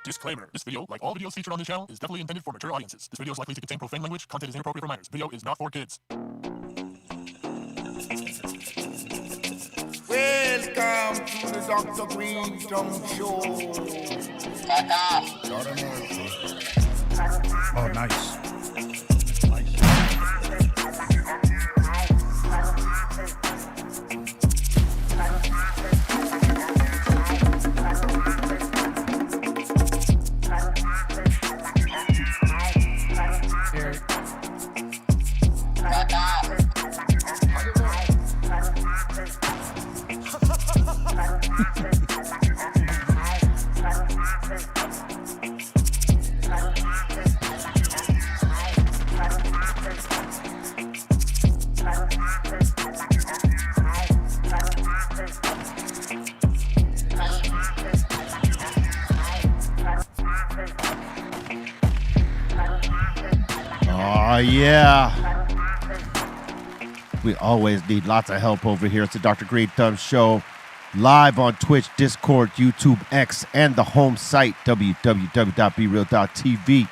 Disclaimer. This video, like all videos featured on this channel, is definitely intended for mature audiences. This video is likely to contain profane language. Content is inappropriate for minors. Video is not for kids. Welcome to the Dr. Greenthumb Show. Oh, nice. Oh, yeah. We always need lots of help over here. It's the Dr. Greenthumb Show, live on Twitch, Discord, YouTube, X, and the home site, www.BREALTV.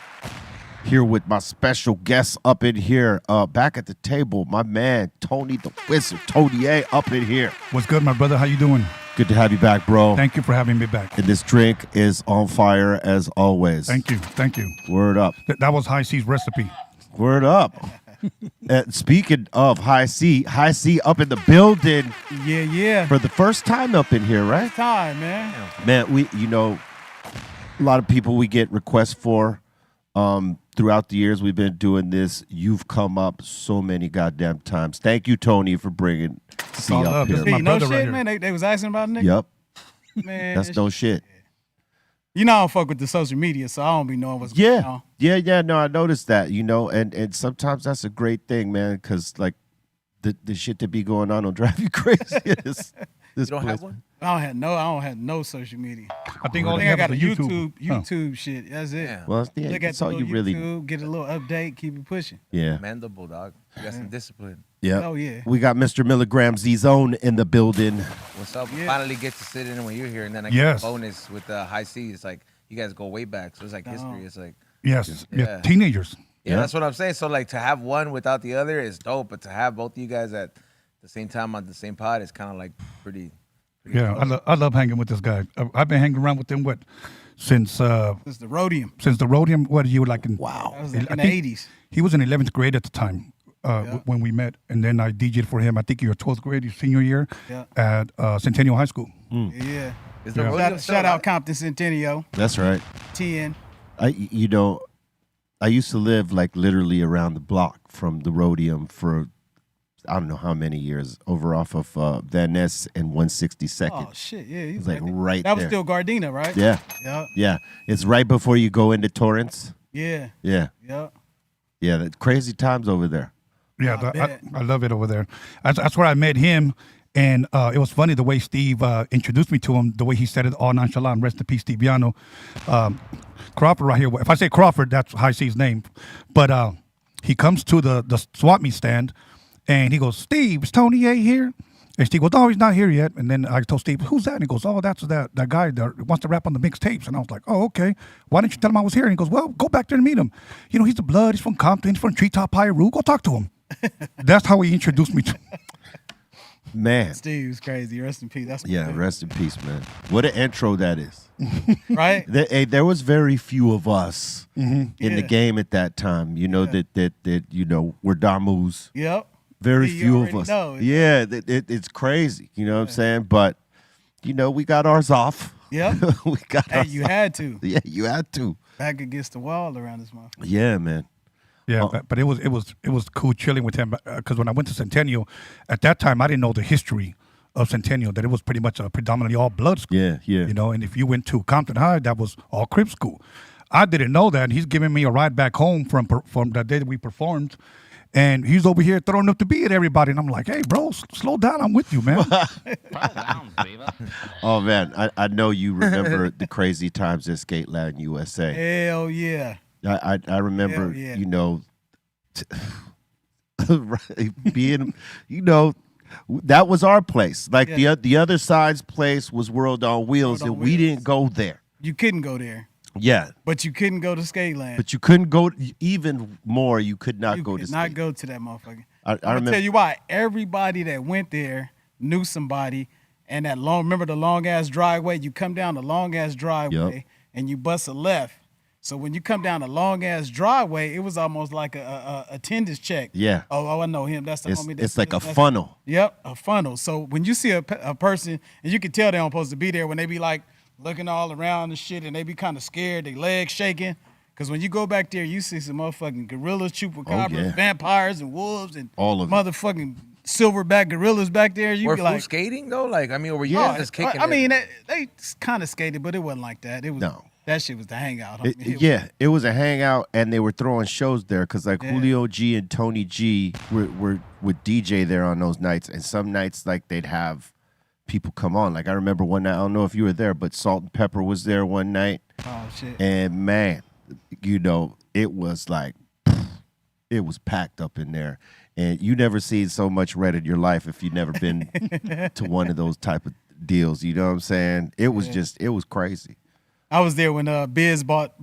Here with my special guests up in here. Back at the table, my man, Tony the Wizard, Tony A, up in here. What's good, my brother? How you doing? Good to have you back, bro. Thank you for having me back. And this drink is on fire as always. Thank you. Thank you. Word up. That was High C's recipe. Word up. Speaking of High C up in the building. Yeah. For the first time up in here, right? Time, man. Man, a lot of people we get requests for throughout the years we've been doing this. You've come up so many goddamn times. Thank you, Tony, for bringing C all up love. here. This is my No brother shit, right here. man. They was asking about nigga. Yep, Man, that's no shit. You know I don't fuck with the social media, so I don't be knowing what's going on. Yeah. No, I noticed that. And sometimes that's a great thing, man, because like the shit that be going on will drive you crazy. This You don't place. have one? I don't have no social media. I think all I they think I have got a is YouTube shit. That's it. Yeah. Well, yeah, Look at that's the all you little really. YouTube, get a little update, keep it pushing. Yeah. Mandible, dog. You got some discipline. Yeah. Oh, yeah. We got Mr. Milligram Z-Zone in the building. What's up? We Yeah. finally get to sit in when you're here, and then I get Yes. a bonus with High C. It's like you guys go way back, so it's like history. It's like Yes. Yeah. Teenagers. yeah, that's what I'm saying. So like to have one without the other is dope, but to have both of you guys at the same time on the same pod is kind of like pretty Yeah, I love hanging with this guy. I've been hanging around with him, since It's the Roadium. the Roadium. What you were like in? Wow. That was like in the think 80s. He was in 11th grade at the time when we met, and then I DJ'd for him. I think you were 12th grade, your senior year at Centennial High School. Yeah. Is the Yeah. Roadium still Shout out alive? Compton Centennial, That's right. 10. I used to live like literally around the block from the Roadium for I don't know how many years over off of Van Ness and 162nd. Oh, shit. Yeah. He It's like there. right That was there. still Gardena, right? Yeah. Yep. Yeah. It's right before you go into Torrance. Yeah. Yeah. Yep. Yeah. The crazy times over there. Yeah, I bet. I love it over there. That's where I met him, and it was funny the way Steve introduced me to him, the way he said it all nonchalant. Rest in peace, Steve Yano. Crawford right here. If I say Crawford, that's High C's name. But he comes to the swap meet stand, and he goes, "Steve, is Tony A here?" And Steve goes, "No, he's not here yet." And then I told Steve, "Who's that?" And he goes, "Oh, that's that guy that wants to rap on the mixtapes." And I was like, "Oh, okay. Why didn't you tell him I was here?" And he goes, "Well, go back there and meet him. He's the blood. He's from Compton. He's from Treetop Pyru. Go talk to him." That's how he introduced me to. Man. Steve's crazy. Rest in peace. That's Yeah. Rest in peace, man. What an intro that is. right. There was very few of us in the Yeah. game at that time, that were Damus. Yep. Very You few of already us. know. Yeah, it's crazy. You know what I'm saying? But, we got ours off. Yep. We got Hey, ours you off. had to. Yeah, you had to. Back against the wall around this motherfucker. Yeah, man. Yeah, Oh. but it was cool chilling with him because when I went to Centennial, at that time I didn't know the history of Centennial, that it was pretty much a predominantly all blood school. Yeah. And if you went to Compton High, that was all Crip school. I didn't know that, and he's giving me a ride back home from that day that we performed, and he's over here throwing up the beat at everybody, and I'm like, "Hey, bro, slow down, I'm with you, man." Oh, man. I know you remember the crazy times at Skateland USA. Hell yeah. I remember, Hell yeah. being, that was our place. Like Yeah. the other side's place was World on Wheels, World on and we Wheels. didn't go there. You couldn't go there. Yeah. But you couldn't go to Skateland. But you couldn't go, even more, you could not you go could to not Skate. go to that motherfucker. I I'm gonna remember. tell you why. Everybody that went there knew somebody, and that remember the long ass driveway? You come down the long ass driveway and you bust a left. So when you come down the long ass driveway, it was almost like a attendance check. Yeah. Oh, I know him. That's the homie. It's like a funnel. Yep, a funnel. So when you see a person, and you can tell they don't supposed to be there when they be like looking all around and shit, and they be kind of scared, they legs shaking. Because when you go back there, you see some motherfucking gorillas, chupacabras, vampires, and wolves, and all of motherfucking silverback gorillas back there. You Were be full like skating though? Like, I mean, were you guys just kicking? I mean, they kind of skated, but it wasn't like that. It was that shit was the hangout. It was a hangout, and they were throwing shows there because like Julio G and Tony G would DJ there on those nights, and some nights like they'd have people come on. Like I remember one night, I don't know if you were there, but Salt and Pepper was there one night. Oh shit! And man, you know, it was like it was packed up in there. And you never seen so much red in your life if you've never been to one of those type of deals. You know what I'm saying? It was it was crazy. I was there when Biz bought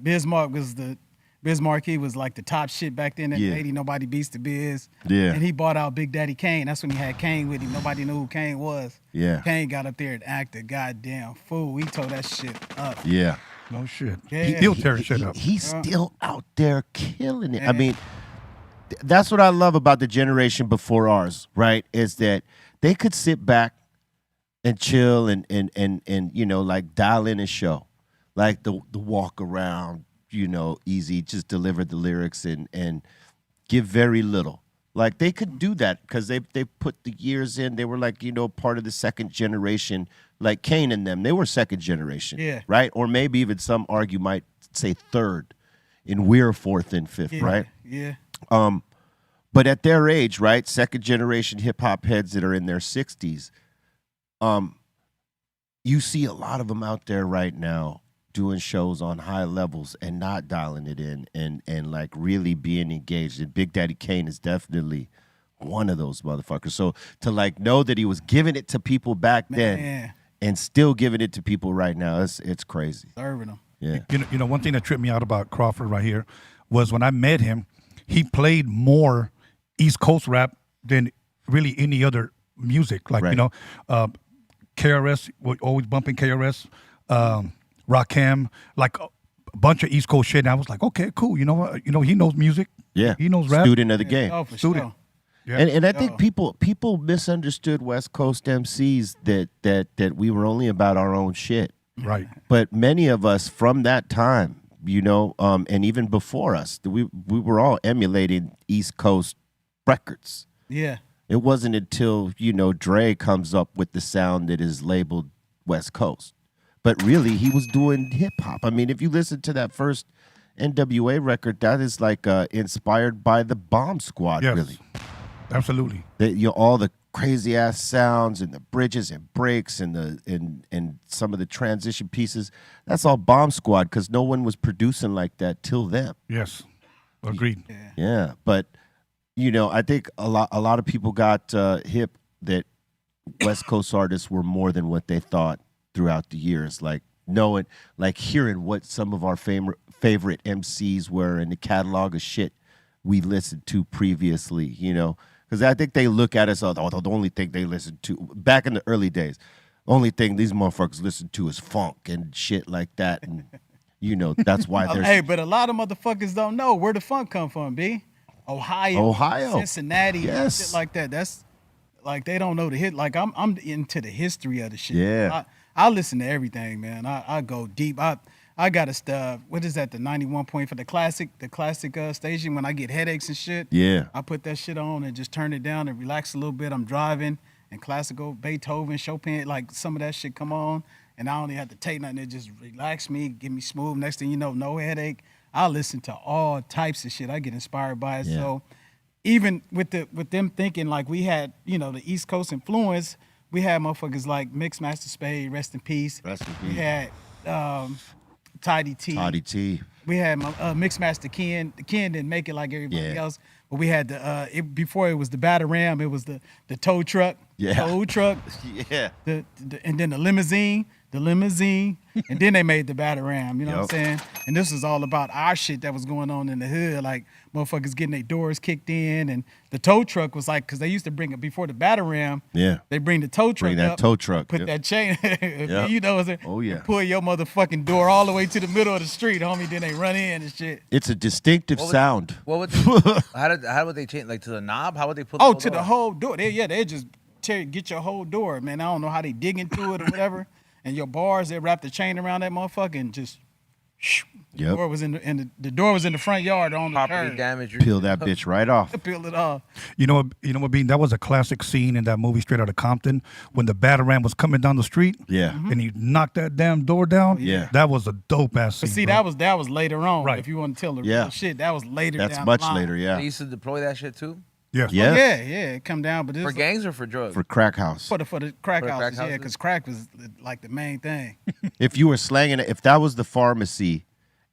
Bismarck was the Biz Marquee was like the top shit back then in the 80s. Nobody beats the Biz. Yeah. And he bought out Big Daddy Kane. That's when he had Kane with him. Nobody knew who Kane was. Yeah. Kane got up there and acted a goddamn fool. He tore that shit up. Yeah. No shit. Yeah. He still tearing shit up. He's still out there killing it. I mean, that's what I love about the generation before ours, right? Is that they could sit back and chill and you know, like dial in a show. Like the walk around, you know, easy, just deliver the lyrics and give very little. Like they could do that because they put the years in. They were like, you know, part of the second generation, like Kane and them. They were second generation. Yeah. Right? Or maybe even some argue might say third. And we're fourth and fifth, right? Yeah. But at their age, right, second generation hip hop heads that are in their 60s, you see a lot of them out there right now doing shows on high levels and not dialing it in and like really being engaged. And Big Daddy Kane is definitely one of those motherfuckers. So to like know that he was giving it to people back then and still giving it to people right now, it's crazy. Serving them. Yeah. You know, one thing that tripped me out about Crawford right here was when I met him, he played more East Coast rap than really any other music. Like, you know, KRS, we're always bumping KRS, Rakim, like a bunch of East Coast shit. And I was like, okay, cool. You know what? You know, he knows music. Yeah. He knows rap. Student of the game. Oh, for Student. sure. Yeah. And I think people misunderstood West Coast MCs that we were only about our own shit. Right. But many of us from that time, you know, and even before us, we were all emulating East Coast records. Yeah. It wasn't until, you know, Dre comes up with the sound that is labeled West Coast. But really, he was doing hip-hop. I mean, if you listen to that first NWA record, that is like inspired by the Bomb Squad, really. Absolutely. You know, all the crazy ass sounds and the bridges and breaks and and some of the transition pieces. That's all Bomb Squad because no one was producing like that till then. Yes, agreed. Yeah, but you know, I think a lot of people got hip that West Coast artists were more than what they thought throughout the years. Like knowing, like hearing what some of our favorite MCs were in the catalog of shit we listened to previously. You know. Because I think they look at us, the only thing they listen to, back in the early days, only thing these motherfuckers listen to is funk and shit like that. And, you know, that's why there's... Hey, but a lot of motherfuckers don't know where the funk come from, B. Ohio. Cincinnati. Yes. Shit like that. That's, like, they don't know the hit. Like, I'm into the history of the shit. Yeah. I listen to everything, man. I go deep. I got a stuff. What is that? The 91 point for the classic station. When I get headaches and shit, I put that shit on and just turn it down and relax a little bit. I'm driving and classical Beethoven, Chopin, like some of that shit come on, and I don't even have to take nothing. It just relax me, get me smooth. Next thing you know, no headache. I listen to all types of shit. I get inspired by it. So even with them thinking like we had, you know, the East Coast influence, we had motherfuckers like Mixmaster Spade, rest in peace. Rest in peace. We had Tidy T. We had Mixmaster Ken. The Ken didn't make it like everybody else, but we had the before it was the Battering, it was the tow truck. Yeah. Tow truck. Yeah. And then the limousine. the limousine, and then they made the Battering. You know what I'm saying? And this was all about our shit that was going on in the hood, like motherfuckers getting their doors kicked in, and the tow truck was like, because they used to bring it before the Battering. Yeah. They bring the tow truck Bring that up, tow truck. put that chain, you know, Oh, yeah. pull your motherfucking door all the way to the middle of the street, homie. Then they run in and shit. It's a distinctive sound. What would they, how would they change, like to the knob? How would they put the Oh, whole to door? the whole door. They just get your whole door, man. I don't know how they dig into it or whatever. And your bars, they wrap the chain around that motherfucker and just. Yep. The door was the door was in the front yard on the Property curb. damage. Peel that bitch right off. Peel it off. You know what, Bean? That was a classic scene in that movie Straight Outta Compton when the Battering was coming down the street. Yeah. And he knocked that damn door down. Yeah. That was a dope ass scene. But see, bro. that was later on. Right. If you want to tell the Yeah. real shit, that was later. That's down much the line. later, yeah. They used to deploy that shit too? Yes. Yeah. Yeah, it come down, but this For gangs or for drugs? For crack house. for the crack For the crack houses, yeah, houses? because crack was like the main thing. If you were slanging it, if that was the pharmacy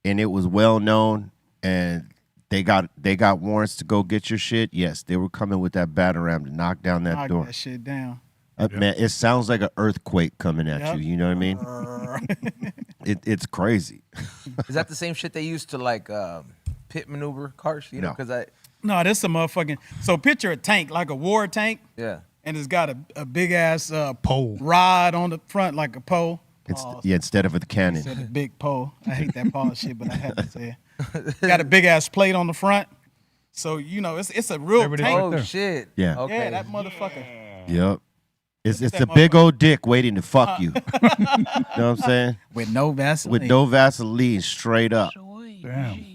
and it was well known and they got warrants to go get your shit, yes, they were coming with that Battering to knock down that Knock door. that shit down. Man, it sounds like an earthquake coming at Yep. you. You know what I mean? It's crazy. Is that the same shit they used to like pit maneuver cars? You know, No. because No, this a motherfucking. So picture a tank, like a war tank, yeah. and it's got a big ass Pole. rod on the front, like a pole. Instead of a cannon. Instead of a big pole. I hate that pole shit, but I have to say it. Got a big ass plate on the front. So, you know, it's a real There it is. tank. Oh there. shit. Yeah. Okay. Yeah, that motherfucker. Yep. It's that a big old dick waiting to fuck you. You know what I'm saying? With no Vaseline. With no Vaseline, straight up. Damn.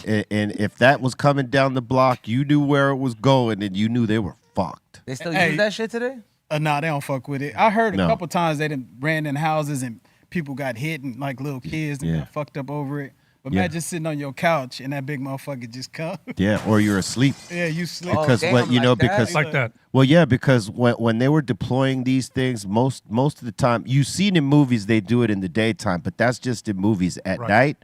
And if that was coming down the block, you knew where it was going, and you knew they were fucked. They still Hey. use that shit today? Nah, they don't fuck with it. I heard a No. couple times they done ran in houses and people got hit and like little kids Yeah. got fucked up over it. But Yeah. man, just sitting on your couch and that big motherfucker just come. Yeah, or you're asleep. Yeah, you sleep. Oh, Because damn, what you know, like that? because Like that. well, yeah, because when they were deploying these things, most of the time, you see it in movies, they do it in the daytime, but that's just in movies. At Right. night,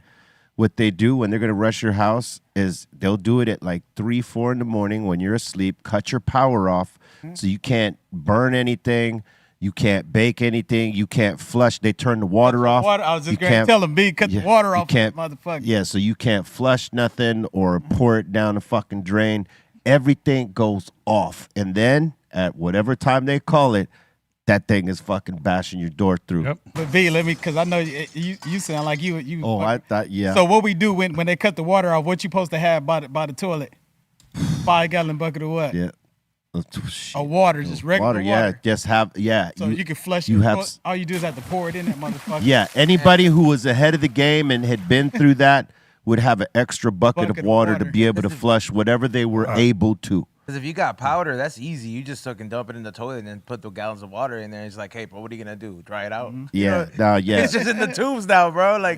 what they do when they're gonna rush your house is they'll do it at like 3, 4 in the morning when you're asleep. Cut your power off, so you can't burn anything. You can't bake anything. You can't flush. They turn the water off. Water, I was just You going to can't- tell them, B, cut yeah, the water you off, can't- motherfucker. Yeah, so you can't flush nothing or pour it down the fucking drain. Everything goes off. And then at whatever time they call it, that thing is fucking bashing your door through. Yep. But B, let me, because I know you sound like you. Oh, I thought, yeah. So what we do when they cut the water off, what you supposed to have by the toilet? 5-gallon bucket of what? yeah. Of water, just regular water. Yeah, just have, yeah. So you can flush you it. have, All you do is have to pour it in that motherfucker. yeah, anybody who was ahead of the game and had been through that would have an extra bucket of water to be able to flush whatever they were able to. Because if you got powder, that's easy. You just fucking dump it in the toilet and then put the gallons of water in there. It's like, hey, bro, what are you going to do? Dry it out? Yeah, no, yeah. It's just in the tubes now, bro. Like,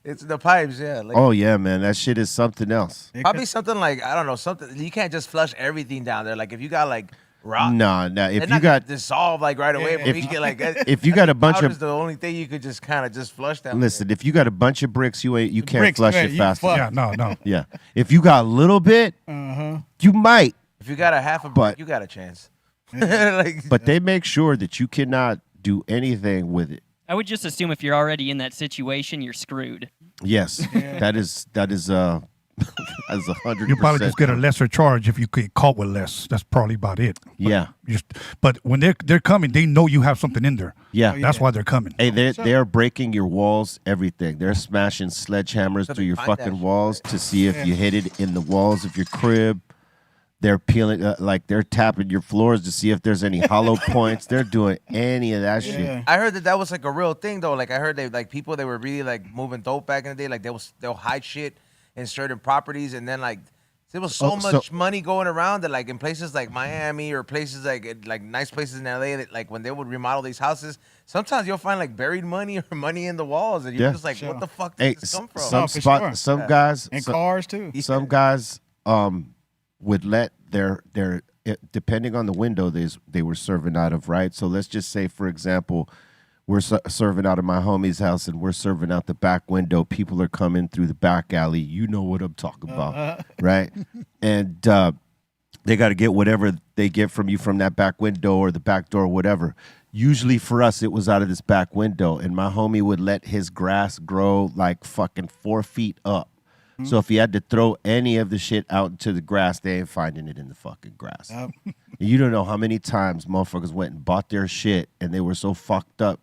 it's the pipes, yeah. Like, Oh, yeah, man. That shit is something else. probably something like, I don't know, something. You can't just flush everything down there. Like, if you got, like, rock. No, if they're you not got dissolve like right away, but If we you- get like if you got a bunch powder's of the only thing you could just kind of just flush down. listen, if you got a bunch of bricks, you can't bricks, flush man, it you fast. fuck. Yeah, no. Yeah, if you got a little bit, you might, If you got a half a But- brick, you got a chance. Like, but they make sure that you cannot do anything with it. I would just assume if you're already in that situation, you're screwed. Yes, that is that's 100%. You probably just get a lesser charge if you get caught with less. That's probably about it. Yeah. But when they're coming, they know you have something in there. Yeah. That's why they're coming. Hey, they're breaking your walls, everything. They're smashing sledgehammers through your find that fucking shit, walls to see if you hit it in the walls of your crib. They're peeling, like they're tapping your floors to see if there's any hollow points. They're doing any of that shit. I heard that was like a real thing though. Like I heard they like people they were really like moving dope back in the day. Like they'll hide shit in certain properties, and then like there was so much money going around that like in places like Miami or places like nice places in LA that like when they would remodel these houses, sometimes you'll find like buried money or money in the walls, and you're just like, what the fuck did this come from? Some guys and cars too. Some guys would let their depending on the window they were serving out of, right? So let's just say, for example, we're serving out of my homie's house and we're serving out the back window. People are coming through the back alley. You know what I'm talking about, right? And they got to get whatever they get from you from that back window or the back door or whatever. Usually for us, it was out of this back window, and my homie would let his grass grow like fucking 4 feet up. So if he had to throw any of the shit out into the grass, they ain't finding it in the fucking grass. Yep. You don't know how many times motherfuckers went and bought their shit, and they were so fucked up,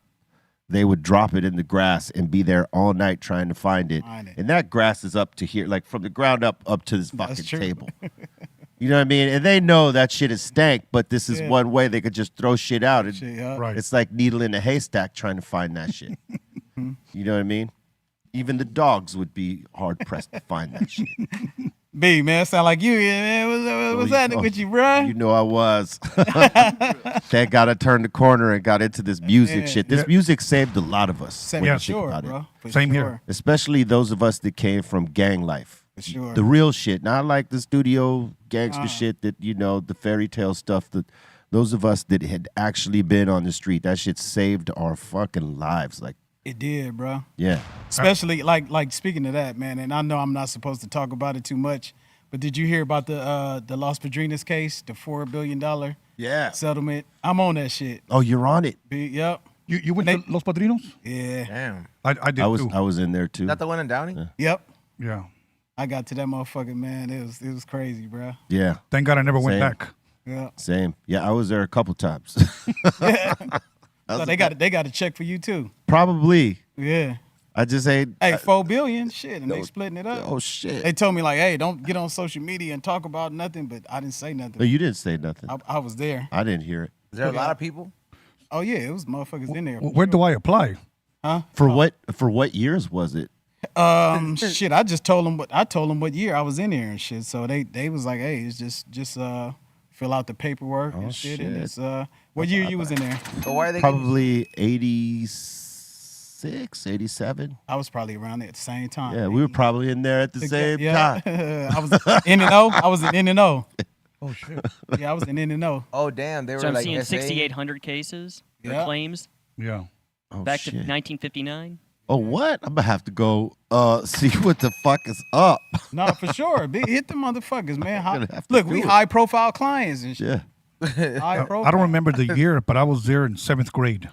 they would drop it in the grass and be there all night trying to find it. And that grass is up to here, like from the ground up to this fucking table. You know what I mean? And they know that shit is stank, but this is one way they could just throw shit out. Right. It's like needle in a haystack trying to find that shit. You know what I mean? Even the dogs would be hard pressed to find that shit. B, man, sound like you, man. What's happening with you, bro? You know I was. Thank God I turned the corner and got into this music shit. This music saved a lot of us. For sure, bro. Same here. Especially those of us that came from gang life. For sure. The real shit, not like the studio gangster shit that, you know, the fairy tale stuff. Those of us that had actually been on the street, that shit saved our fucking lives. Like, it did, bro. Yeah. Especially like speaking of that, man, and I know I'm not supposed to talk about it too much, but did you hear about the Los Padrinos case, the $4 billion settlement? I'm on that shit. Oh, you're on it. Yep. You went to Los Padrinos? Yeah. Damn. I did too. I was in there too. Not the one in Downey? Yep. Yeah. I got to that motherfucker, man. It was crazy, bro. Yeah. Thank God I never went Same. back. Yeah. Same. Yeah, I was there a couple times. So they got a check for you too. Probably. Yeah. I just ain't. Hey, $4 billion, shit, and they splitting it up. Oh shit. They told me like, hey, don't get on social media and talk about nothing, but I didn't say nothing. No, you didn't say nothing. I was there. I didn't hear it. Is there a lot of people? Oh yeah, it was motherfuckers in there. Where do I apply? Huh? For what years was it? Shit, I just told them what year I was in there and shit. So they was like, hey, it's just fill out the paperwork and shit. And it's what year you was in there? So why are they Probably 86, 87. I was probably around there at the same time. Yeah, we were probably in there at the same time. I was in and O. I was in N and O. Oh shit. Yeah, I was in N and O. Oh damn, they were So I'm like seeing SA? 6,800 cases or claims Yeah. Oh, back to shit. 1959. Oh, what? I'm gonna have to go see what the fuck is up. No, for sure. Hit the motherfuckers, man. gonna have to Look, do we it. high profile clients and shit. Yeah. High profile. I don't remember the year, but I was there in 7th grade.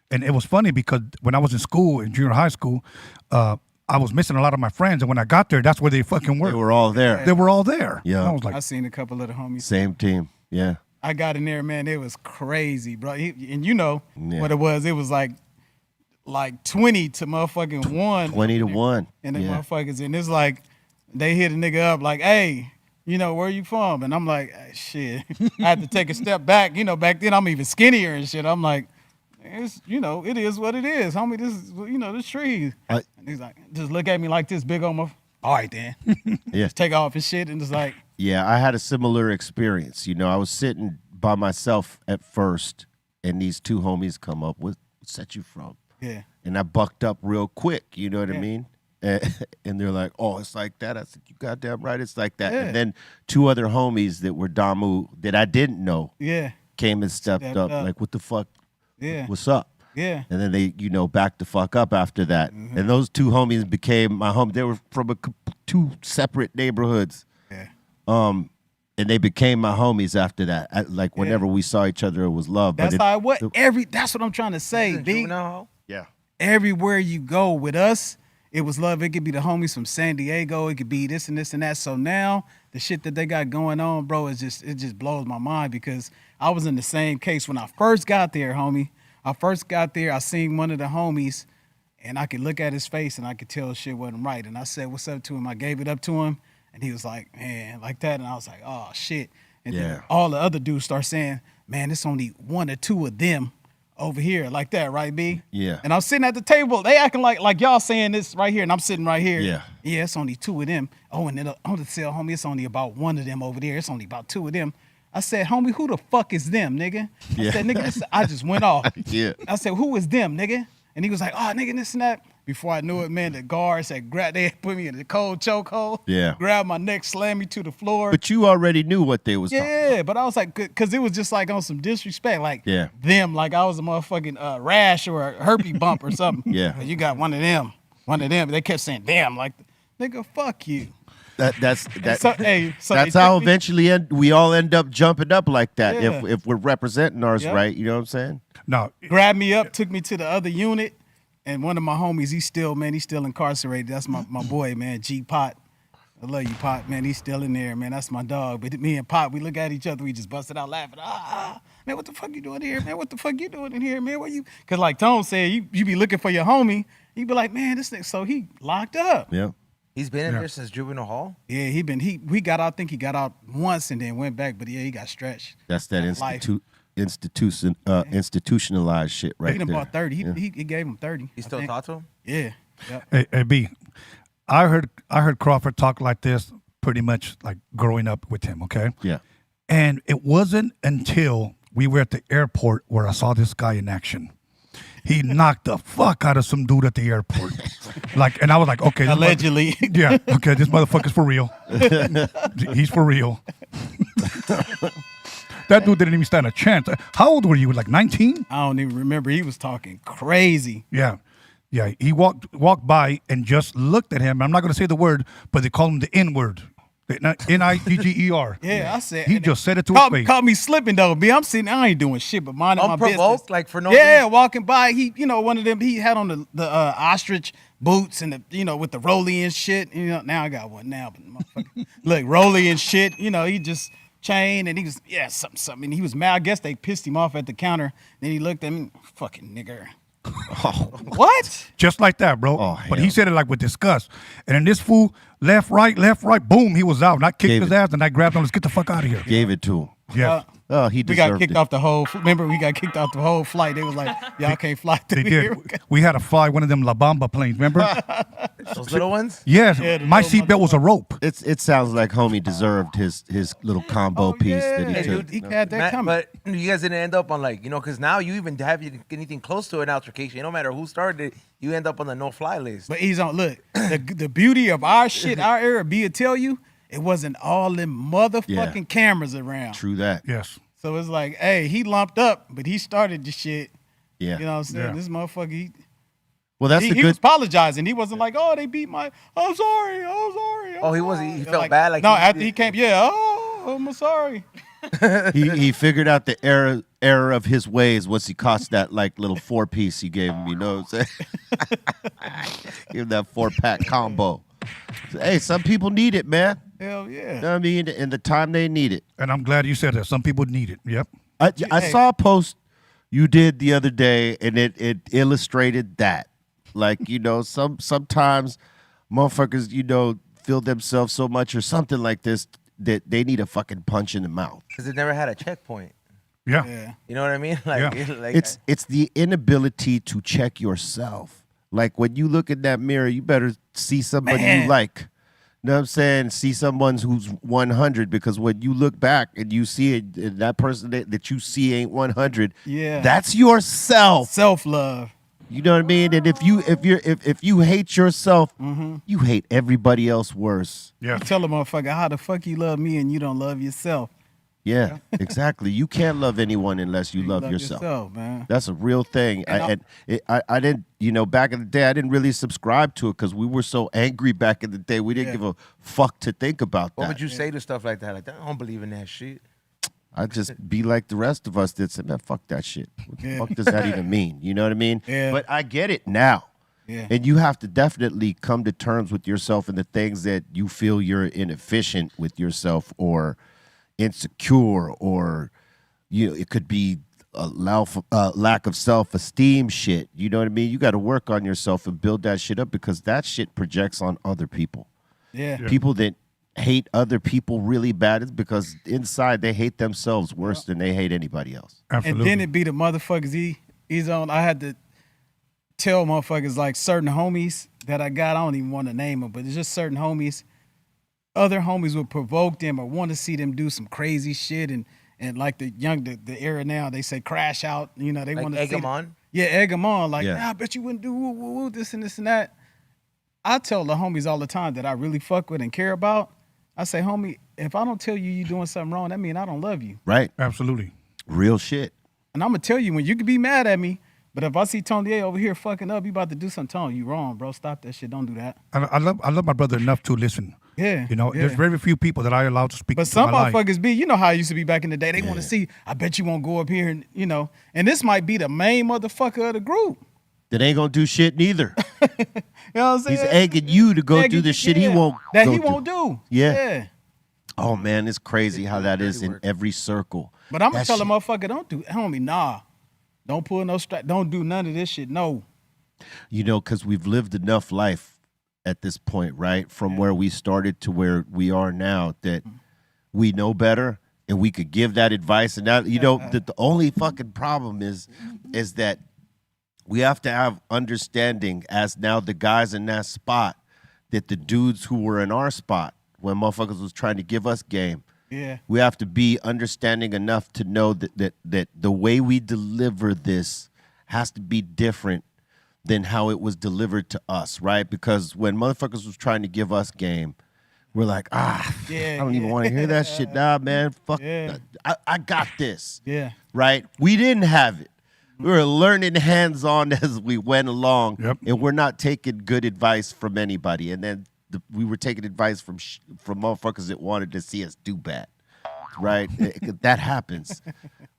And it was funny because when I was in school, in junior high school, I was missing a lot of my friends. And when I got there, that's where they fucking were. They were all there. They were all there. Yeah. And I was like, I seen a couple of the homies. Same team. Yeah. I got in there, man. It was crazy, bro. And you know Yeah. what it was. It was like 20 to motherfucking 1. 20 to 1. And the Yeah. motherfuckers, and it's like they hit a nigga up like, hey, you know, where you from? And I'm like, shit. I had to take a step back. You know, back then I'm even skinnier and shit. I'm like, it's, you know, it is what it is, homie. This is, you know, this tree. And he's like, just look at me like this, big on my. All right, then. Yeah. Take off and shit, and it's like. Yeah, I had a similar experience. You know, I was sitting by myself at first, and these two homies come up with, "What's that you from?" Yeah. And I bucked up real quick. You know what I Yeah. mean? And they're like, "Oh, it's like that." I said, "You goddamn right, it's like that." Yeah. And then two other homies that were Damu that I didn't know Yeah. came and stepped Stepped up, up. like, "What the fuck? Yeah. What's up?" Yeah. And then they, you know, backed the fuck up after that. Mm-hmm. And those two homies became my home. They were from two separate neighborhoods. Yeah. And they became my homies after that. Like whenever we saw each other, it was love. That's but how it was. That's what I'm trying to say, B. Juvenile? yeah. Everywhere you go with us, it was love. It could be the homies from San Diego. It could be this and this and that. So now the shit that they got going on, bro, it just blows my mind because I was in the same case when I first got there, homie. I first got there, I seen one of the homies, and I could look at his face and I could tell shit wasn't right. And I said, "What's up?" to him. I gave it up to him, and he was like, "Man," like that. And I was like, "Oh shit." And then all the other dudes start saying, "Man, it's only one or two of them over here," like that, right, B? Yeah. And I'm sitting at the table. They acting like y'all saying this right here, and I'm sitting right here. Yeah. Yeah, it's only two of them. Oh, and then I'm gonna tell homie, it's only about one of them over there. It's only about two of them. I said, "Homie, who the fuck is them, nigga?" I said, "Nigga, I just went off." Yeah. I said, "Who is them, nigga?" And he was like, "Oh, nigga, this and that." Before I knew it, man, the guards had they put me in the cold chokehold. Yeah. Grabbed my neck, slammed me to the floor. But you already knew what they was talking about. Yeah, but I was like, because it was just like on some disrespect, like them, like I was a motherfucking rash or a herpes bump or something. Yeah. You got one of them. They kept saying them, like, nigga, fuck you. That's So how eventually we all end up jumping up like that Yeah. if we're representing ours Yep. right. You know what I'm saying? No, grabbed me up, took me to the other unit, and one of my homies, he's still incarcerated. That's my boy, man, G Pot. I love you, Pot, man. He's still in there, man. That's my dog. But me and Pot, we look at each other, we just busted out laughing. Man, what the fuck you doing here, man? What the fuck you doing in here, man? Where you? Cause like Tone said, you be looking for your homie. You be like, man, this thing. So he locked up. Yeah. He's been in there since juvenile hall. Yeah, we got out. I think he got out once and then went back. But yeah, he got stretched. That's that Life. institutionalized shit right He done there. bought 30. Yeah. He gave him 30. He I still think. talk to him? Yeah. Yep. hey, B, I heard Crawford talk like this pretty much like growing up with him. Okay. Yeah. And it wasn't until we were at the airport where I saw this guy in action. He knocked the fuck out of some dude at the airport. And I was like, okay. Allegedly. Yeah, okay, this motherfucker's for real. He's for real. That dude didn't even stand a chance. How old were you? Like 19? I don't even remember. He was talking crazy. Yeah. Yeah, he walked by and just looked at him. I'm not going to say the word, but they call him the N-word. Nigger. Yeah, I said. He just said it to his face. Caught me slipping though. B, I'm sitting. I ain't doing shit but minding my business. Unprovoked, like for no Yeah, reason? walking by. He, one of them. He had on the ostrich boots and the with the rolly and shit. Now I got one now, but motherfucker, look, rolly and shit. He just chain and he was something. And he was mad. I guess they pissed him off at the counter. Then he looked at me, fucking nigger. What? Just like that, bro. Oh, but hell. he said it like with disgust. And then this fool, left, right, boom, he was out. And I kicked Gave his it. ass and I grabbed him. Let's get the fuck out of here. Gave it to him. Yeah. He We deserved got kicked it. off the whole. Remember, we got kicked off the whole flight. They was like, y'all can't fly through They here. did. We had to fly one of them La Bamba planes, remember? Those little ones? Yes. Yeah, the My little seatbelt was a rope. It sounds like homie deserved his little combo piece that he Yeah, took. he had that coming. But you guys didn't end up on because now you even have anything close to an altercation. No matter who started it, you end up on the no-fly list. But he's on. Look, the beauty of our shit, our era. Be tell you, it wasn't all them motherfucking cameras around. True that. Yes. So it's like, hey, he lumped up, but he started the shit. Yeah. You know what I'm saying? Yeah. This motherfucker, Well, that's he the was good. apologizing. He wasn't like, oh, they beat my. I'm sorry. I'm sorry. Oh, he wasn't. He felt bad. Like no, he after did. he came, yeah. Oh, I'm sorry. he figured out the error of his ways once he cost that little 4-piece he gave him. You know what I'm saying? Give him that 4-pack combo. So, hey, some people need it, man. Hell yeah. You know what I mean? In the time they need it. And I'm glad you said that. Some people need it. Yep. I saw a post you did the other day, and it illustrated that. Sometimes motherfuckers, feel themselves so much or something like this that they need a fucking punch in the mouth. Because they never had a checkpoint. Yeah. Yeah. You know what I mean? It's the inability to check yourself. Like when you look in that mirror, you better see somebody you like. You know what I'm saying? See someone who's 100, because when you look back and you see it, and that person that you see ain't 100, Yeah. that's yourself. Self-love. You know what I mean? And if you hate yourself, you hate everybody else worse. Yeah. Tell a motherfucker, how the fuck you love me and you don't love yourself? Yeah, exactly. You can't love anyone unless you love yourself. Man. That's a real thing. I didn't, back in the day, I didn't really subscribe to it because we were so angry back in the day. We didn't give a fuck to think about that. What would you say to stuff like that? Like, I don't believe in that shit. I'd just be like the rest of us that said, man, fuck that shit. What the fuck does that even mean? You know what I mean? Yeah. But I get it now. Yeah. And you have to definitely come to terms with yourself and the things that you feel you're inefficient with yourself or insecure, or it could be a lack of self-esteem shit. You know what I mean? You got to work on yourself and build that shit up, because that shit projects on other people. Yeah. People that hate other people really bad is because inside they hate themselves worse than they hate anybody else. Absolutely. And then it be the motherfuckers he's on. I had to tell motherfuckers, like certain homies that I got, I don't even want to name them, but it's just certain homies. Other homies would provoke them or want to see them do some crazy shit, and like the era now, they say crash out. They Like want to egg them on? Yeah, egg them on. Like, Yeah. nah, I bet you wouldn't do woo, woo, woo, this and this and that. I tell the homies all the time that I really fuck with and care about. I say, homie, if I don't tell you you're doing something wrong, that means I don't love you. Right? Absolutely. Real shit. And I'm gonna tell you, when you can be mad at me, But if I see Tony A over here fucking up, you about to do something, Tony, you wrong, bro. Stop that shit. Don't do that. I love my brother enough to listen. Yeah. You know, there's very few people that I allow to speak But to some my life. motherfuckers be, you know how it used to be back in the day. They want to see, I bet you won't go up here and, you know. And this might be the main motherfucker of the group. That ain't gonna do shit neither. You know what I'm saying? He's egging you to go do the shit he won't That go he won't do. Yeah. Oh man, it's crazy how that is in every circle. But I'm gonna That tell a shit- motherfucker, don't do, homie, nah. Don't pull no strap. Don't do none of this shit. No. You know, because we've lived enough life at this point, right? From where we started to where we are now, that we know better and we could give that advice. And that, you know, the only fucking problem is that we have to have understanding as now the guys in that spot, that the dudes who were in our spot when motherfuckers was trying to give us game, we have to be understanding enough to know that the way we deliver this has to be different than how it was delivered to us, right? Because when motherfuckers was trying to give us game, we're like, I don't even want to hear that shit. Nah, man, fuck, I got this. Yeah. Right? We didn't have it. We were learning hands-on as we went along, and we're not taking good advice from anybody. And then we were taking advice from motherfuckers that wanted to see us do bad, right? That happens.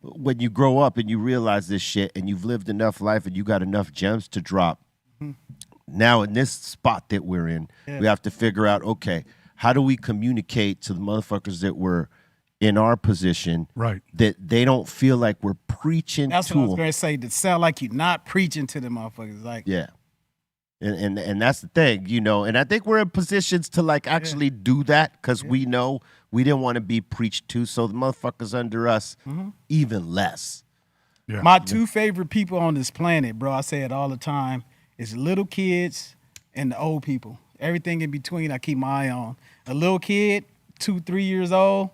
When you grow up and you realize this shit and you've lived enough life and you got enough gems to drop, now in this spot that we're in, we have to figure out, okay, how do we communicate to the motherfuckers that were in our position, right, that they don't feel like we're preaching That's to what I was them. going to say. To sound like you're not preaching to the motherfuckers. Like, Yeah. And that's the thing, you know, and I think we're in positions to like actually do that because we know we didn't want to be preached to, so the motherfuckers under us even less. Yeah. My two favorite people on this planet, bro, I say it all the time, is little kids and the old people. Everything in between I keep my eye on. A little kid, 2-3 years old,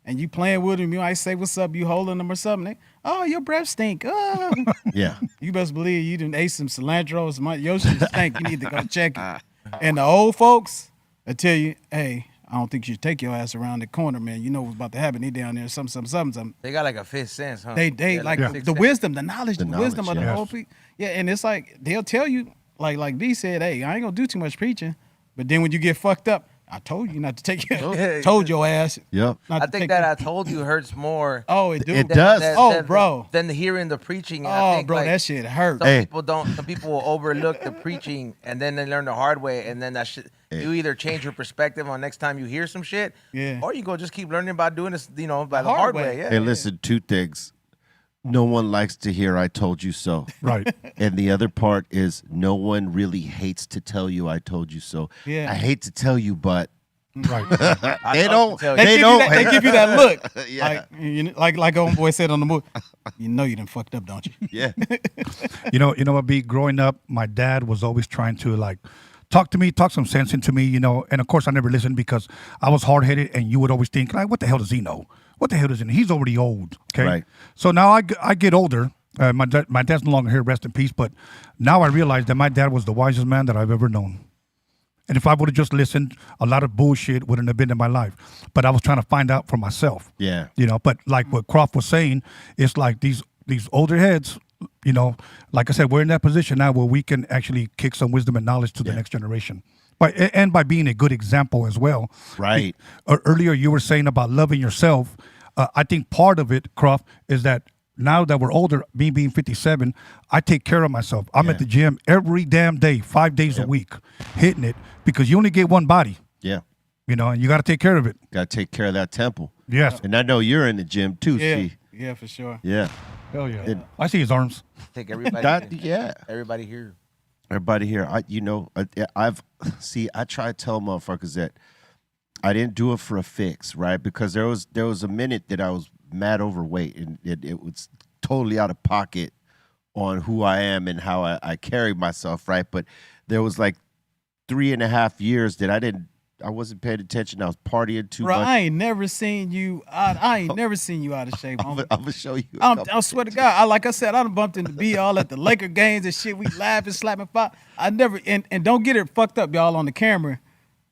and you playing with him, you might say, what's up, you holding them or something. Oh, your breath stink. Oh. Yeah. You best believe you done ate some cilantro. Your shit stink. You need to go check it. And the old folks, I tell you, hey, I don't think you should take your ass around the corner, man. You know what's about to happen. They down there, something. They got like a fifth sense, huh? They like the wisdom, the knowledge, the wisdom of the yes. whole people. Yeah, and it's like they'll tell you, like B said, hey, I ain't gonna do too much preaching. But then when you get fucked up, I told you not to take it. Told your ass. Yep. I think that I told you hurts more. Oh, it do. It does. Bro. Than hearing the preaching. And Oh, I think, bro, like, that shit hurt. Some people will overlook the preaching and then they learn the hard way, and then that shit. You either change your perspective on next time you hear some shit, or you go just keep learning about doing this, you know, by the hard way. Yeah. Hey, listen, two things. No one likes to hear "I told you so." Right. And the other part is no one really hates to tell you "I told you so." Yeah. I hate to tell you, but Right. they don't. They give you that look. Yeah. Like old boy said on the movie. You know you done fucked up, don't you? Yeah. You know what, B, growing up, my dad was always trying to like talk to me, talk some sense into me, you know, and of course I never listened because I was hard-headed and you would always think, like, what the hell does he know? What the hell does he know? He's already old, okay? Right. So now I get older. My dad's no longer here, rest in peace, but now I realize that my dad was the wisest man that I've ever known. And if I would have just listened, a lot of bullshit wouldn't have been in my life. But I was trying to find out for myself. Yeah. You know, but like what Croft was saying, it's like these older heads, you know, like I said, we're in that position now where we can actually kick some wisdom and knowledge to the next generation. And by being a good example as well. Right. Earlier you were saying about loving yourself. I think part of it, Croft, is that now that we're older, me being 57, I take care of myself. I'm at the gym every damn day, 5 days a week, hitting it, because you only get one body. Yeah. You know, and you got to take care of it. Got to take care of that temple. Yes. And I know you're in the gym too, Yeah. see. Yeah, for sure. Yeah. Hell yeah. I see his arms. Take everybody. Everybody here. Everybody here. I try to tell motherfuckers that I didn't do it for a fix, right? Because there was a minute that I was mad overweight and it was totally out of pocket on who I am and how I carry myself, right? But there was like 3.5 years that I wasn't paying attention. I was partying too much. I ain't never seen you. I ain't never seen you out of shape. I'm gonna show you. I swear to God. Like I said, I done bumped into B all at the Laker games and shit. We laughing, slapping, pop. I never and don't get it fucked up, y'all, on the camera.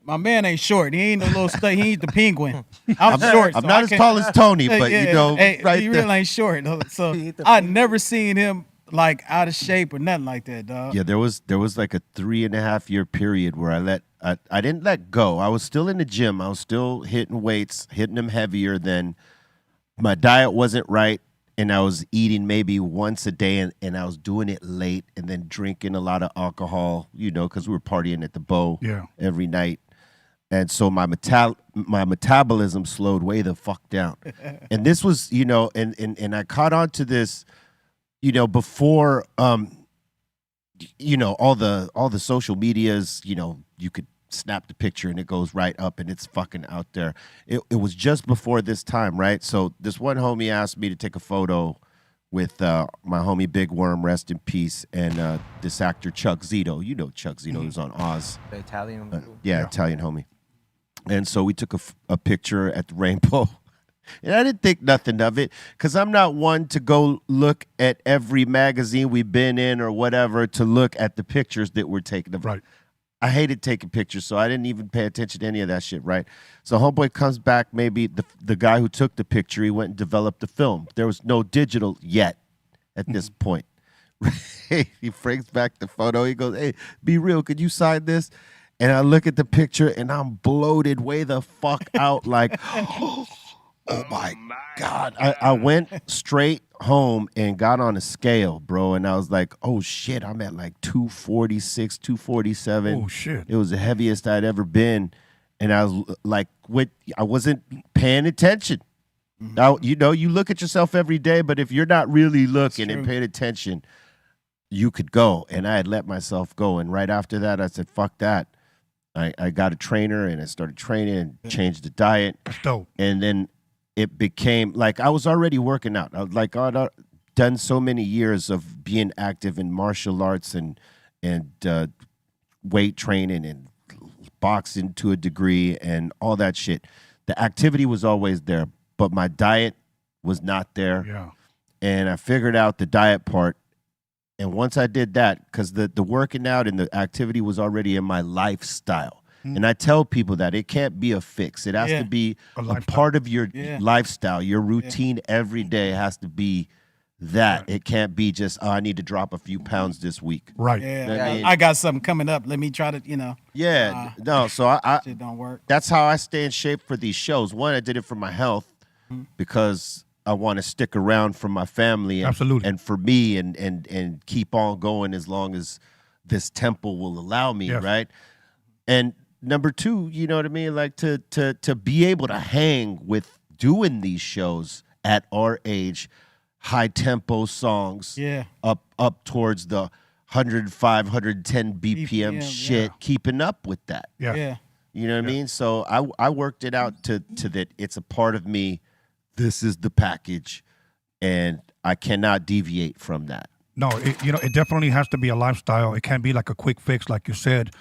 My man ain't short. He ain't no little stuff. He ain't the penguin. I'm short. I'm so not as tall as Tony, but you know, hey, right he there. really ain't short. So I never seen him like out of shape or nothing like that, dog. Yeah, there was like a 3.5 year period where I didn't let go. I was still in the gym. I was still hitting weights, hitting them heavier than my diet wasn't right. And I was eating maybe once a day, and I was doing it late, and then drinking a lot of alcohol, because we were partying at the Bow every night. And so my metabolism slowed way the fuck down. And this was, and I caught on to this, before, all the social medias, you could snap the picture and it goes right up and it's fucking out there. It was just before this time, right? So this one homie asked me to take a photo with my homie Big Worm, rest in peace, and this actor Chuck Zito. You know Chuck Zito, who's on Oz. The Italian. Italian homie. And so we took a picture at the Rainbow. And I didn't think nothing of it because I'm not one to go look at every magazine we've been in or whatever to look at the pictures that we're taking of. Right. I hated taking pictures, so I didn't even pay attention to any of that shit, right? So homeboy comes back, maybe the guy who took the picture, he went and developed the film. There was no digital yet at this point. He brings back the photo. He goes, hey, be real, could you sign this? And I look at the picture, and I'm bloated way the fuck out like, oh my God. I went straight home and got on a scale, bro, and I was like, oh shit, I'm at like 246, 247. Oh shit. It was the heaviest I'd ever been, and I was like, I wasn't paying attention. Now, you look at yourself every day, but if you're not really looking and paying attention, you could go. And I had let myself go, and right after that I said, fuck that. I got a trainer and I started training and changed the diet. That's dope. And then it became like I was already working out. I'd done so many years of being active in martial arts and weight training and boxing to a degree and all that shit. The activity was always there, but my diet was not there. Yeah. And I figured out the diet part. And once I did that, because the working out and the activity was already in my lifestyle. And I tell people that it can't be a fix. It has to be a part of your lifestyle. Your routine every day has to be that. Right. It can't be just, I need to drop a few pounds this week. Right. Yeah, I got something coming up. Let me try to, Yeah. No, so shit don't work. That's how I stay in shape for these shows. One, I did it for my health because I want to stick around for my family and for me and keep on going as long as this temple will allow me, right? And number two, you know what I mean? Like to be able to hang with doing these shows at our age, high tempo songs, up towards the 105, 110 BPM shit, keeping up with that. Yeah. You know what I mean? So I worked it out to that it's a part of me. This is the package, and I cannot deviate from that. No, it definitely has to be a lifestyle. It can't be like a quick fix, like you said.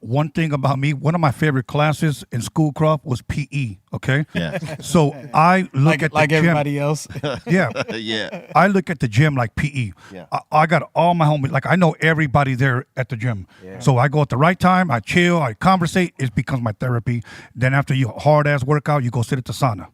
One thing about me, one of my favorite classes in Schoolcraft was PE. Okay. Yeah. So I look at the like gym. everybody else. Yeah. Yeah. I look at the gym like PE. Yeah. I got all my homies. Like I know everybody there at the gym. Yeah. So I go at the right time. I chill. I conversate. It becomes my therapy. Then after you hard ass workout, you go sit at the sauna.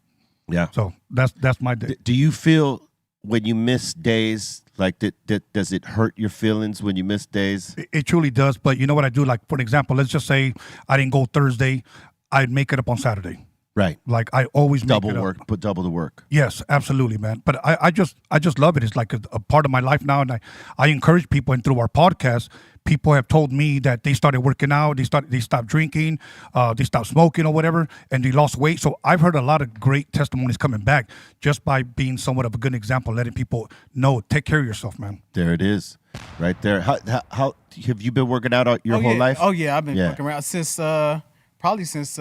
Yeah. So that's my day. Do you feel when you miss days, like does it hurt your feelings when you miss days? It truly does. But you know what I do? Like, for an example, let's just say I didn't go Thursday. I'd make it up on Saturday. Right. Like I always make double it work, up. put double the work. Yes, absolutely, man. But I just love it. It's like a part of my life now, and I encourage people. And through our podcast, people have told me that they started working out, they stopped drinking, they stopped smoking or whatever, and they lost weight. So I've heard a lot of great testimonies coming back just by being somewhat of a good example, letting people know, take care of yourself, man. There it is, right there. How have you been working out your whole life? Oh yeah, I've been working around since probably since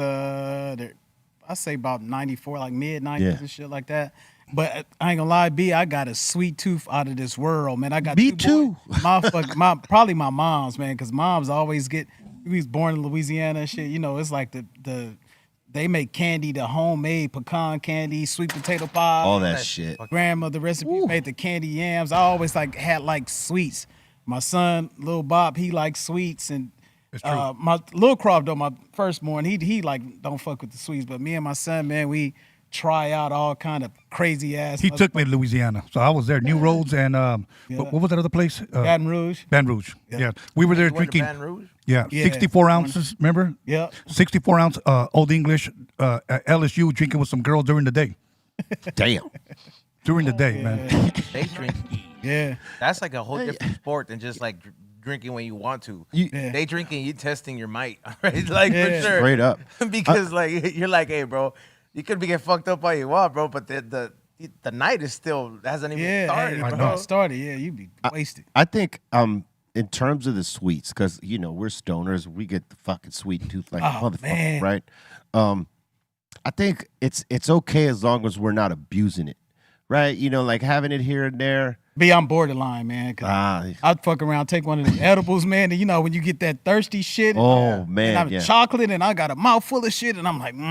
I say about 94, like mid 90s and shit like that. But I ain't gonna lie, B, I got a sweet tooth out of this world, man. I got me too. Probably my mom's, man, because moms always we was born in Louisiana and shit. You know, it's like they make candy, the homemade pecan candy, sweet potato pie, all that shit. Grandmother recipe made the candy yams. I always had sweets. My son, Lil Bob, he likes sweets, and my Lil Croft though, my firstborn, he like don't fuck with the sweets. But me and my son, man, we try out all kind of crazy ass. He took me to Louisiana, so I was there. New Roads and what was that other place? Baton Rouge. Baton Rouge. Yeah, we were there You went to drinking. Baton Rouge? Yeah, Yeah. 64 ounces. Remember? Yeah. 64 ounce Old English at LSU drinking with some girls during the day. Damn. During the day, man. They drink. Yeah. That's like a whole different sport than just like drinking when you want to. They drinking, you testing your might, right? Like for sure. Straight up. Because like you're like, hey, bro, you could be getting fucked up all you want, bro, but the night is still hasn't even started. Hey, Bro. started. Yeah, you be wasted. I think in terms of the sweets, because you know we're stoners, we get the fucking sweet tooth like a motherfucker, man. right? I think it's okay as long as we're not abusing it, right? You know, like having it here and there. I'm borderline, man. 'Cause I'd fuck around, take one of the edibles, man. And you know when you get that thirsty shit. Oh man, and I'm yeah. chocolate, and I got a mouthful of shit, and I'm like, and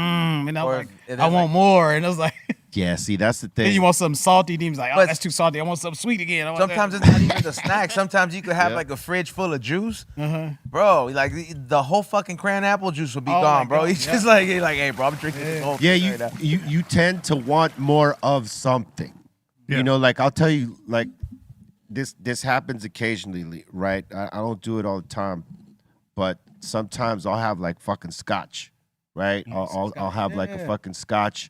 I'm Or like, if I want more, and I was like, Yeah, see, that's the then thing. you want something salty, and he's like, oh, But- that's too salty. I want something sweet again. I want Sometimes it's not even the snack. Sometimes you could have like a fridge full of juice, bro. Like the whole fucking cran apple juice will be Oh, gone, my bro. God, He's yeah. just like, hey, bro, I'm drinking this whole. Yeah, thing right now. you tend to want more of something. Yeah. You know, like I'll tell you, like this happens occasionally, right? I don't do it all the time, but sometimes I'll have like fucking scotch, right? I'll have like a fucking scotch.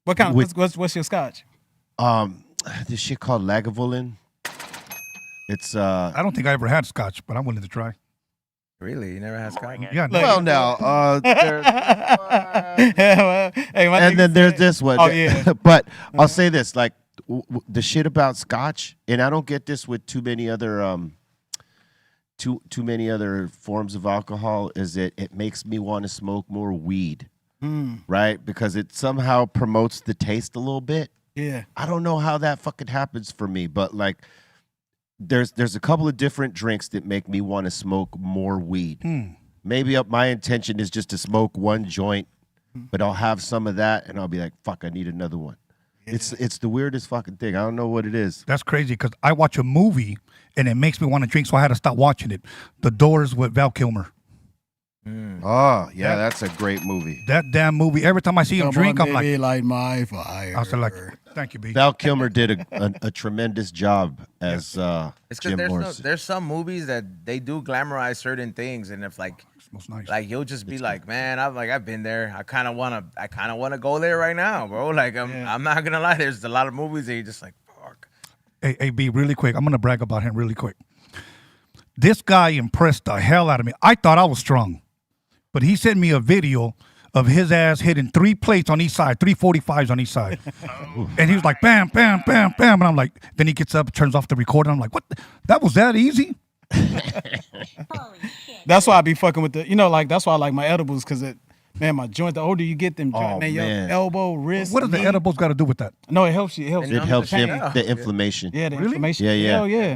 What kind with- of what's your scotch? This shit called Lagavulin. It's I don't think I ever had scotch, but I'm willing to try. Really, you never had scotch? Yeah, well now Hey, my and nigga then there's said- this one. Oh yeah. But I'll say this, like the shit about scotch, and I don't get this with too many other too many other forms of alcohol, is that it makes me want to smoke more weed. Right? Because it somehow promotes the taste a little bit. Yeah. I don't know how that fucking happens for me, but like there's a couple of different drinks that make me want to smoke more weed. Maybe my intention is just to smoke one joint, but I'll have some of that and I'll be like, fuck, I need another one. It's the weirdest fucking thing. I don't know what it is. That's crazy because I watch a movie and it makes me want to drink, so I had to stop watching it. The Doors with Val Kilmer. Oh, yeah, that's a great movie. That damn movie. Every time I see him drink, I'm like, light my fire. I was like, thank you, B. Val Kilmer did a tremendous job as It's because Jim Morrison. there's some movies that they do glamorize certain things, and if like Smells nice. like you'll just be like, man, I've been there. I kind of wanna go there right now, bro. Like I'm not gonna lie. There's a lot of movies that you're just like, fuck. Hey, B, really quick. I'm going to brag about him really quick. This guy impressed the hell out of me. I thought I was strong, but he sent me a video of his ass hitting 3 plates on each side, 345s on each side. And he was like, bam, bam, bam, bam. And I'm like, then he gets up, turns off the recorder. I'm like, what? That was that easy? That's why I be fucking with the, like, that's why I like my edibles, because man, my joint, the older you get them, Oh, man, your man. elbow, wrist. What does the knee. edibles got to do with that? No, it helps you. It helps. It helps pain. the inflammation. Yeah, the inflammation. Yeah. Hell yeah.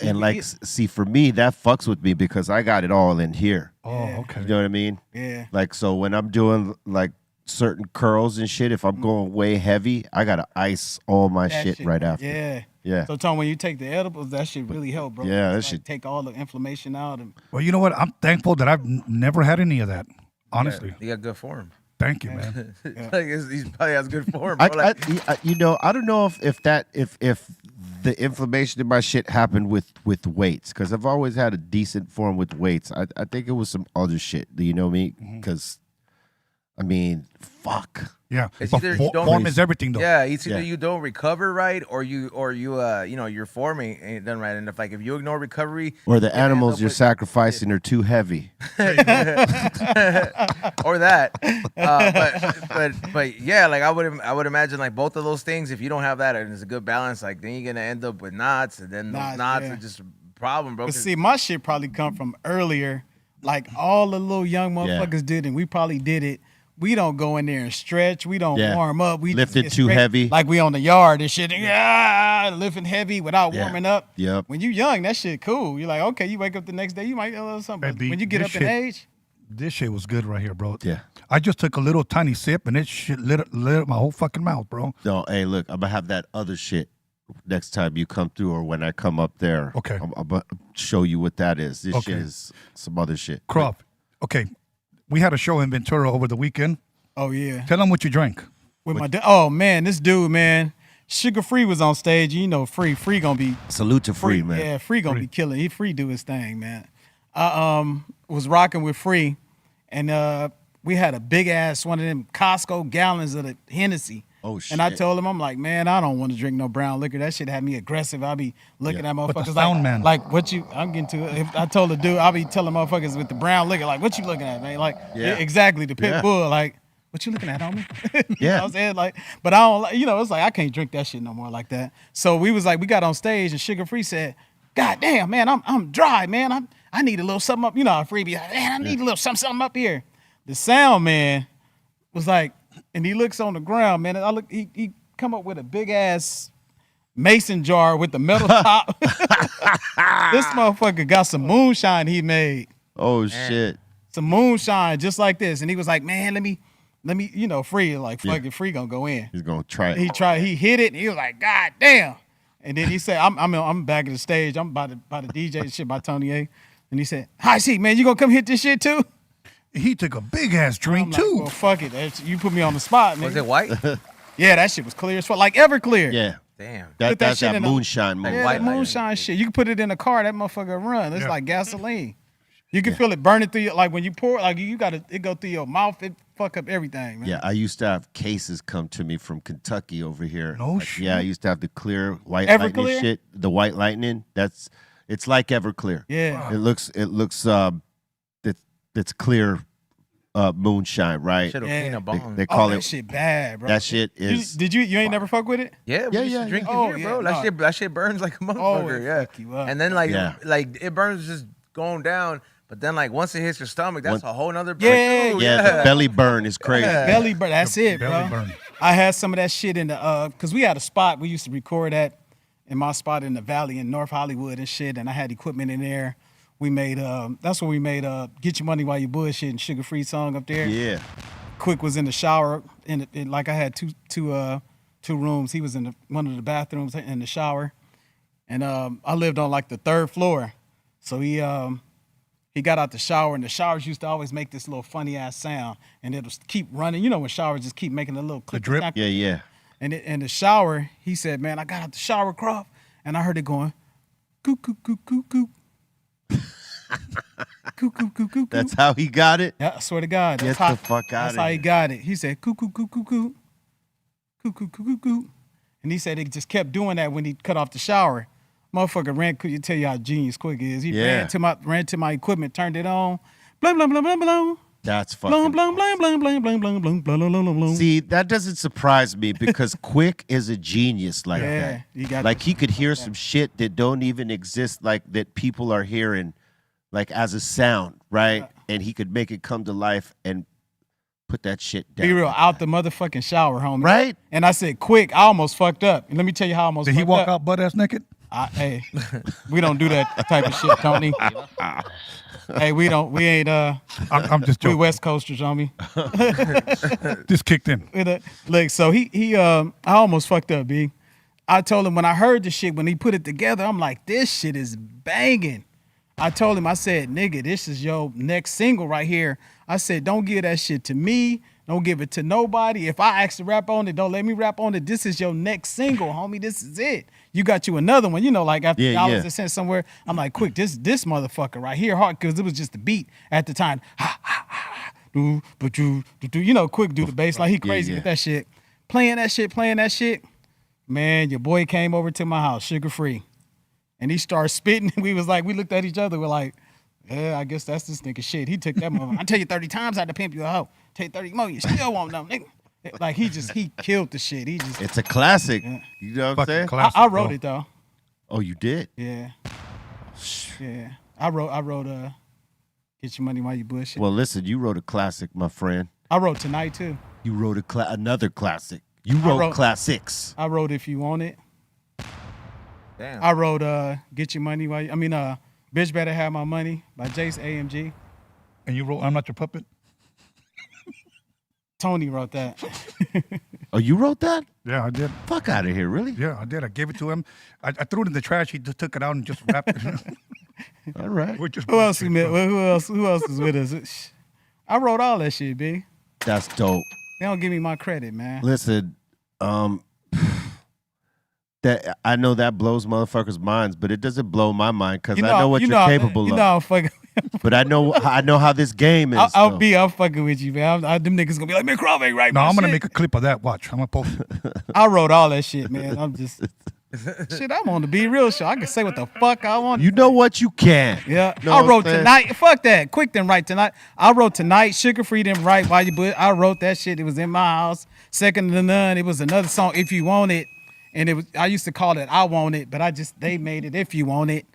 And like, see, for me, that fucks with me because I got it all in here. Oh, okay. You know what I mean? Yeah. Like, so when I'm doing like certain curls and shit, if I'm going way heavy, I gotta ice all my That shit right after. Yeah. Yeah. So, Tom, when you take the edibles, that shit really help, bro. Yeah, that It's like shit- take all the inflammation out. And Well, you know what? I'm thankful that I've never had any of that, honestly. You got good form. Thank you, man. Like he probably has good form. I, Bro. Like, I don't know if the inflammation in my shit happened with weights, because I've always had a decent form with weights. I think it was some other shit. Do you know me? Because I mean, fuck. Yeah. It's But either you don't- form is everything, though. yeah, it's either Yeah. you don't recover right, or you your forming ain't done right. And if you ignore recovery, Or the you're gonna end animals up you're with- sacrificing are too heavy. or that. But yeah, like I would imagine like both of those things. If you don't have that and it's a good balance, like then you're gonna end up with knots, and then those Knots, knots yeah. are just a problem, bro. but 'cause- see, my shit probably come from earlier. Like all the little young motherfuckers did, and we probably did it. We don't go in there and stretch. We don't Yeah. warm up. We Lift just it get too straight, heavy. Like we on the yard and shit. Lifting heavy without Yeah. warming up. Yep. When you young, that shit cool. You're like, okay, you wake up the next day, you might a little something. Hey, But B, when you get this up in shit- age, This shit was good right here, bro. Yeah. I just took a little tiny sip, and it shit lit up my whole fucking mouth, bro. No, hey, look, I'm gonna have that other shit next time you come through, or when I come up there. Okay. I'm gonna show you what that is. This Okay. shit is some other shit. Croft. Okay. We had a show in Ventura over the weekend. oh yeah. Tell them what you drank. with my oh man, this dude, man, Sugar Free was on stage. You know, Free gonna be salute to Free, man. Yeah, Free gonna be killing. He Free do his thing, man. I was rocking with Free, and we had a big ass one of them Costco gallons of the Hennessy. Oh shit! And I told him, I'm like, man, I don't want to drink no brown liquor. That shit had me aggressive. I be looking at motherfuckers but the sound man. like what you. I'm getting to it. If I told the dude, I'll be telling motherfuckers with the brown liquor, like, what you looking at, man? Like, exactly the pit bull, like. What you looking at, homie? You know what I'm saying? Like, but I don't, you know, it's like, I can't drink that shit no more like that. So we was like, we got on stage and Sugar Free said, God damn, man, I'm dry, man. I need a little something up. You know how Free be like, man, I need a little something up here. The sound man was like, and he looks on the ground, man. And I look, he come up with a big ass mason jar with the metal top. This motherfucker got some moonshine he made. Oh shit. Some moonshine just like this. And he was like, man, let me, you know, Free, like, fucking Free gonna go in. He's gonna try it. He hit it, and he was like, God damn. And then he said, I'm back at the stage. I'm about to DJ shit by Tony A. And he said, hi, see, man, you gonna come hit this shit too? He took a big ass drink like, too. Well, fuck it. You put me on the spot, man. Was it white? Yeah, that shit was clear as fuck, like Everclear. Yeah. Damn. That's shit that in moonshine moment. Yeah, white that light. moonshine shit. You can put it in a car, that motherfucker run. It's Yeah. like gasoline. You can feel it burning through your, like when you pour, like it go through your mouth, it fuck up everything, man. Yeah, I used to have cases come to me from Kentucky over here. No shit. Yeah, I used to have the clear white Everclear? lightning shit. The white lightning. It's like Everclear. Yeah. It looks it's clear moonshine, right? Shit'll Yeah. clean a bong. They call that it shit bad, bro. that shit is You ain't never fuck with it? Yeah, we used to drink it here, bro. yeah, That shit burns like a motherfucker. it Yeah. fuck you up. And then like Yeah. it burns just going down, but then like once it hits your stomach, that's a whole nother Yeah, yeah, the belly burn is crazy. Belly burn. That's it, belly bro. burn. I had some of that shit in the cause we had a spot we used to record at in my spot in the valley in North Hollywood and shit, and I had equipment in there. We made that's when we made Get Your Money While You Bullshit and Sugar Free song up there. Yeah. Quik was in the shower in like I had two rooms. He was in one of the bathrooms in the shower, and I lived on like the third floor. So he got out the shower, and the showers used to always make this little funny ass sound, and it would keep running. You know when showers just keep making a little click. drip? Snap. Yeah. And in the shower, he said, "Man, I got out the shower, Croft, and I heard it going, coo coo coo coo coo." Coo, coo, coo, coo, That's how he got it. yeah, I swear to God. Get That's the how, fuck outta That's how he here. got it. He said, coo, coo, coo, coo, coo. Coo, coo, coo, coo, coo. And he said it just kept doing that when he cut off the shower. Motherfucker ran, could you tell you how genius Quik is? He Yeah. ran to my equipment, turned it on. Blah, blah, blah, blah, blah. That's Blah, fucking blah, blah, blah, blah, blah, blah, blah, blah, blah, blah, blah. See, that doesn't surprise me because Quik is a genius like Yeah, that. he got Like he could hear some shit that don't even exist, like that people are hearing, like as a sound, right? And he could make it come to life and put that shit down. Be real, out the motherfucking shower, homie. Right? And I said, Quik, I almost fucked up. And let me tell you how I almost Did he fucked walk up. out butt ass naked? Hey, we don't do that type of shit, Tony. Hey, we ain't I'm just we joking. West Coasters, homie. Just kicked in. Look, so he I almost fucked up, B. I told him when I heard the shit, when he put it together, I'm like, this shit is banging. I told him, I said, nigga, this is your next single right here. I said, don't give that shit to me. Don't give it to nobody. If I ask to rap on it, don't let me rap on it. This is your next single, homie. This is it. You got you another one. You know, like after dollars are sent somewhere, I'm like, Quik, this motherfucker right here, hard, because it was just the beat at the time. Ha, ha, ha, do, but you know, Quik do the bass like he crazy with that shit. Playing that shit. Man, your boy came over to my house, Sugar Free. And he started spitting. We looked at each other. We're like, yeah, I guess that's this nigga shit. He took that mother. I tell you 30 times I had to pimp you a hoe. Tell you 30 more, you still won't know, nigga. Like he killed the shit. It's a classic. You know what I'm saying? Classic, I wrote bro. it though. Oh, you did? Yeah. Yeah. I wrote Get Your Money While You Bullshit. Well, listen, you wrote a classic, my friend. I wrote Tonight too. You wrote another classic. You wrote classics. I wrote If You Want It. Damn. I wrote Get Your Money While Bitch Better Have My Money by Jace AMG. And you wrote I'm Not Your Puppet? Tony wrote that. Oh, you wrote that? Yeah, I did. Fuck out of here, really? Yeah, I did. I gave it to him. I threw it in the trash. He just took it out and just wrapped it. All right. Who else is with us? I wrote all that shit, B. That's dope. They don't give me my credit, man. Listen, that I know that blows motherfuckers' minds, but it doesn't blow my mind because I know what you're capable of. You know I'm fucking. But I know how this game is. I'm fucking with you, man. Them niggas gonna be like, man, Crawl ain't right. No, I'm gonna make a clip of that. Watch, I'm gonna post it. I wrote all that shit, man. I'm just shit. I'm on the Be Real show. I can say what the fuck I want. You know what you can. Yeah, know I wrote what I'm Tonight. Fuck that. Quik didn't write Tonight. I wrote Tonight. Sugar Free didn't write While You But. I wrote that shit. It was in my house. Second to None. It was another song, If You Want It. And it was, I used to call it I Want It, but they made it If You Want It.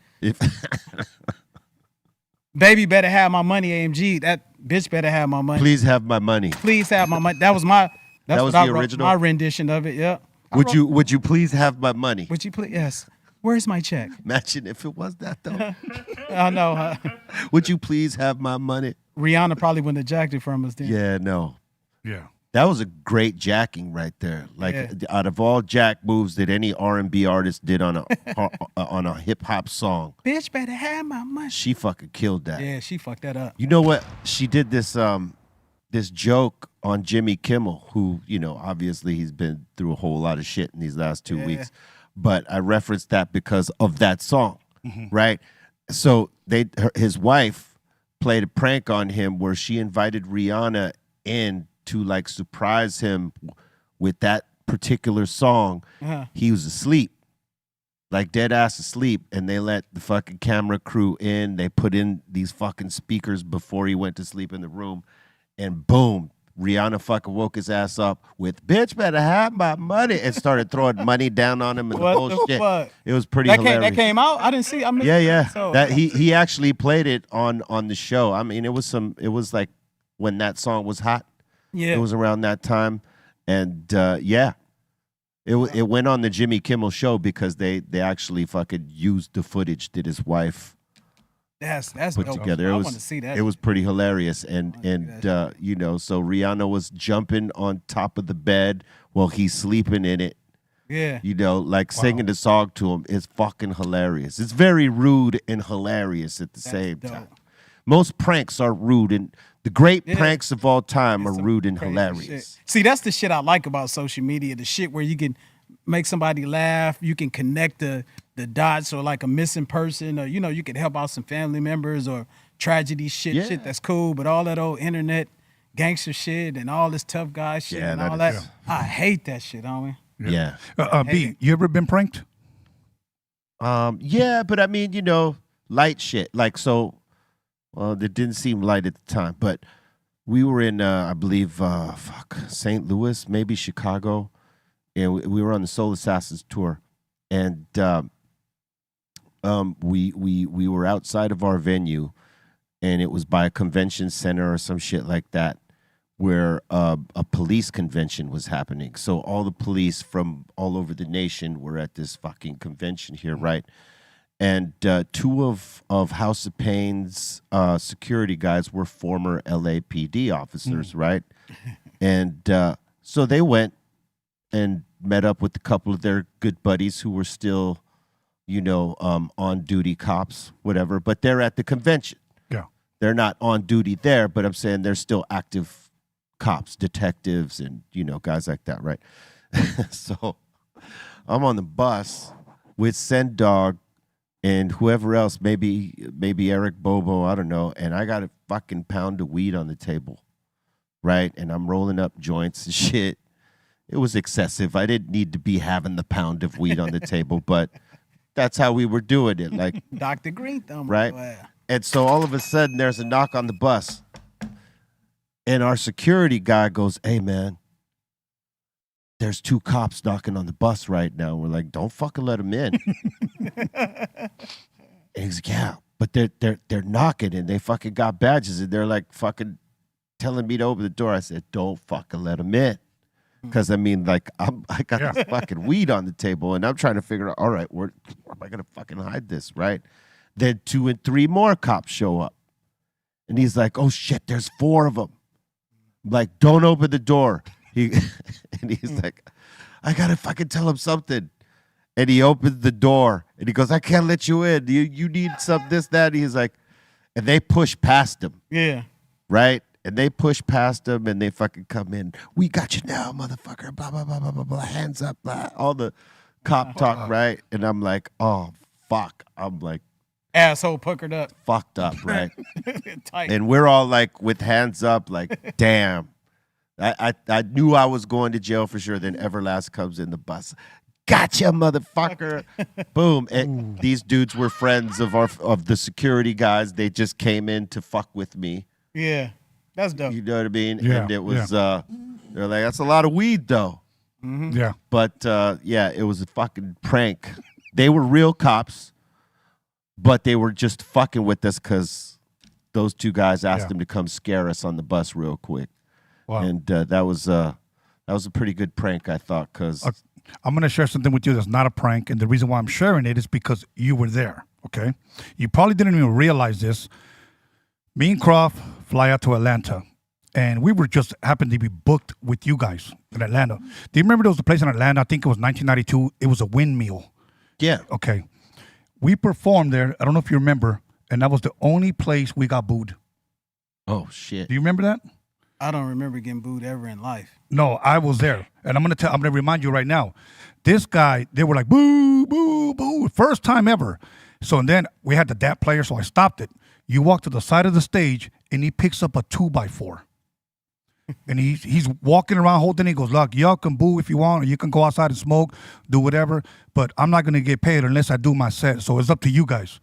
Baby better have my money, AMG. That bitch better have my money. Please have my money. Please have my money. That was my that was what the I wrote, original? my rendition of it, yeah. Would you please have my money? Would you please? Yes. Where's my check? Imagine if it was that though. I know. Would you please have my money? Rihanna probably wouldn't have jacked it from us then. Yeah, no. Yeah. That was a great jacking right there. Like out of all jack moves that any R&B artist did on a on a hip hop song, bitch better have my money. She fucking killed that. Yeah, she fucked that up. You know what? She did this this joke on Jimmy Kimmel, who, you know, obviously he's been through a whole lot of shit in these last 2 weeks. But I referenced that because of that song, right? So his wife played a prank on him where she invited Rihanna in to like surprise him with that particular song. He was asleep, like dead ass asleep, and they let the fucking camera crew in. They put in these fucking speakers before he went to sleep in the room, and boom, Rihanna fucking woke his ass up with "Bitch better have my money" and started throwing money down on him and the bullshit. Fuck? It was pretty hilarious. That came out. I didn't see. I mean, yeah. So, that he actually played it on the show. I mean, it was like when that song was hot. Yeah, it was around that time, and it went on the Jimmy Kimmel show because they actually fucking used the footage that his wife that's put dope. together. I want to see that. It was pretty hilarious, and you know, so Rihanna was jumping on top of the bed while he's sleeping in it. Yeah, you know, like singing the song to him. It's fucking hilarious. It's very rude and hilarious at the same time. Most pranks are rude, and the great pranks of all time are rude and hilarious. Shit. See, that's the shit I like about social media. The shit where you can make somebody laugh, you can connect the dots, or like a missing person, or you know, you can help out some family members or tragedy shit that's cool. But all that old internet gangster shit and all this tough guy shit and all that, I hate that shit, homie. Yeah. B, you ever been pranked? Yeah, but I mean, you know, light shit. Like, so, that didn't seem light at the time, but we were in, I believe, St. Louis, maybe Chicago, and we were on the Soul Assassins tour, and we were outside of our venue, and it was by a convention center or some shit like that, where a police convention was happening. So all the police from all over the nation were at this fucking convention here, right? And two of House of Pain's security guys were former LAPD officers, right? And so they went and met up with a couple of their good buddies who were still, you know, on-duty cops, whatever. But they're at the convention. Yeah. They're not on duty there, but I'm saying they're still active cops, detectives, and, you know, guys like that, right? So I'm on the bus with Send Dog and whoever else, maybe Eric Bobo, I don't know, and I got a fucking pound of weed on the table, right? And I'm rolling up joints and shit. It was excessive. I didn't need to be having the pound of weed on the table, but that's how we were doing it, like Dr. Greenthumb, right? Wow. And so all of a sudden, there's a knock on the bus, and our security guy goes, "Hey, man, there's two cops knocking on the bus right now." We're like, "Don't fucking let them in." And he's like, "Yeah, but they're knocking, and they fucking got badges, and they're like fucking telling me to open the door." I said, "Don't fucking let them in." Because I mean, like, I got this fucking weed on the table, and I'm trying to figure out, all right, where am I gonna fucking hide this, right? Then 2 and 3 more cops show up, and he's like, "Oh shit, there's 4 of them." I'm like, "Don't open the door." And he's like, "I gotta fucking tell him something." And he opens the door, and he goes, "I can't let you in. You need some this, that." And he's like, and they push past him. Yeah. Right? And they push past them and they fucking come in. We got you now, motherfucker. Blah, blah, blah, blah, blah, blah. Hands up. Blah. All the cop talk, right? And I'm like, oh, fuck. I'm like, asshole puckered up. Fucked up, right? Tight. And we're all like with hands up, like, damn. I knew I was going to jail for sure. Then Everlast comes in the bus. Gotcha, motherfucker. Boom. And these dudes were friends of the security guys. They just came in to fuck with me. Yeah. That's dope. You know what I mean? Yeah, And it was, they're like, that's a lot of weed, though. Mm-hmm. Yeah. But, yeah, it was a fucking prank. They were real cops, but they were just fucking with us because those two guys asked them to come scare us on the bus real quick. Wow. And that was a pretty good prank, I thought, because... I'm going to share something with you that's not a prank, and the reason why I'm sharing it is because you were there, okay? You probably didn't even realize this. Me and Croft fly out to Atlanta, and we were just happened to be booked with you guys in Atlanta. Do you remember there was a place in Atlanta, I think it was 1992, it was a windmill. Yeah. Okay. We performed there, I don't know if you remember, and that was the only place we got booed. Oh, shit. Do you remember that? I don't remember getting booed ever in life. No, I was there, and I'm gonna remind you right now. This guy, they were like boo, boo, boo, first time ever. So and then we had the DAT player, so I stopped it. You walk to the side of the stage, and he picks up a 2x4, and he's walking around holding it. He goes, "Look, y'all can boo if you want, or you can go outside and smoke, do whatever, but I'm not gonna get paid unless I do my set. So it's up to you guys."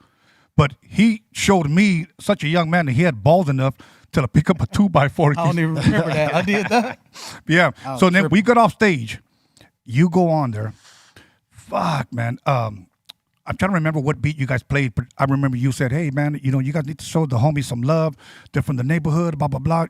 But he showed me, such a young man, that he had balls enough to pick up a 2x4. I don't even remember that. I did that. Yeah. So then we got off stage. You go on there. Fuck, man. I'm trying to remember what beat you guys played, but I remember you said, "Hey, man, you guys need to show the homies some love. They're from the neighborhood, blah, blah, blah."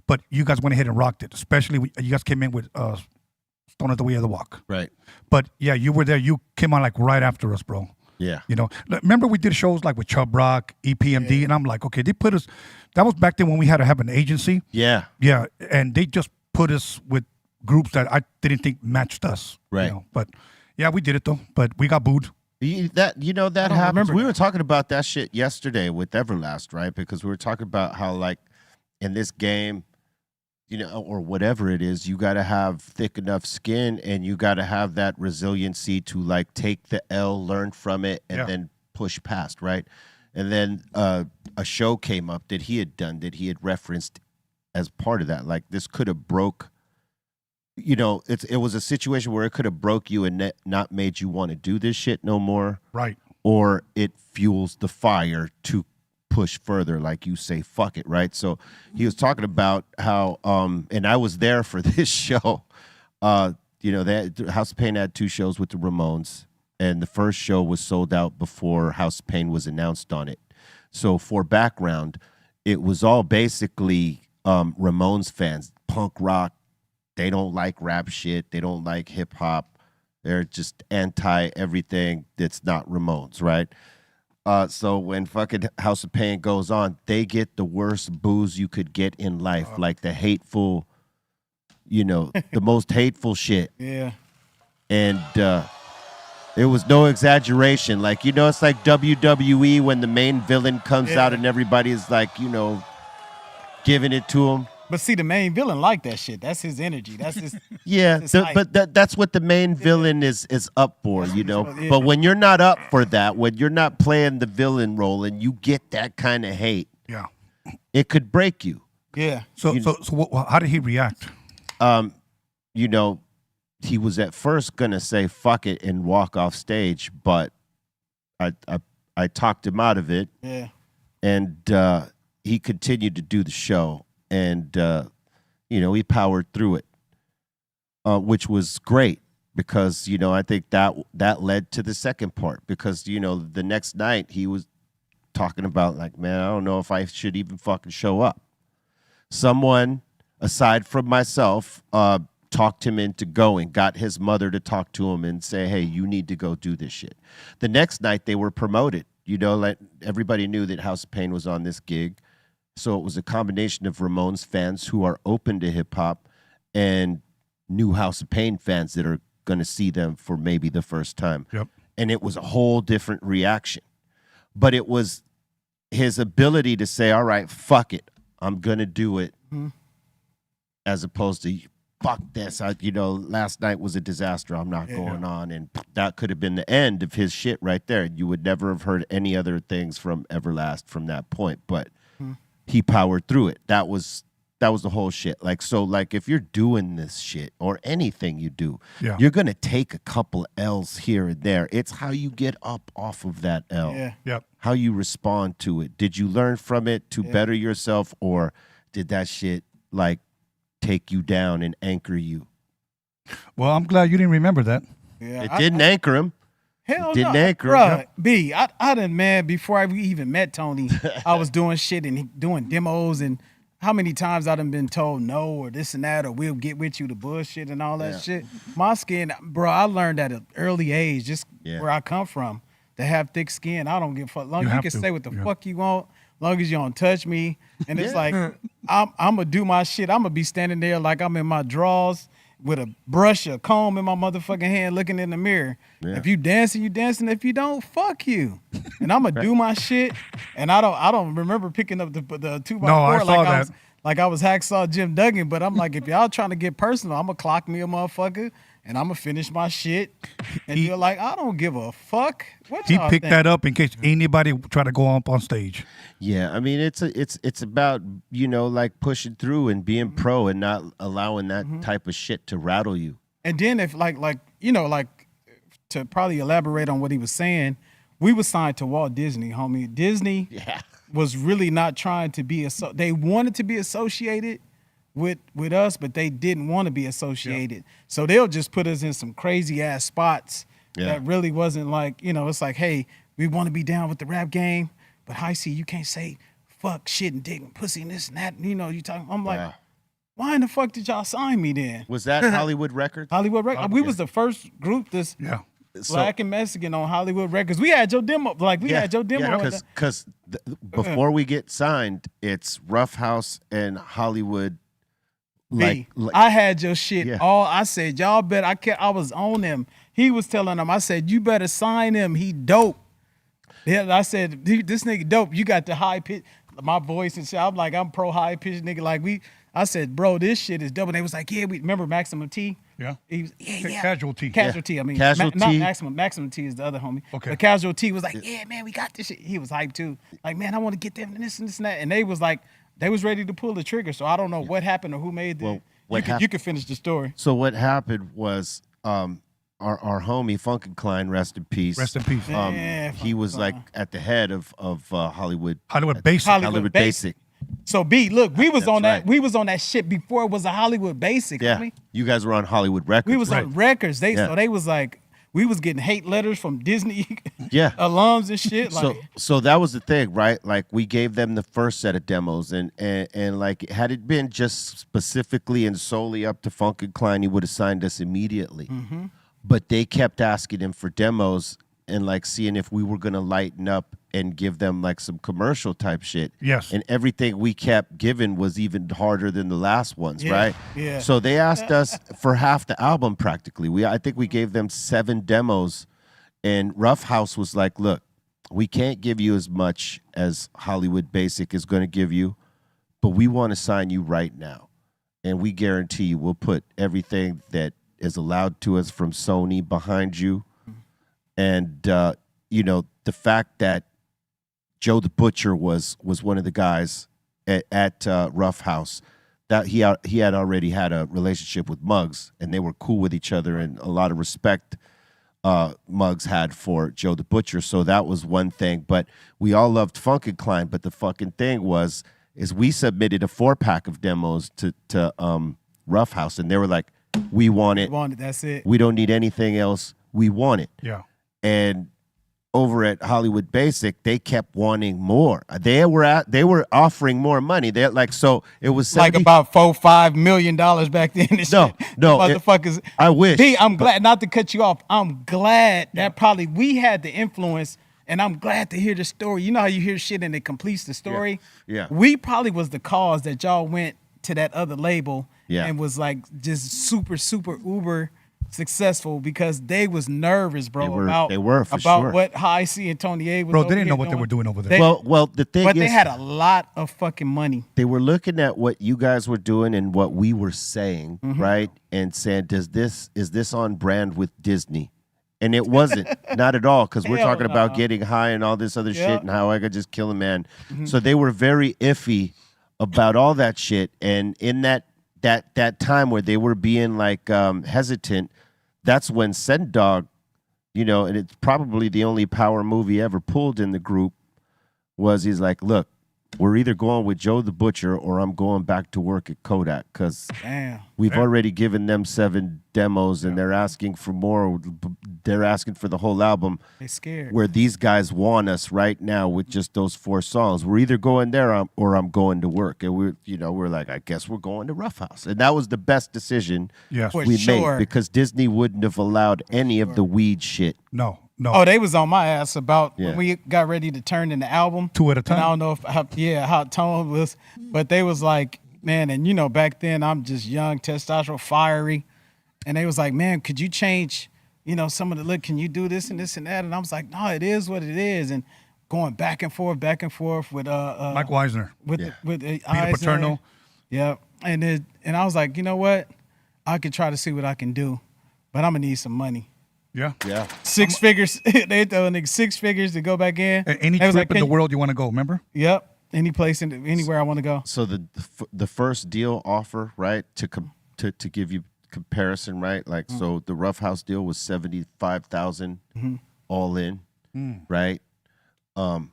But you guys went ahead and rocked it, especially you guys came in with Stone at the Way of the Walk. Right. But, yeah, you were there. You came on, like, right after us, bro. Yeah. Remember we did shows like with Chubb Rock, EPMD, and I'm like, okay, they put us, that was back then when we had to have an agency. Yeah. Yeah, and they just put us with groups that I didn't think matched us. Right. But, yeah, we did it, though, but we got booed. That happens. We were talking about that shit yesterday with Everlast, right? Because we were talking about how, like, in this game, or whatever it is, you got to have thick enough skin and you got to have that resiliency to, like, take the L, learn from it, and then push past, right? And then a show came up that he had done that he had referenced as part of that. Like, this could have broke, it was a situation where it could have broke you and not made you want to do this shit no more. Right. Or it fuels the fire to push further, like you say, fuck it, right? So he was talking about how, and I was there for this show. House of Pain had 2 shows with the Ramones, and the first show was sold out before House of Pain was announced on it. So for background, it was all basically Ramones fans, punk rock. They don't like rap shit. They don't like hip hop. They're just anti everything that's not Ramones, right? So when fucking House of Pain goes on, they get the worst boos you could get in life, like the hateful, the most hateful shit. Yeah. And it was no exaggeration. Like, it's like WWE when the main villain comes out and everybody is like, giving it to him. But see, the main villain like that shit. That's his energy. That's his. Yeah, that's his hype. but that's what the main villain is up for, Yeah. But when you're not up for that, when you're not playing the villain role, and you get that kind of hate, it could break you. Yeah. So how did he react? He was at first gonna say fuck it and walk off stage, but I talked him out of it. Yeah. And he continued to do the show. And, he powered through it, which was great because, I think that led to the second part because, the next night he was talking about like, man, I don't know if I should even fucking show up. Someone, aside from myself, talked him into going, got his mother to talk to him and say, hey, you need to go do this shit. The next night they were promoted. Like everybody knew that House of Pain was on this gig. So it was a combination of Ramones fans who are open to hip hop and new House of Pain fans that are going to see them for maybe the first time. Yep. And it was a whole different reaction. But it was his ability to say, all right, fuck it. I'm going to do it. as opposed to fuck this. Last night was a disaster. I'm not going on, and that could have been the end of his shit right there. You would never have heard any other things from Everlast from that point. But he powered through it. That was the whole shit. Like, so, like, if you're doing this shit or anything you do, you're gonna take a couple L's here and there. It's how you get up off of that L. Yeah. Yep. How you respond to it. Did you learn from it to better yourself, or did that shit like take you down and anchor you? Well, I'm glad you didn't remember that. Yeah, It didn't anchor him. Hell It didn't no, anchor him. bruh. B, I done, man, before I even met Tony, I was doing shit and doing demos, and how many times I done been told no or this and that, or we'll get with you to bullshit and all that shit. My skin, bro, I learned at an early age, just where I come from, to have thick skin. I don't give a fuck. Long as you can say what the fuck you want, long as you don't touch me. And it's like, I'm going to do my shit. I'm going to be standing there like I'm in my drawers with a brush, a comb in my motherfucking hand, looking in the mirror. If you dancing, you dancing. If you don't, fuck you. And I'm gonna do my shit. And I don't remember picking up the 2x4 like I was Hacksaw Jim Duggan. But I'm like, if y'all trying to get personal, I'm gonna clock me a motherfucker, and I'm gonna finish my shit. And you're like, I don't give a fuck. What He y'all picked think? that up in case anybody try to go up on stage. Yeah, I mean, it's about, like pushing through and being pro and not allowing that type of shit to rattle you. And then if like to probably elaborate on what he was saying, we were signed to Walt Disney, homie. Disney was really not trying to be they wanted to be associated with us, but they didn't want to be associated. So they'll just put us in some crazy ass spots that really wasn't like, it's like, hey, we want to be down with the rap game, but High C, you can't say fuck, shit, and dick and pussy and this and that. You talking? I'm like, why in the fuck did y'all sign me then? Was that Hollywood Records? Hollywood Records. We was the first group that's black and Mexican on Hollywood Records. We had your demo. Had your demo. Because before we get signed, it's Ruffhouse and Hollywood. I had your shit all. I said, y'all better. I was on him. He was telling them, I said, you better sign him. He dope. Yeah, I said, this nigga dope. You got the high pitch, my voice and shit. I'm like, I'm pro high pitch nigga. Like I said, bro, this shit is dope. And they was like, yeah, we remember Maximum T. Yeah. He was, Casualty. Casualty. I mean, Casualty. not Maximum. Maximum T is the other homie. Okay. But Casualty was like, yeah, man, we got this shit. He was hyped too. Like, man, I want to get them and this and this and that. And they was like, they was ready to pull the trigger. So I don't know what happened or who made the. You could finish the story. So what happened was our homie Funkenklein, rest in peace. Rest in peace. He was like at the head of Hollywood. Hollywood Basic. Hollywood Basic. So B, look, we was on that. right. We was on that shit before it was a Hollywood Basic. Yeah, Homie. you guys were on Hollywood Records. We was on records. Yeah. So they was like, we was getting hate letters from Disney alums and shit. So, Like, so that was the thing, right? Like we gave them the first set of demos, and like had it been just specifically and solely up to Funkenklein, he would have signed us immediately. But they kept asking him for demos and like seeing if we were gonna lighten up and give them like some commercial type shit. Yes. And everything we kept giving was even harder than the last ones, right? Yeah. So they asked us for half the album practically. I think we gave them 7 demos, and Ruffhouse was like, look, we can't give you as much as Hollywood Basic is going to give you, but we want to sign you right now. And we guarantee you we'll put everything that is allowed to us from Sony behind you. And, the fact that Joe the Butcher was one of the guys at Ruffhouse, that he had already had a relationship with Muggs, and they were cool with each other, and a lot of respect Muggs had for Joe the Butcher. So that was one thing. But we all loved Funkenklein. But the fucking thing is we submitted a 4-pack of demos to Ruffhouse, and they were like, we want it. That's it. We don't need anything else. We want it. Yeah. And over at Hollywood Basic, they kept wanting more. They were offering more money. They're like, so it was like about $4-5 million back then. No, motherfuckers. I wish. I'm glad, not to cut you off. I'm glad that probably we had the influence, and I'm glad to hear the story. You know how you hear shit and it completes the story. Yeah. We probably was the cause that y'all went to that other label and was like just super uber successful because they was nervous, bro. They were for about sure. what High C and Tony A was. Bro, they didn't know what they were doing over there. Well, the thing but is, they had a lot of fucking money. they were looking at what you guys were doing and what we were saying, right? And saying, is this on brand with Disney? And it wasn't, not at all, because we're talking about getting high and all this other shit and how I could just kill a man. So they were very iffy about all that shit. And in that time where they were being like hesitant, that's when Send Dog, and it's probably the only power move he ever pulled in the group, was he's like, look, we're either going with Joe the Butcher or I'm going back to work at Kodak because we've already given them 7 demos and they're asking for more. They're asking for the whole album. They're scared. Where these guys want us right now with just those 4 songs. We're either going there or I'm going to work. And we're like, I guess we're going to Ruffhouse. And that was the best decision we made because Disney wouldn't have allowed any of the weed shit. No. Oh, they was on my ass about when we got ready to turn in the album. 2 at a time. And I don't know how Tone was, but they was like, man, and back then I'm just young, testosterone, fiery. And they was like, man, could you change, some of the look? Can you do this and this and that? And I was like, no, it is what it is. And going back and forth with Mike Weisner. with Peter Eisner. Paterno. Yeah. And I was like, you know what? I could try to see what I can do, but I'm gonna need some money. Yeah. 6 figures. They throwing niggas 6 figures to go back in. Any trip in the world you want to go, remember? Yep. Any place anywhere I want to go. So the first deal offer, right, to give you comparison, right? Like so the Ruffhouse deal was $75,000 all in, right? And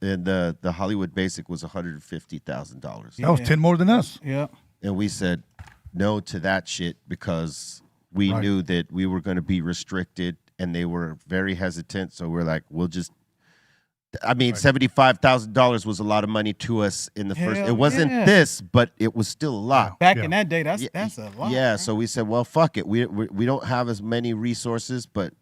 the Hollywood Basic was $150,000. That was 10 more than us. Yeah. And we said no to that shit because we knew that we were going to be restricted and they were very hesitant. So we're like, $75,000 was a lot of money to us in the first. It wasn't this, but it was still a lot. Back in that day, that's a lot. Yeah, so we said, well, fuck it. We don't have as many resources, but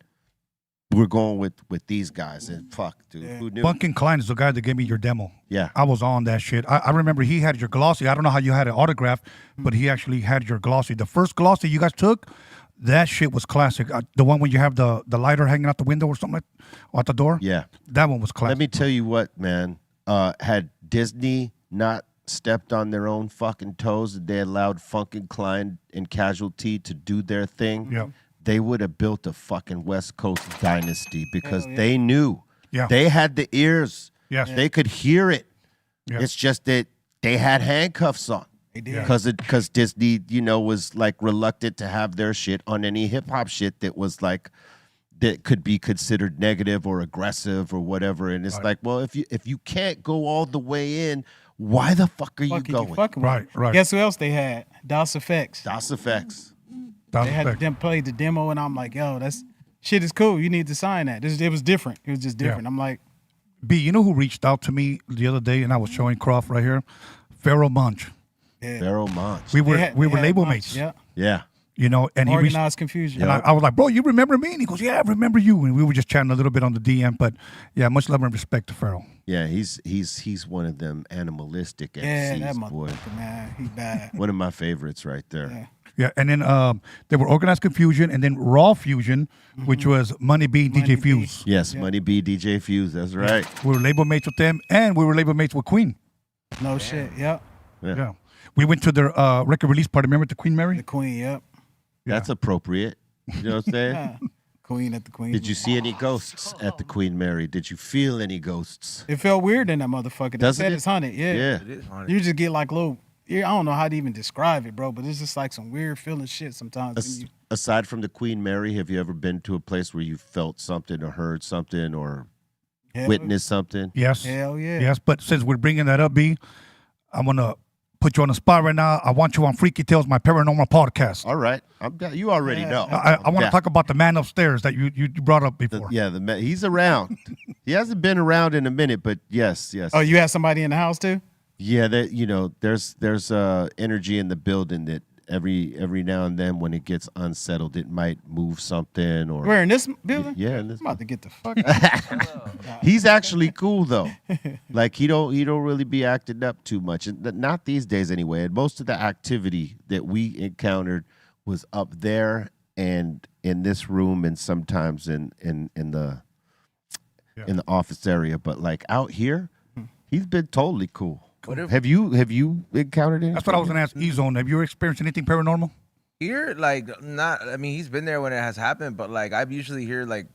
we're going with these guys. And fuck, dude, who knew? Bunkin Klein is the guy that gave me your demo. Yeah. I was on that shit. I remember he had your glossy. I don't know how you had it autographed, but he actually had your glossy. The first glossy you guys took, that shit was classic. The one when you have the lighter hanging out the window or something or at the door. Yeah. That one was classic. Let me tell you what, man. Had Disney not stepped on their own fucking toes and they allowed Funkin' Klein and Casualty to do their thing, they would have built a fucking West Coast dynasty because they knew. Yeah. They had the ears. Yes. They could hear it. Yes. It's just that they had handcuffs on. Because Disney, was like reluctant to have their shit on any hip hop shit that was like that could be considered negative or aggressive or whatever. And it's like, well, if you can't go all the way in, why the fuck are you going? Right. Guess who else they had? DOS Effects. They had them play the demo, and I'm like, yo, that's shit is cool. You need to sign that. It was different. It was just different. I'm like, B, you know who reached out to me the other day, and I was showing Croft right here, Pharaoh Munch. Pharaoh Munch. We were label mates. Yeah. And organized confusion. And I was like, bro, you remember me? And he goes, yeah, I remember you. And we were just chatting a little bit on the DM, but yeah, much love and respect to Pharaoh. Yeah, he's one of them animalistic MCs, that boy. Man, he bad. One of my favorites right there. Yeah, and then they were Organized Confusion, and then Raw Fusion, which was Money B, DJ Fuse. Yes, Money B, DJ Fuse. That's right. We were label mates with them, and we were label mates with Queen. No shit. Yep. Yeah. We went to their record release party. Remember the Queen Mary? The Queen. Yep. That's appropriate. You know what I'm saying? Queen at the Queen. Did you see any ghosts at the Queen Mary? Did you feel any ghosts? It felt weird in that motherfucker. Doesn't it? It's haunted. Yeah. It is haunted. You just get like little. I don't know how to even describe it, bro. But it's just like some weird feeling shit sometimes. Aside from the Queen Mary, have you ever been to a place where you felt something or heard something or witnessed something? Yes. Hell yeah. Yes, but since we're bringing that up, B, I'm gonna put you on the spot right now. I want you on Freaky Tales, my paranormal podcast. All right. You already know. I want to talk about the man upstairs that you brought up before. He's around. He hasn't been around in a minute, but yes. Oh, you have somebody in the house too? Yeah, there's energy in the building that every now and then when it gets unsettled, it might move something or. Where in this building? Yeah, in this. I'm about to get the fuck out. He's actually cool though. Like he don't really be acting up too much, and not these days anyway. And most of the activity that we encountered was up there and in this room, and sometimes in the office area. But like out here, he's been totally cool. Have you encountered anything? That's what I was gonna ask E-Zone. Have you ever experienced anything paranormal? Here, like, not. I mean, he's been there when it has happened, but like, I'm usually here, like,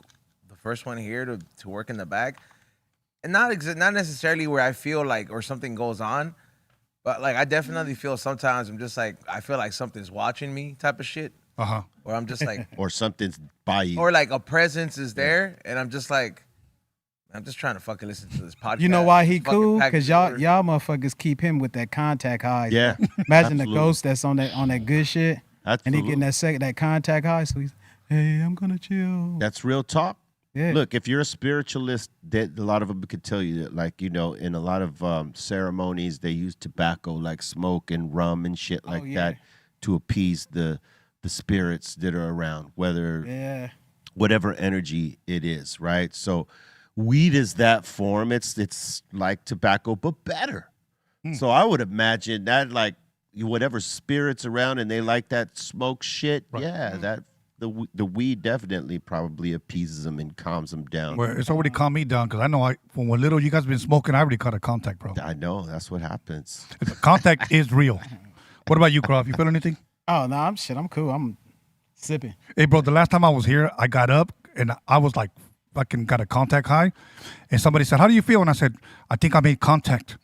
the first one here to work in the back, and not necessarily where I feel like or something goes on, but like I definitely feel sometimes I'm just like I feel like something's watching me type of shit. Or I'm just like, or something's by you, or like a presence is there, and I'm just like. I'm just trying to fucking listen to this podcast. You know why he cool? Because y'all motherfuckers keep him with that contact high. Yeah. Imagine the ghost that's on that good shit. Absolutely. And he getting that contact high. So he's, hey, I'm gonna chill. That's real talk. Yeah. Look, if you're a spiritualist, that a lot of them could tell you that, like, in a lot of ceremonies, they use tobacco, like smoke and rum and shit like that, to appease the spirits that are around, whatever energy it is, right? So weed is that form. It's like tobacco, but better. So I would imagine that, like, whatever spirits around and they like that smoke shit, that the weed definitely probably appeases them and calms them down. Well, it's already calmed me down because I know when we're little, you guys been smoking. I already caught a contact, bro. I know that's what happens. Contact is real. What about you, Croft? You feel anything? Oh no, I'm cool. I'm sipping. Hey, bro, the last time I was here, I got up and I was like, fucking got a contact high, and somebody said, "How do you feel?" And I said, "I think I made contact."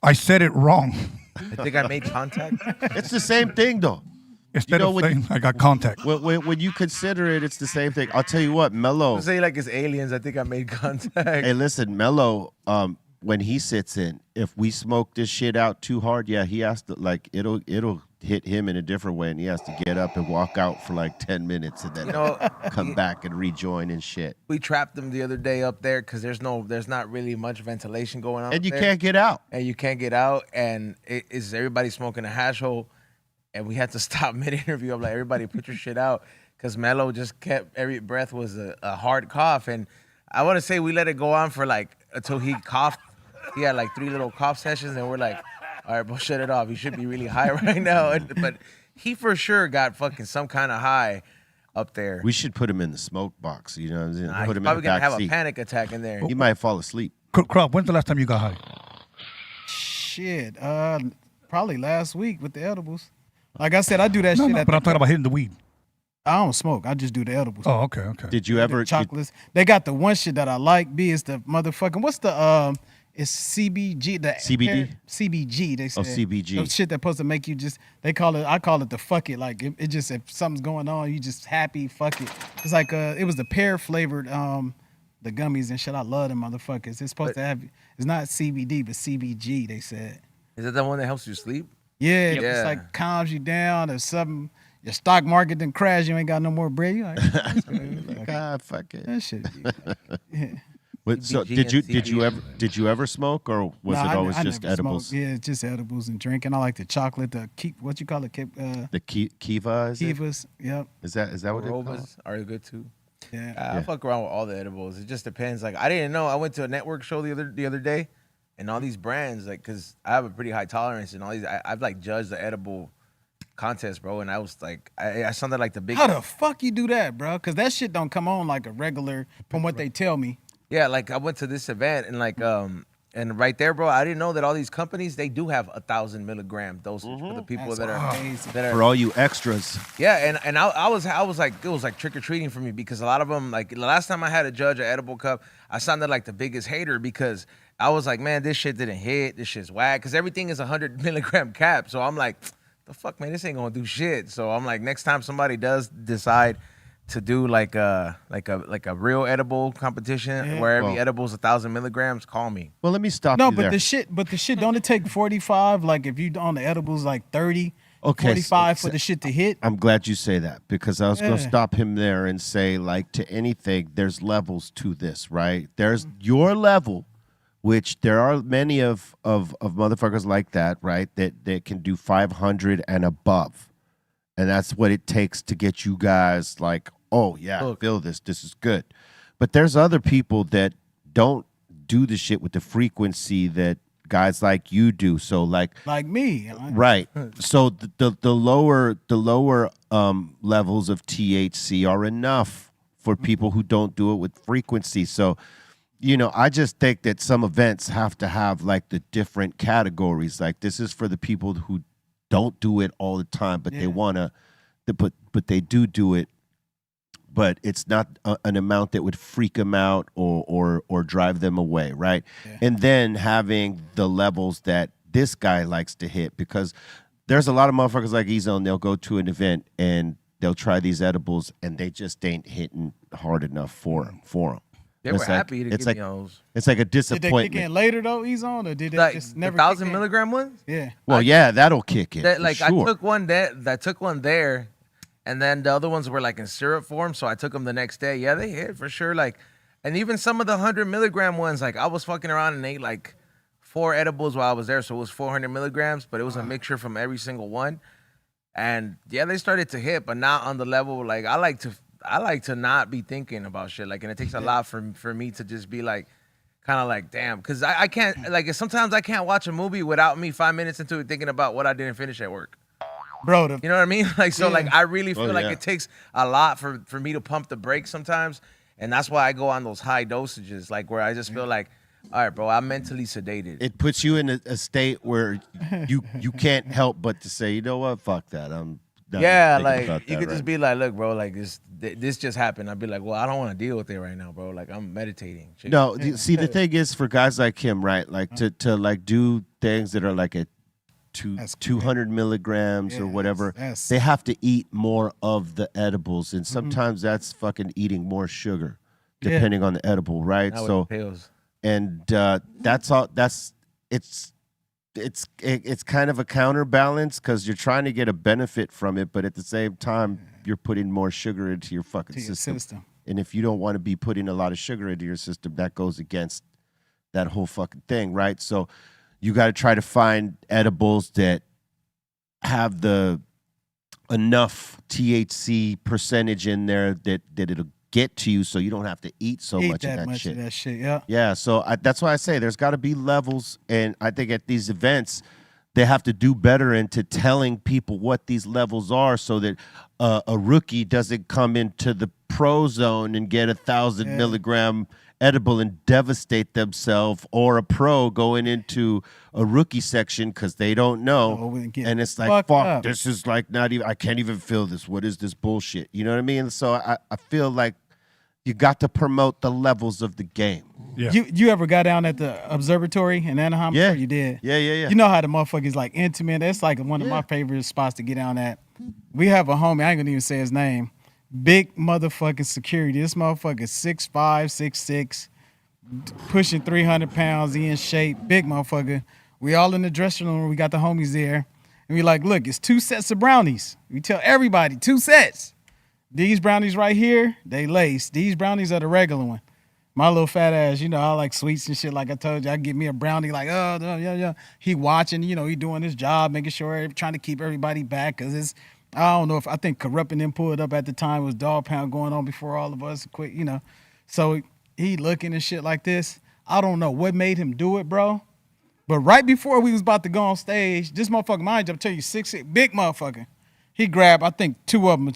I said it wrong. I think I made contact. It's the same thing, though. Instead of saying I got contact. When you consider it, it's the same thing. I'll tell you what, Mello. Say like it's aliens. I think I made contact. Hey, listen, Mello. When he sits in, if we smoke this shit out too hard, he has to, like, it'll hit him in a different way, and he has to get up and walk out for like 10 minutes and then come back and rejoin and shit. We trapped them the other day up there because there's not really much ventilation going on. And you can't get out. And it's everybody smoking a hash hole, and we had to stop mid-interview. I'm like, everybody put your shit out, because Mello just kept, every breath was a hard cough, and I want to say we let it go on for like until he coughed. He had like 3 little cough sessions, and we're like, all right, bro, shut it off. You should be really high right now. But he for sure got fucking some kind of high up there. We should put him in the smoke box. You know what I'm saying? Put him he's probably in the gonna back have seat. a panic attack in there. He might fall asleep. Crop, when's the last time you got high? Shit, probably last week with the edibles. Like I said, I do that shit. But I'm talking about hitting the weed. I don't smoke. I just do the edibles. Oh, okay. Did you ever chocolates? They got the one shit that I like. Is the motherfucking what's the it's CBG, the CBD? CBG. They say. Oh, CBG. The shit that's supposed to make you just. I call it the fuck it. Like it just, if something's going on, you just happy. Fuck it. It's like it was the pear flavored the gummies and shit. I love them motherfuckers. It's supposed to have. It's not CBD, but CBG. They said. Is that the one that helps you sleep? Yeah, it's like calms you down. Or something. Your stock market didn't crash. You ain't got no more bread. You like, God, fuck it. That shit. Yeah. So did you ever smoke, or was it always just edibles? Smoked. Yeah, just edibles and drinking. I like the chocolate. What you call it? The Kiva. Kivas. Yep. Is that what it's called? Are good too. Yeah. I fuck around with all the edibles. It just depends. Like I didn't know. I went to a network show the other day, and all these brands, like, cause I have a pretty high tolerance, and all these I've like judged the edible contest, bro, and I was like, I sounded like the big. How the fuck you do that, bro? Cause that shit don't come on like a regular, from what they tell me. Yeah, like I went to this event and like and right there, bro, I didn't know that all these companies, they do have 1,000 milligram dosage for the people that are for all you extras. Yeah, and I was like, it was like trick or treating for me, because a lot of them, like the last time I had to judge an edible cup, I sounded like the biggest hater, because I was like, man, this shit didn't hit, this shit's whack, because everything is 100 milligram cap. So I'm like, the fuck, man, this ain't gonna do shit. So I'm like, next time somebody does decide to do like a real edible competition where every edible is 1,000 milligrams, call me. Well, let me stop. No, but the shit, don't it take 45? Like if you on the edibles like 30, 45 for the shit to hit. I'm glad you say that, because I was gonna stop him there and say, like, to anything, there's levels to this, right? There's your level, which there are many of motherfuckers like that, right? That can do 500 and above, and that's what it takes to get you guys like, oh yeah, I feel this is good. But there's other people that don't do the shit with the frequency that guys like you do. So like me, right? So the lower levels of THC are enough for people who don't do it with frequency. So, you know, I just think that some events have to have like the different categories. Like this is for the people who don't do it all the time, but they wanna, but they do it. But it's not an amount that would freak them out or drive them away, right? Yeah. And then having the levels that this guy likes to hit, because there's a lot of motherfuckers like E-Zone, they'll go to an event and they'll try these edibles and they just ain't hitting hard enough for them. They were happy to give me those. It's like a disappointment. Did they kick in later though, E-Zone, or did they just never? The 1,000 milligram ones? Yeah. Well, yeah, that'll kick in. Like sure. I took one there, and then the other ones were like in syrup form, so I took them the next day. Yeah, they hit for sure. Like, and even some of the 100 milligram ones, like I was fucking around and ate like 4 edibles while I was there, so it was 400 milligrams, but it was a mixture from every single one. And yeah, they started to hit, but not on the level. Like I like to not be thinking about shit. Like, and it takes a lot for me to just be like, kind of like, damn, because I can't, like, sometimes I can't watch a movie without me 5 minutes into it thinking about what I didn't finish at work. Bro, you know what I mean? Like, so like I really feel like it takes a lot for me to pump the brakes sometimes, and that's why I go on those high dosages, like where I just feel like, all right, bro, I'm mentally sedated. It puts you in a state where you can't help but to say, you know what, fuck that. I'm done like you could just be like, look, bro, like this just happened. I'd be like, well, I don't want to deal with it right now, bro. Like I'm meditating. Shit. No, see, the thing is for guys like him, right? Like to like do things that are like a 200 milligrams or whatever, they have to eat more of the edibles, and sometimes that's fucking eating more sugar, depending on the edible, right? Not so, and that's all. It's kind of a counterbalance because you're trying to get a benefit from it, but at the same time, you're putting more sugar into your fucking system. And if you don't want to be putting a lot of sugar into your system, that goes against that whole fucking thing, right? So you got to try to find edibles that have the enough THC percentage in there that it'll get to you, so you don't have to eat so much of that shit. Yeah. So that's why I say there's got to be levels, and I think at these events they have to do better into telling people what these levels are, so that a rookie doesn't come into the pro zone and get 1,000 milligram edible and devastate themselves, or a pro going into a rookie section because they don't know, and it's like, fuck, this is like not even, I can't even feel this. What is this bullshit? You know what I mean? So I feel like you got to promote the levels of the game. Yeah. You ever got down at the observatory in Anaheim? Yeah. You did? Yeah. You know how the motherfuckers like intimate? That's like one of my favorite spots to get down at. We have a homie, I ain't gonna even say his name. Big motherfucking security. This motherfucker is 6'5", 6'6", pushing 300 pounds. He in shape. Big motherfucker. We all in the dressing room. We got the homies there. And we like, look, it's 2 sets of brownies. We tell everybody, 2 sets. These brownies right here, they lace. These brownies are the regular one. My little fat ass, you know, I like sweets and shit. Like I told you, I get me a brownie like, oh, yeah. He watching, you know, he doing his job, making sure, trying to keep everybody back. Because it's, I don't know if, I think Corrupt and them pulled up at the time. It was Dog Pound going on before all of us. Quick, you know. So he looking and shit like this. I don't know what made him do it, bro. But right before we was about to go on stage, this motherfucker, mind you, I'm telling you, 6'6", big motherfucker. He grabbed, I think, 2 of them.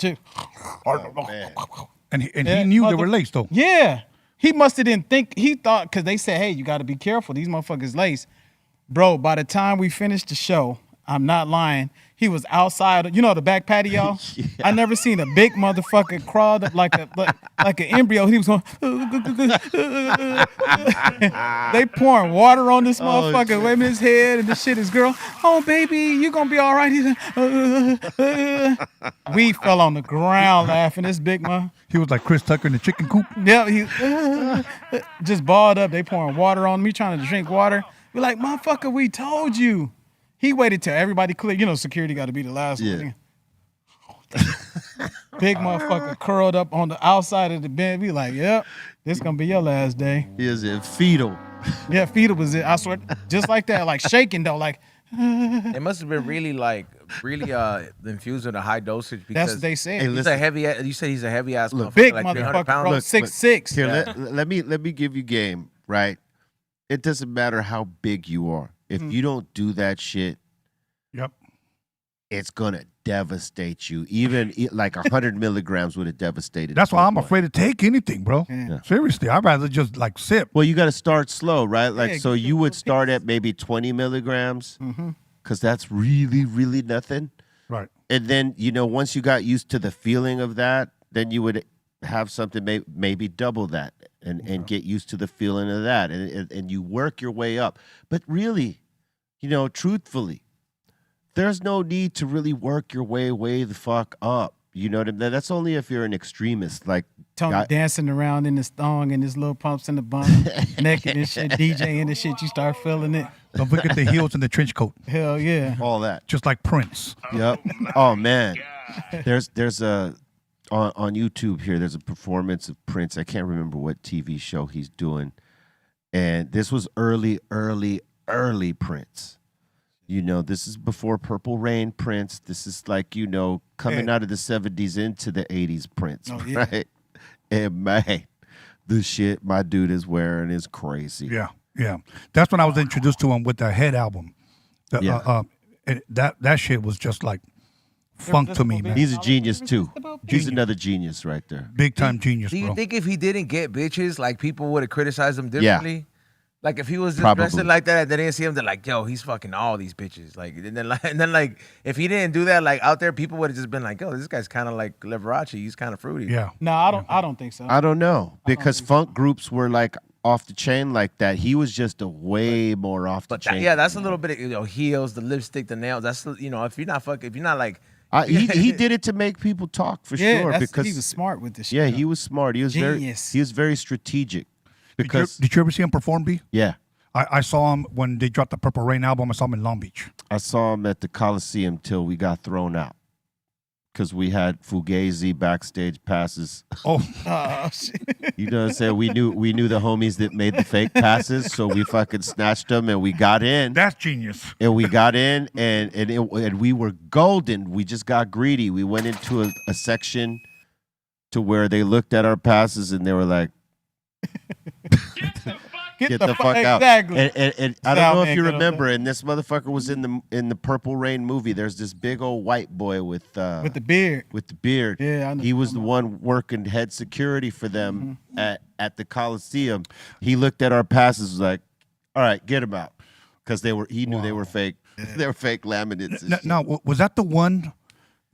And he knew they were laced, though. Yeah. He must have didn't think, he thought, because they said, hey, you got to be careful. These motherfuckers laced. Bro, by the time we finished the show, I'm not lying, he was outside, you know, the back patio? I never seen a big motherfucker crawled up like an embryo. He was going, they pouring water on this motherfucker, waving his head, and this shit is girl, oh, baby, you going to be all right. He's like, we fell on the ground laughing. This big man. He was like Chris Tucker in the chicken coop. Yeah, he just balled up. They pouring water on me, trying to drink water. We're like, motherfucker, we told you. He waited till everybody cleared. You know, security got to be the last one. Big motherfucker curled up on the outside of the bed. We like, yep, this going to be your last day. He is in fetal. Yeah, fetal was it. I swear, just like that, like shaking though, like. It must have been really infused with a high dosage, because that's what they said. Hey, he's a heavy. You said he's a heavy ass motherfucker, big like motherfucker, pounds. bro, 6'6". Here, let me give you game, right? It doesn't matter how big you are. If you don't do that shit, Yep. it's gonna devastate you. Even like 100 milligrams would have devastated. That's why I'm boy. afraid to take anything, bro. Yeah. Seriously, I'd rather just like sip. Well, you got to start slow, right? Like, Yeah, so get you your would little start piece. at maybe 20 milligrams, Mm-hmm. because that's really, really nothing. Right. And then, once you got used to the feeling of that, then you would have something maybe double that and get used to the feeling of that. And you work your way up. But really, truthfully, there's no need to really work your way the fuck up. You know what I mean? That's only if you're an extremist. Like Tony dancing around in his thong and his little pumps in the bum, naked and shit, DJing and shit. You start feeling it. Don't forget the heels and the trench coat, Hell yeah. all that. just like Prince. Yep. Oh man. There's a on YouTube here. There's a performance of Prince. I can't remember what TV show he's doing, and this was early Prince. This is before Purple Rain Prince. This is like coming out of the 70s into the 80s Prince, Oh, yeah. right? And man, the shit my dude is wearing is crazy. Yeah, yeah. That's when I was introduced to him with the Head album. That shit was just like funk to me, man. He's a genius too. He's another genius right there. Big time genius, Do you bro. think if he didn't get bitches, like people would have criticized him differently? Like if he was just Probably. dressing like that, they didn't see him. They're like, "Yo, he's fucking all these bitches." Like, and then if he didn't do that, like out there, people would have just been like, "Yo, this guy's kind of like Liberace. He's kind of fruity." Yeah. No, I don't think so. I don't know, because funk groups were like off the chain like that. He was just a way more off the But chain. that's a little bit of heels, the lipstick, the nails. That's if you're not like. He did it to make people talk for Yeah, sure, because he was smart with this shit. yeah, he was smart. He was Genius. very strategic. Did Because you ever see him perform, B? yeah, I saw him when they dropped the Purple Rain album. I saw him in Long Beach. I saw him at the Coliseum till we got thrown out because we had Fugazi backstage passes. Oh, Oh shit. You know what I'm saying? We knew the homies that made the fake passes, so we fucking snatched them and we got in. that's genius. And we got in, and we were golden. We just got greedy. We went into a section to where they looked at our passes and they were like, "Get the fuck out!" Exactly. And I don't know if man, you get up remember, and this motherfucker was in the Purple Rain movie. There's this big old white boy with with the beard. beard. Yeah, I know. He was the one working head security for them at the Coliseum. He looked at our passes, was like, "All right, get him out," because he knew they were fake. They were fake laminates. and shit. Now, was that the one?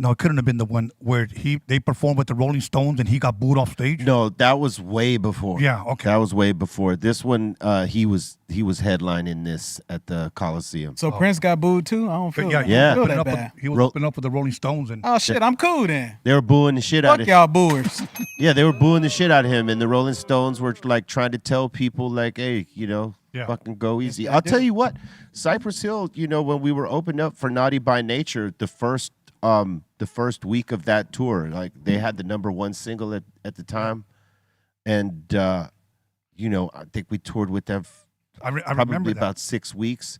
No, it couldn't have been the one where they performed with the Rolling Stones and he got booed off stage. No, that was way before. Yeah, okay. That was way before. This one, he was headlining this at the Coliseum. So Prince got booed too? I don't feel, Yeah, I don't Yeah. feel opening that up with- bad. he was Ro- opening up with the Rolling Stones and Oh shit, I'm cool then. They were booing the shit out Fuck of y'all booers. Yeah, they were booing the shit out of him, and the Rolling Stones were like trying to tell people, like, "Hey, Yeah. fucking go easy." yeah, I'll tell you what, Cypress Hill, when we were opened up for Naughty by Nature, the first week of that tour, like they had the #1 single at the time, and I think we toured with them I probably remember that. about 6 weeks.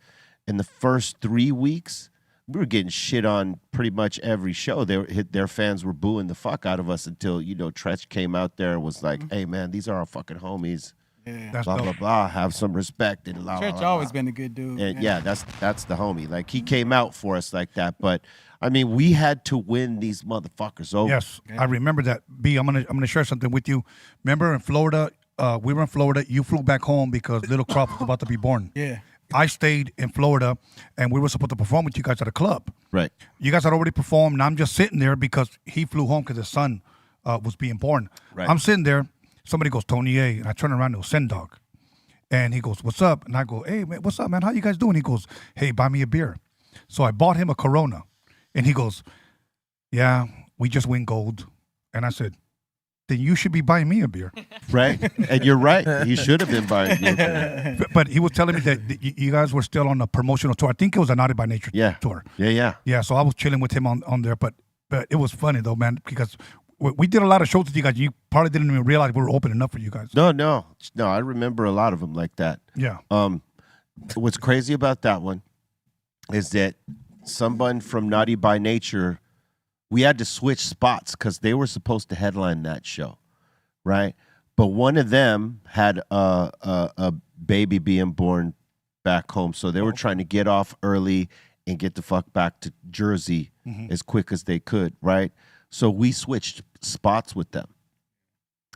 In the first 3 weeks, we were getting shit on pretty much every show. Their fans were booing the fuck out of us until Tretch came out there and was like, "Hey man, these are our fucking homies. Yeah. That's Blah dope. blah blah. Have some respect." And blah, Church blah, blah. always been a good dude. And man. yeah, that's the homie. Like he came out for us like that. But I mean, we had to win these motherfuckers over. Yes, I remember that. B, I'm gonna share something with you. Remember in Florida, we were in Florida. You flew back home because little Crop was about to be born. Yeah. I stayed in Florida, and we were supposed to perform with you guys at a club. Right. You guys had already performed, and I'm just sitting there because he flew home because his son was being born. Right. I'm sitting there. Somebody goes, "Tony A," and I turn around, it was Send Dog. And he goes, "What's up?" And I go, "Hey, man, what's up, man? How you guys doing?" He goes, "Hey, buy me a beer." So I bought him a Corona. And he goes, "Yeah, we just win gold." And I said, "Then you should be buying me a beer." Right. And you're right. He should have been buying you. But he was telling me that you guys were still on a promotional tour. I think it was a Naughty by Nature Yeah. tour. Yeah. Yeah, so I was chilling with him on there. But it was funny, though, man, because we did a lot of shows with you guys. You probably didn't even realize we were opening up for you guys. No. I remember a lot of them like that. Yeah. What's crazy about that one is that someone from Naughty by Nature, we had to switch spots because they were supposed to headline that show, right? But one of them had a baby being born back home. So they were trying to get off early and get the fuck back to Jersey as quick as they could, right? So we switched spots with them.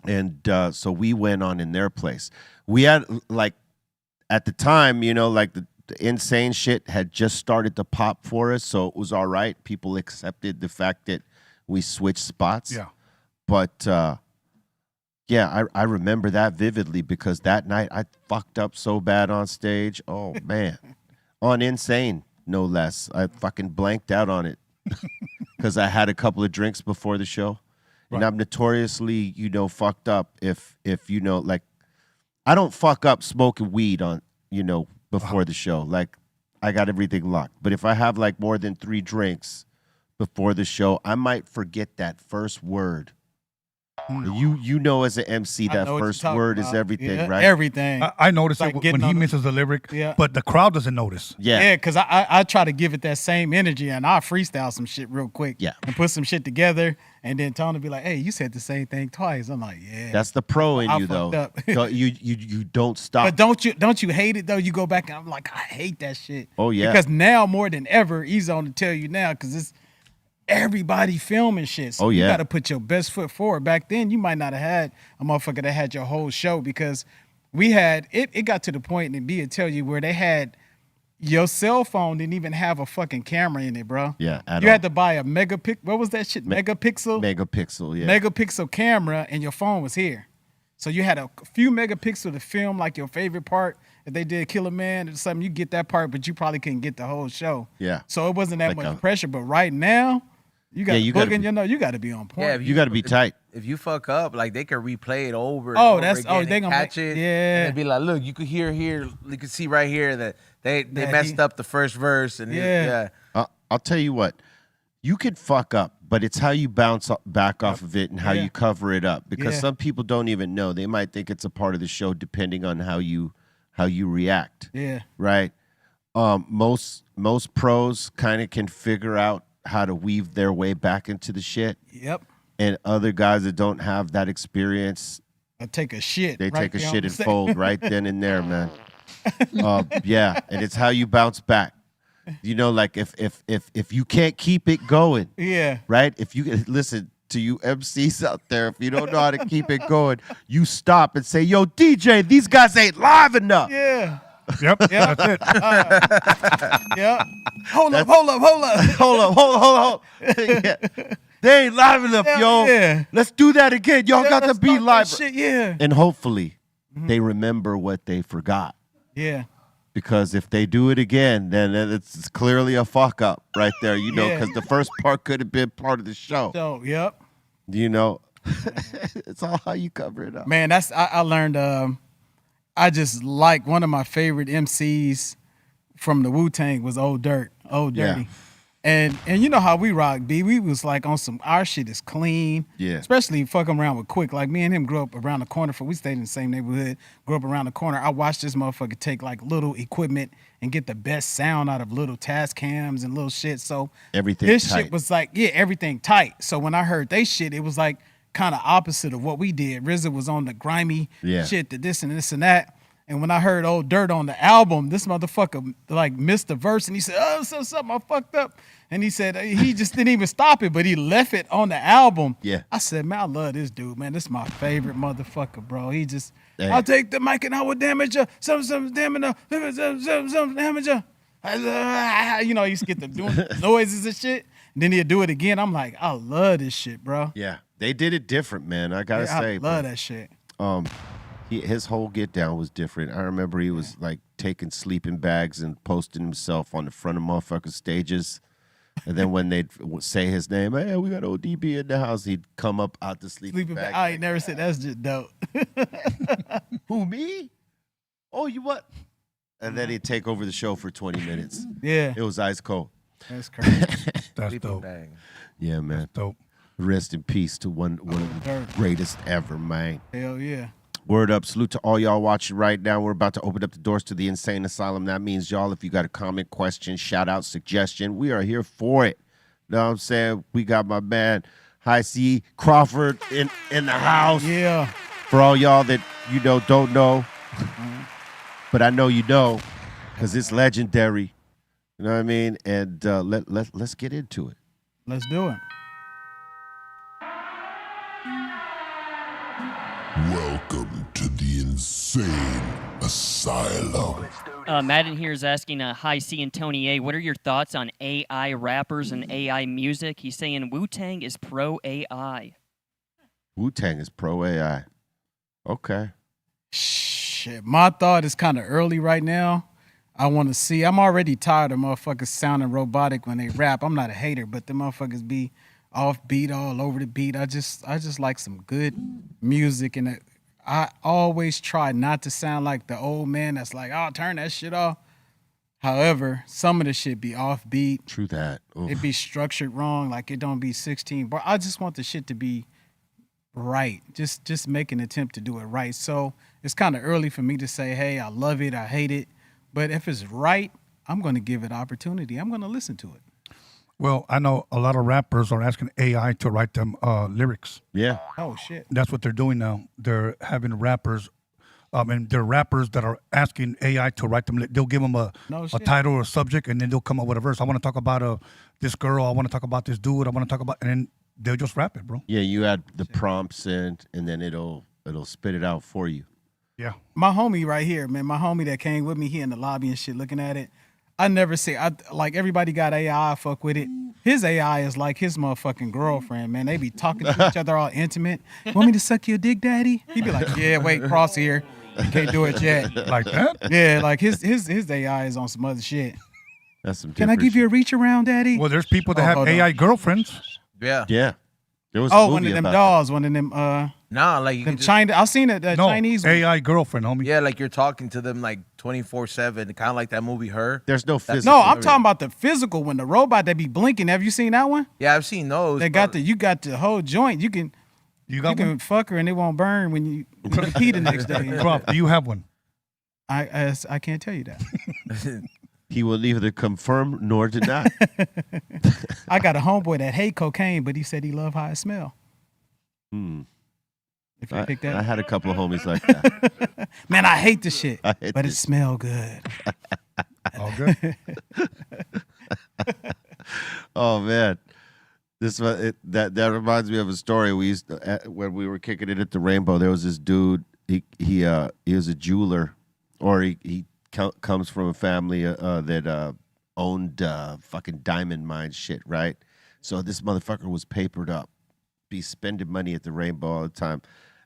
And so we went on in their place. We had, like, at the time, you know, like the insane shit had just started to pop for us, so it was all right. People accepted the fact that we switched spots. Yeah. But, yeah, I remember that vividly because that night I fucked up so bad on stage. Oh, man. On Insane, no less. I fucking blanked out on it because I had a couple of drinks before the show. Right. And I'm notoriously, you know, fucked up if you know, like, I don't fuck up smoking weed on, you know, before the show. Like, I got everything locked. But if I have, like, more than 3 drinks before the show, I might forget that first word. You know, as an MC, that first word is everything, right? Everything. I notice like it when he misses a lyric, but the crowd doesn't notice. Yeah, because I try to give it that same energy, and I freestyle some shit real quick. Yeah. And put some shit together, and then Tony be like, "Hey, you said the same thing twice." I'm like, "Yeah." That's the pro in you, though. You don't stop. But don't you hate it though? You go back and I'm like, I hate that shit. Oh yeah. Because now more than ever, he's on to tell you now because it's everybody filming shit. So you got to put your best foot forward. Back then, you might not have had a motherfucker that had your whole show because we had it got to the point, and Bia tell you, where they had your cell phone didn't even have a fucking camera in it, bro. Yeah, you had to buy a what was that shit? Megapixel? Megapixel, yeah. Megapixel camera, and your phone was here. So you had a few megapixels to film like your favorite part. If they did Kill a Man or something, you get that part, but you probably couldn't get the whole show. Yeah. So it wasn't that much pressure. But right now, you got you got to be on point. Yeah, you got to be tight. If you fuck up, like they can replay it over. Oh, and that's over they gonna catch it. Yeah, and be like, look, you could hear here, you can see right here that they messed up the first verse, and I'll tell you what, you could fuck up, but it's how you bounce back off of it and how you cover it up. Because some people don't even know; they might think it's a part of the show, depending on how you react. Yeah, right. Most pros kind of can figure out how to weave their way back into the shit. Yep. And other guys that don't have that experience, I take a shit. They take a shit and fold right then and there, man. Yeah, and it's how you bounce back. You know, like if you can't keep it going, right? If you listen to you MCs out there, if you don't know how to keep it going, you stop and say, "Yo, DJ, these guys ain't live enough." Yeah. Yep, that's it. Yep. Hold up. Yeah. They ain't live enough, yo. Yeah. Let's do that again. Y'all got to be live. Shit, yeah. And hopefully they remember what they forgot. Yeah. Because if they do it again, then it's clearly a fuck up right there, you know, because the first part could have been part of the show. So, yep. You know, it's all how you cover it up. Man, I learned, I just like one of my favorite MCs from the Wu-Tang was Old Dirty. Yeah. And you know how we rock, B. We was like on some, our shit is clean. Yeah. Especially fucking around with Quik. Like me and him grew up around the corner. We stayed in the same neighborhood, grew up around the corner. I watched this motherfucker take like little equipment and get the best sound out of little task cams and little shit. So everything his tight. shit was like, everything tight. So when I heard they shit, it was like kind of opposite of what we did. RZA was on the grimy shit, the this and that. And when I heard Old Dirt on the album, this motherfucker like missed the verse and he said, "Oh, so something I fucked up." And he said he just didn't even stop it, but he left it on the album. Yeah. I said, man, I love this dude, man. This is my favorite motherfucker, bro. He just, I'll take the mic and I will damage her. Some damage her. You know, he used to get the doing noises and shit. And then he'd do it again. I'm like, I love this shit, bro. Yeah. They did it different, man. I gotta say. I love that shit. His whole get down was different. I remember he was like taking sleeping bags and posting himself on the front of motherfucking stages. And then when they'd say his name, "Hey, we got ODB in the house," he'd come up out the sleeping bag. I ain't never said that's just dope. Who, me? Oh, you what? And then he'd take over the show for 20 minutes. Yeah. It was ice cold. That's crazy. That's dope. Yeah, man. That's dope. Rest in peace to one of the greatest ever, man. Hell yeah. Word up. Salute to all y'all watching right now. We're about to open up the doors to the Insane Asylum. That means, y'all, if you got a comment, question, shout out, suggestion, we are here for it. Know what I'm saying? We got my man, High C Crawford in the house. Yeah. For all y'all that, don't know, but I know you know, because it's legendary. You know what I mean? And let's get into it. Let's do it. Welcome to the insane asylum. Matt in here is asking, hi, C and Tony A, what are your thoughts on AI rappers and AI music? He's saying Wu-Tang is pro-AI. Wu-Tang is pro-AI. Okay. Shit, my thought is kind of early right now. I want to see. I'm already tired of motherfuckers sounding robotic when they rap. I'm not a hater, but the motherfuckers be off beat, all over the beat. I just like some good music, and I always try not to sound like the old man that's like, oh, turn that shit off. However, some of the shit be off beat. True that. Oof. It be structured wrong, like it don't be 16. But I just want the shit to be right. Just make an attempt to do it right. So it's kind of early for me to say, hey, I love it, I hate it. But if it's right, I'm going to give it opportunity. I'm going to listen to it. Well, I know a lot of rappers are asking AI to write them lyrics. Yeah. Oh, shit. That's what they're doing now. They're having rappers, and they're rappers that are asking AI to write them. They'll give them a title or a subject, and then they'll come up with a verse. I want to talk about this girl. I want to talk about this dude. I want to talk about, and then they'll just rap it, bro. Yeah, you add the prompts and then it'll spit it out for you. Yeah. My homie right here, man, my homie that came with me, he in the lobby and shit looking at it. I never say, like everybody got AI, I fuck with it. His AI is like his motherfucking girlfriend, man. They be talking to each other all intimate. Want me to suck your dick, daddy? He be like, yeah, wait, cross here. You can't do it yet. Like that? Yeah, like his AI is on some other shit. That's some Can I give you a reach around, daddy? Well, there's people that have AI girlfriends. Yeah. Yeah. There was one of them dolls, one of them Nah, like you them can just, China. I've seen it. The No, Chinese one. AI girlfriend, homie. yeah, like you're talking to them like 24/7, kind of like that movie Her. There's no physical. No, I'm talking about the physical one, the robot that be blinking. Have you seen that one? Yeah, I've seen those. They got you got the whole joint. You can one? fuck her and it won't burn when you pee the next day. Croft, do you have one? I can't tell you that. He will neither confirm nor deny. I got a homeboy that hate cocaine, but he said he love how it smell. If you pick that, I had a couple of homies like that. man, I hate the shit, I hate but it this. smell good. All good. Oh man, that reminds me of a story we used to, when we were kicking it at the Rainbow. There was this dude. He was a jeweler, or he comes from a family that owned fucking diamond mine shit, right? So this motherfucker was papered up, be spending money at the Rainbow all the time.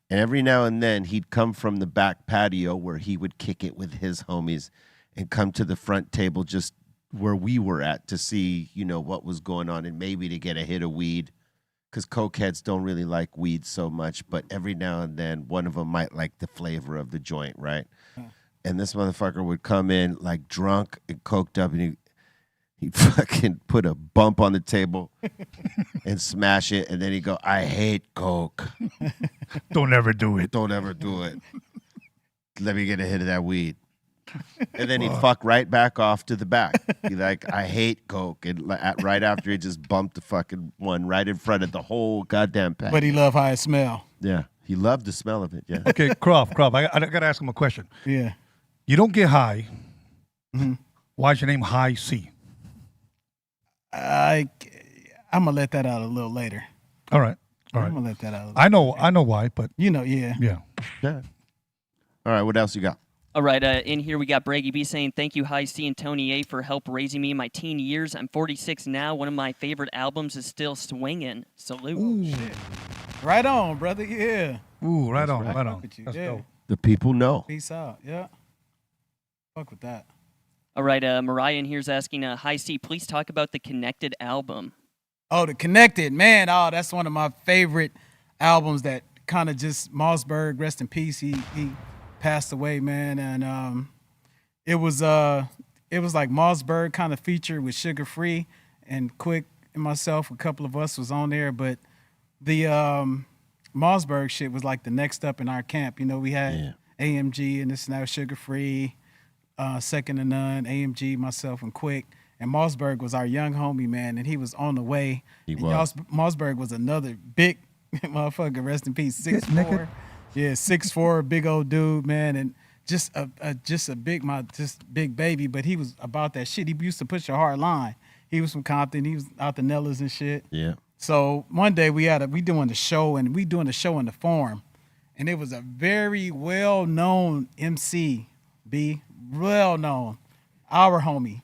And every now and then he'd come from the back patio where he would kick it with his homies and come to the front table just where we were at to see, what was going on and maybe to get a hit of weed, because cokeheads don't really like weed so much, but every now and then one of them might like the flavor of the joint, right? And this motherfucker would come in like drunk and coked up, and he'd fucking put a bump on the table and smash it, and then he'd go, I hate coke. Don't ever do it. Don't ever do it. Let me get a hit of that weed. And then he'd fuck right back off to the back. He'd like, I hate coke. And right after he just bumped the fucking one right in front of the whole goddamn pack. But he love how it smell. Yeah, he loved the smell of it, yeah. Okay, Croft, I got to ask him a question. Yeah. You don't get high. Why is your name High C? I'm gonna let that out a little later. All right. I'm gonna let that out. I know why, but yeah. Yeah. Yeah. All right, what else you got? All right, in here we got Braggy B saying, thank you, High C and Tony A, for help raising me in my teen years. I'm 46 now. One of my favorite albums is still Swingin'. Salute. Ooh. Right on, brother. Yeah. Ooh, right on. With you. That's Yeah. dope. The people know. Peace out. Yeah. Fuck with that. All right, Mariah in here's asking, High C, please talk about the Connected album. Oh, the Connected, man. Oh, that's one of my favorite albums that kind of just, Mossberg, rest in peace. He passed away, man. And it was like Mossberg kind of featured with Sugar Free and Quik and myself. A couple of us was on there, but the Mossberg shit was like the next up in our camp. We had AMG and this and that, Sugar Free, Second to None, AMG, myself, and Quik. And Mossberg was our young homie, man, and he was on the way. He was. Mossberg was another big motherfucker, rest in peace, 6'4". Yeah, 6'4", big old dude, man. And just a big baby, but he was about that shit. He used to push a hard line. He was from Compton. He was out the Nellas and shit. Yeah. So one day we doing the show in the Forum, and it was a very well known MC, well known, our homie.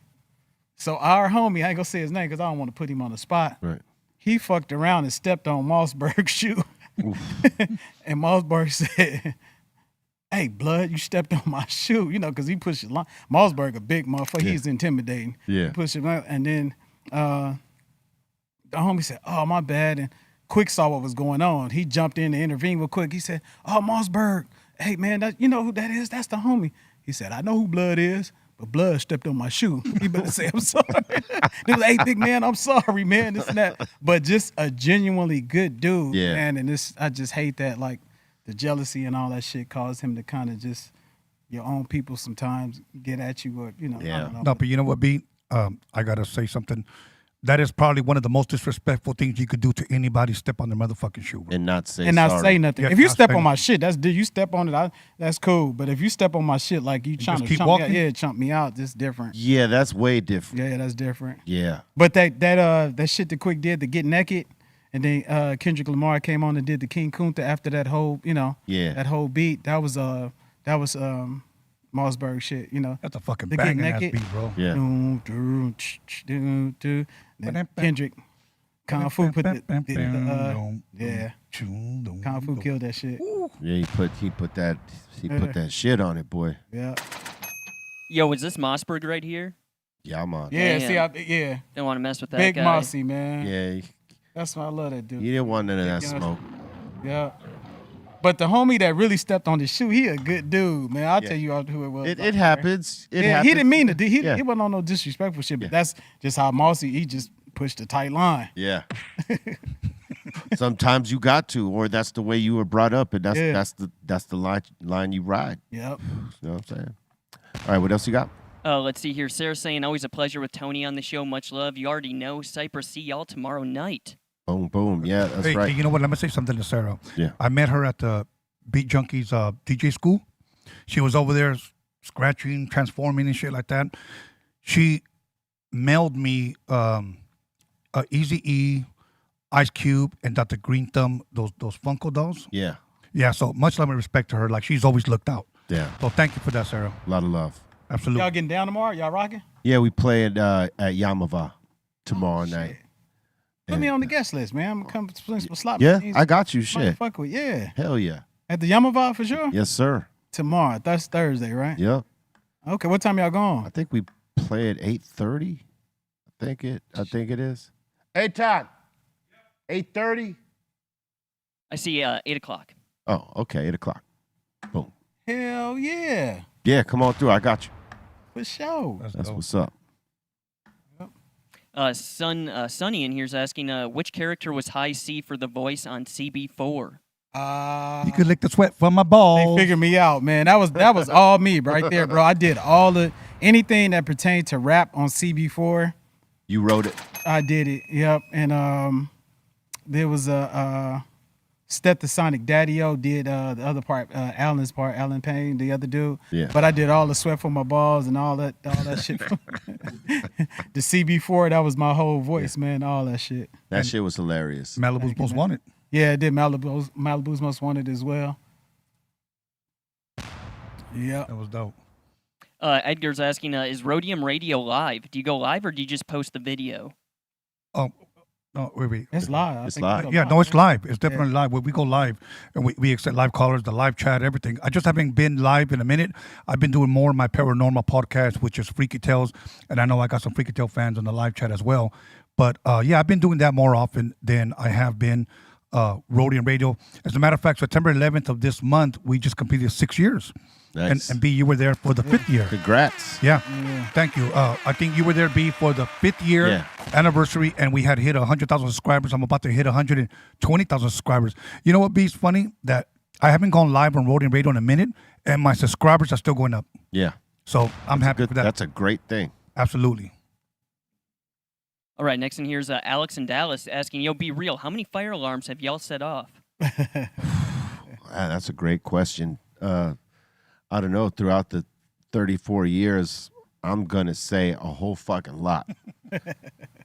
So our homie, I ain't gonna say his name because I don't want to put him on the spot. Right. He fucked around and stepped on Mossberg's shoe, and Mossberg said, "Hey, blood, you stepped on my shoe," because he pushed it long. Mossberg, a big motherfucker, he's intimidating. Yeah. He pushed it out, and then the homie said, "Oh, my bad," and Quik saw what was going on. He jumped in to intervene with Quik. He said, "Oh, Mossberg, hey man, you know who that is? That's the homie." He said, "I know who Blood is, but Blood stepped on my shoe." He better say, "I'm sorry." They was, "Hey, big man, I'm sorry, man." This and that, but just a genuinely good dude, man. And I just hate that, like, the jealousy and all that shit caused him to kind of just your own people sometimes get at you, or I don't know. No, but you know what, B? I gotta say something. That is probably one of the most disrespectful things you could do to anybody. Step on their motherfucking shoe, bro. And not say say nothing. Yeah, if you step say on my shit, you step on it, that's cool. But if you step on my shit like you trying to keep chump walking? me out, chump me out, that's different. Yeah, that's way different. Yeah, that's different. Yeah. But that shit that Quik did to Get Naked, and then Kendrick Lamar came on and did the King Kunta after that whole, that whole beat. That was Mossberg shit, That's a fucking The banging Get ass Naked. beat, bro. Yeah. Then Kendrick, Kung Fu put Kung Fu killed that shit. Yeah, he put that shit on it, boy. Yeah. Yo, is this Mossberg right here? Yeah, I'm on. Yeah, Damn. see, Don't want to mess with that Big guy. Mossy, man. Yeah, That's why I love that dude. you didn't want none of that smoke. Yeah. But the homie that really stepped on the shoe, he a good dude, man. I'll tell you who it was. It happens. It He happens. didn't mean to. He wasn't on no disrespectful shit, but that's just how Mossy, he just pushed a tight line. Yeah. Sometimes you got to, or that's the way you were brought up, and that's the line you ride. Yep. You know what I'm saying? All right, what else you got? Let's see here. Sarah saying, always a pleasure with Tony on the show. Much love. You already know. Cypress, see y'all tomorrow night. Boom, boom. Yeah, that's right. Hey, you know what? Let me say something to Sarah. Yeah. I met her at the Beat Junkies DJ school. She was over there scratching, transforming, and shit like that. She mailed me Eazy-E, Ice Cube, and Dr. Greenthumb, those Funko dolls. Yeah. Yeah, so much love and respect to her. Like, she's always looked out. Yeah. So thank you for that, Sarah. A lot of love. Absolutely. Y'all getting down tomorrow? Y'all rocking? Yeah, we play at Yamava tomorrow night. Put me on the guest list, man. I'm gonna come swing some slot Yeah, machines. I got you. Shit. Fuck with, yeah. Hell yeah. At the Yamava for sure? Yes, sir. Tomorrow. That's Thursday, right? Yep. Okay, what time y'all going? I think we play at 8:30. I think it is. Hey, Todd. 8:30. I see 8 o'clock. Oh, okay. 8 o'clock. Boom. Hell yeah. Yeah, come on through. I got you. For sure. That's what's up. Sonny in here's asking, which character was High C for the voice on CB4? You could lick the sweat from my balls. They figured me out, man. That was all me right there, bro. I did anything that pertained to rap on CB4. You wrote it. I did it. Yep. And there was a Stethosonic Daddy-O did the other part, Alan's part, Alan Payne, the other dude. Yeah. But I did all the sweat from my balls and all that shit. The CB4, that was my whole voice, man. All that shit. That shit was hilarious. Malibu's Most Wanted. Yeah, I did Malibu's Most Wanted as well. Yeah. That was dope. Edgar's asking, is Roadium Radio live? Do you go live or do you just post the video? Oh, no, wait. It's live. It's live. Yeah, no, it's live. It's definitely live. We go live, and we accept live callers, the live chat, everything. I just haven't been live in a minute. I've been doing more of my paranormal podcast, which is Freaky Tales, and I know I got some Freaky Tale fans on the live chat as well. But, yeah, I've been doing that more often than I have been Roadium Radio. As a matter of fact, September 11th of this month, we just completed 6 years. Nice. And B, you were there for the 5th year. Congrats. Yeah. Thank you. I think you were there, B, for the 5th year anniversary, and we had hit 100,000 subscribers. I'm about to hit 120,000 subscribers. You know what, B, is funny? That I haven't gone live on Roadium Radio in a minute, and my subscribers are still going up. Yeah. So I'm happy for that. That's a great thing. Absolutely. All right, next in here's Alex in Dallas asking, yo, be real, how many fire alarms have y'all set off? That's a great question. I don't know, throughout the 34 years, I'm going to say a whole fucking lot.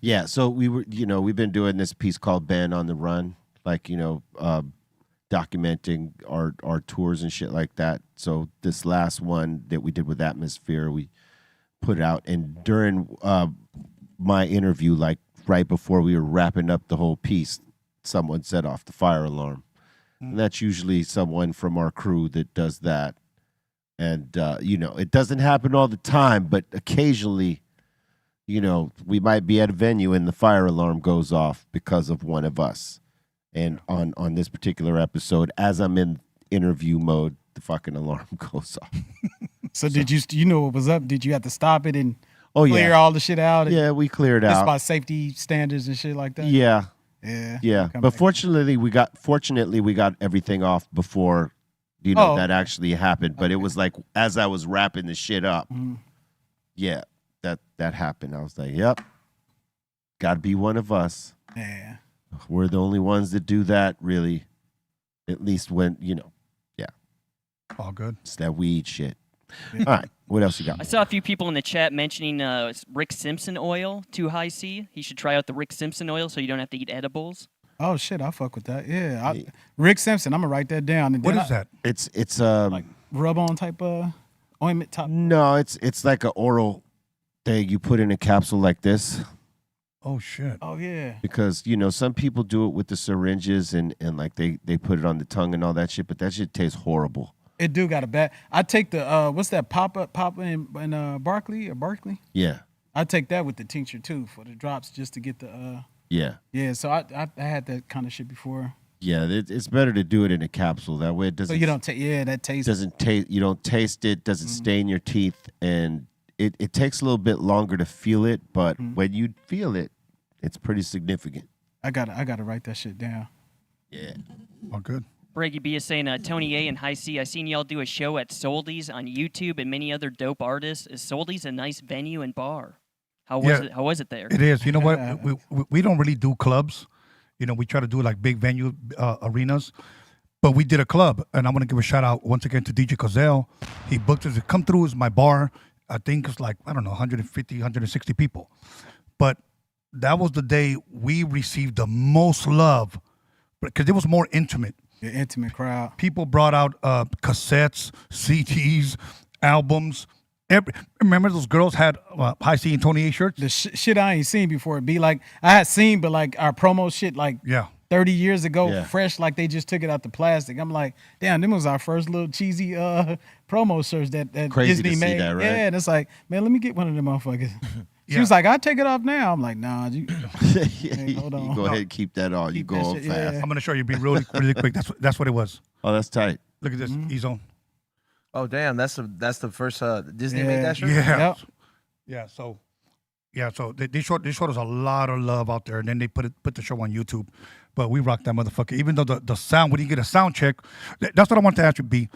Yeah, so we've been doing this piece called Band on the Run, like, documenting our tours and shit like that. So this last one that we did with Atmosphere, we put out, and during my interview, like right before we were wrapping up the whole piece, someone set off the fire alarm. And that's usually someone from our crew that does that. And, it doesn't happen all the time, but occasionally, we might be at a venue and the fire alarm goes off because of one of us. And on this particular episode, as I'm in interview mode, the fucking alarm goes off. So did you know what was up? Did you have to stop it and clear all the shit out? Yeah, we cleared just out. by safety standards and shit like that? Yeah. Yeah. But fortunately, we got everything off before, that actually happened. But it was like, as I was wrapping the shit up, that happened. I was like, yep, got to be one of us. Yeah. We're the only ones that do that, really. At least when, All good. It's that weed shit. All right, what else you got? I saw a few people in the chat mentioning Rick Simpson oil, too high C. He should try out the Rick Simpson oil so you don't have to eat edibles. Oh shit, I'll fuck with that. Yeah, Rick Simpson. I'm gonna write that down. And what is that? It's like rub-on type of ointment type. No, it's like an oral thing you put in a capsule like this. Oh shit. Oh yeah. Because some people do it with the syringes and like they put it on the tongue and all that shit, but that shit tastes horrible. It do got a bad. I take the what's that pop in Barkley? Yeah. I take that with the tincture too for the drops just to get the Yeah, so I had that kind of shit before. Yeah, it's better to do it in a capsule. That way it doesn't. So you don't take that taste. Doesn't taste. You don't taste it. Doesn't stain your teeth, and it takes a little bit longer to feel it. But when you feel it, it's pretty significant. I gotta write that shit down. Yeah. All good. Braggy B is saying, Tony A and High C, I seen y'all do a show at Soldy's on YouTube and many other dope artists. Is Soldy's a nice venue and bar? How was it there? It is. You know what? we don't really do clubs. We try to do like big venue arenas. But we did a club, and I want to give a shout out once again to DJ Cozell. He booked us to come through as my bar. I think it's like, 150, 160 people. But that was the day we received the most love because it was more intimate. The intimate crowd. People brought out cassettes, CDs, albums. Remember those girls had High C and Tony A shirts? The shit I ain't seen before. It'd be like, I had seen, but like our promo shit, like 30 years ago, fresh, like they just took it out the plastic. I'm like, damn, them was our first little cheesy promo shirts that Crazy Disney to made. see that, right? Yeah, and it's like, man, let me get one of them motherfuckers. She was like, I'll take it off now. I'm like, nah, hey, hold on. You go ahead and keep that on. You go on fast. Yeah. I'm going to show you. Be really quick. That's what it was. Oh, that's tight. Look at this. E-Zone. Oh damn, that's the first Disney made that shirt. Yeah. Yep. So they showed us a lot of love out there, and then they put the show on YouTube. But we rocked that motherfucker. Even though the sound, when you get a sound check, that's what I want to ask you, B.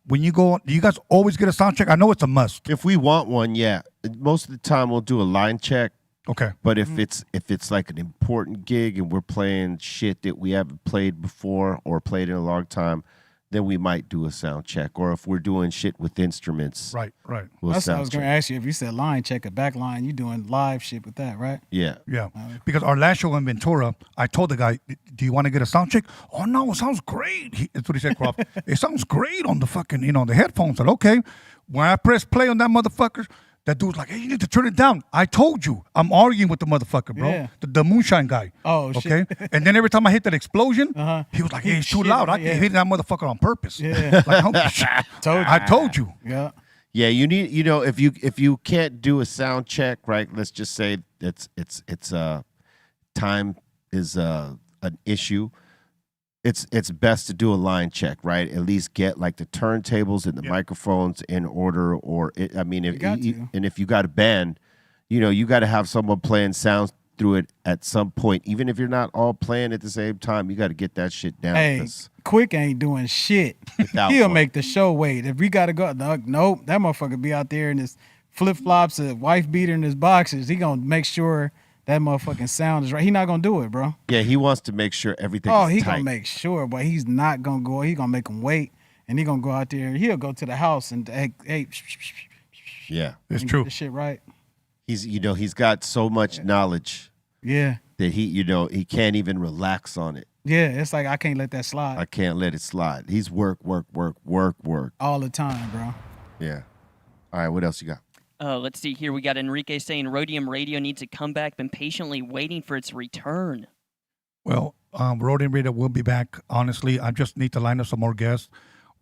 When you go, do you guys always get a sound check? I know it's a must. If we want one, yeah. Most of the time we'll do a line check. Okay. But if it's like an important gig and we're playing shit that we haven't played before or played in a long time, then we might do a sound check. Or if we're doing shit with instruments. Right. We'll That's what I was check. going to ask you. If you said line check, a back line, you doing live shit with that, right? Yeah. Because our last show in Ventura, I told the guy, do you want to get a sound check? Oh, no, it sounds great. That's what he said, Croft. It sounds great on the fucking, the headphones. I said, okay. When I press play on that motherfucker, that dude's like, hey, you need to turn it down. I told you. I'm arguing with the motherfucker, bro. Yeah. The moonshine guy. Oh, okay? shit. And then every time I hit that explosion, he was like, hey, it's too Shit, loud. I yeah. keep hitting that motherfucker on purpose. Yeah. Like, holy shit. I told you. Yeah. Yeah, you need, if you can't do a sound check, right? Let's just say it's time is an issue. It's best to do a line check, right? At least get like the turntables and the microphones in order, or if you got a band, you got to have someone playing sounds through it at some point. Even if you're not all playing at the same time, you got to get that shit down. Hey, Quik ain't doing shit. He'll make the show wait. If we got to go, nope, that motherfucker be out there in his flip-flops, a wife beater in his boxers. He gonna make sure that motherfucking sound is right. He not gonna do it, bro. Yeah, he wants to make sure everything Oh, is he tight. gonna make sure, but he's not gonna go. He gonna make him wait and he gonna go out there. He'll go to the house and hey, Yeah, it's and true. Get the shit right. He's got so much knowledge Yeah. that he can't even relax on it. Yeah, it's like I can't let that I slide can't let it slide. He's work. all the time, bro. Yeah. All right, what else you got? Let's see here. We got Enrique saying Roadium Radio needs a comeback. Been patiently waiting for its return. Well, Roadium Radio will be back. Honestly, I just need to line up some more guests.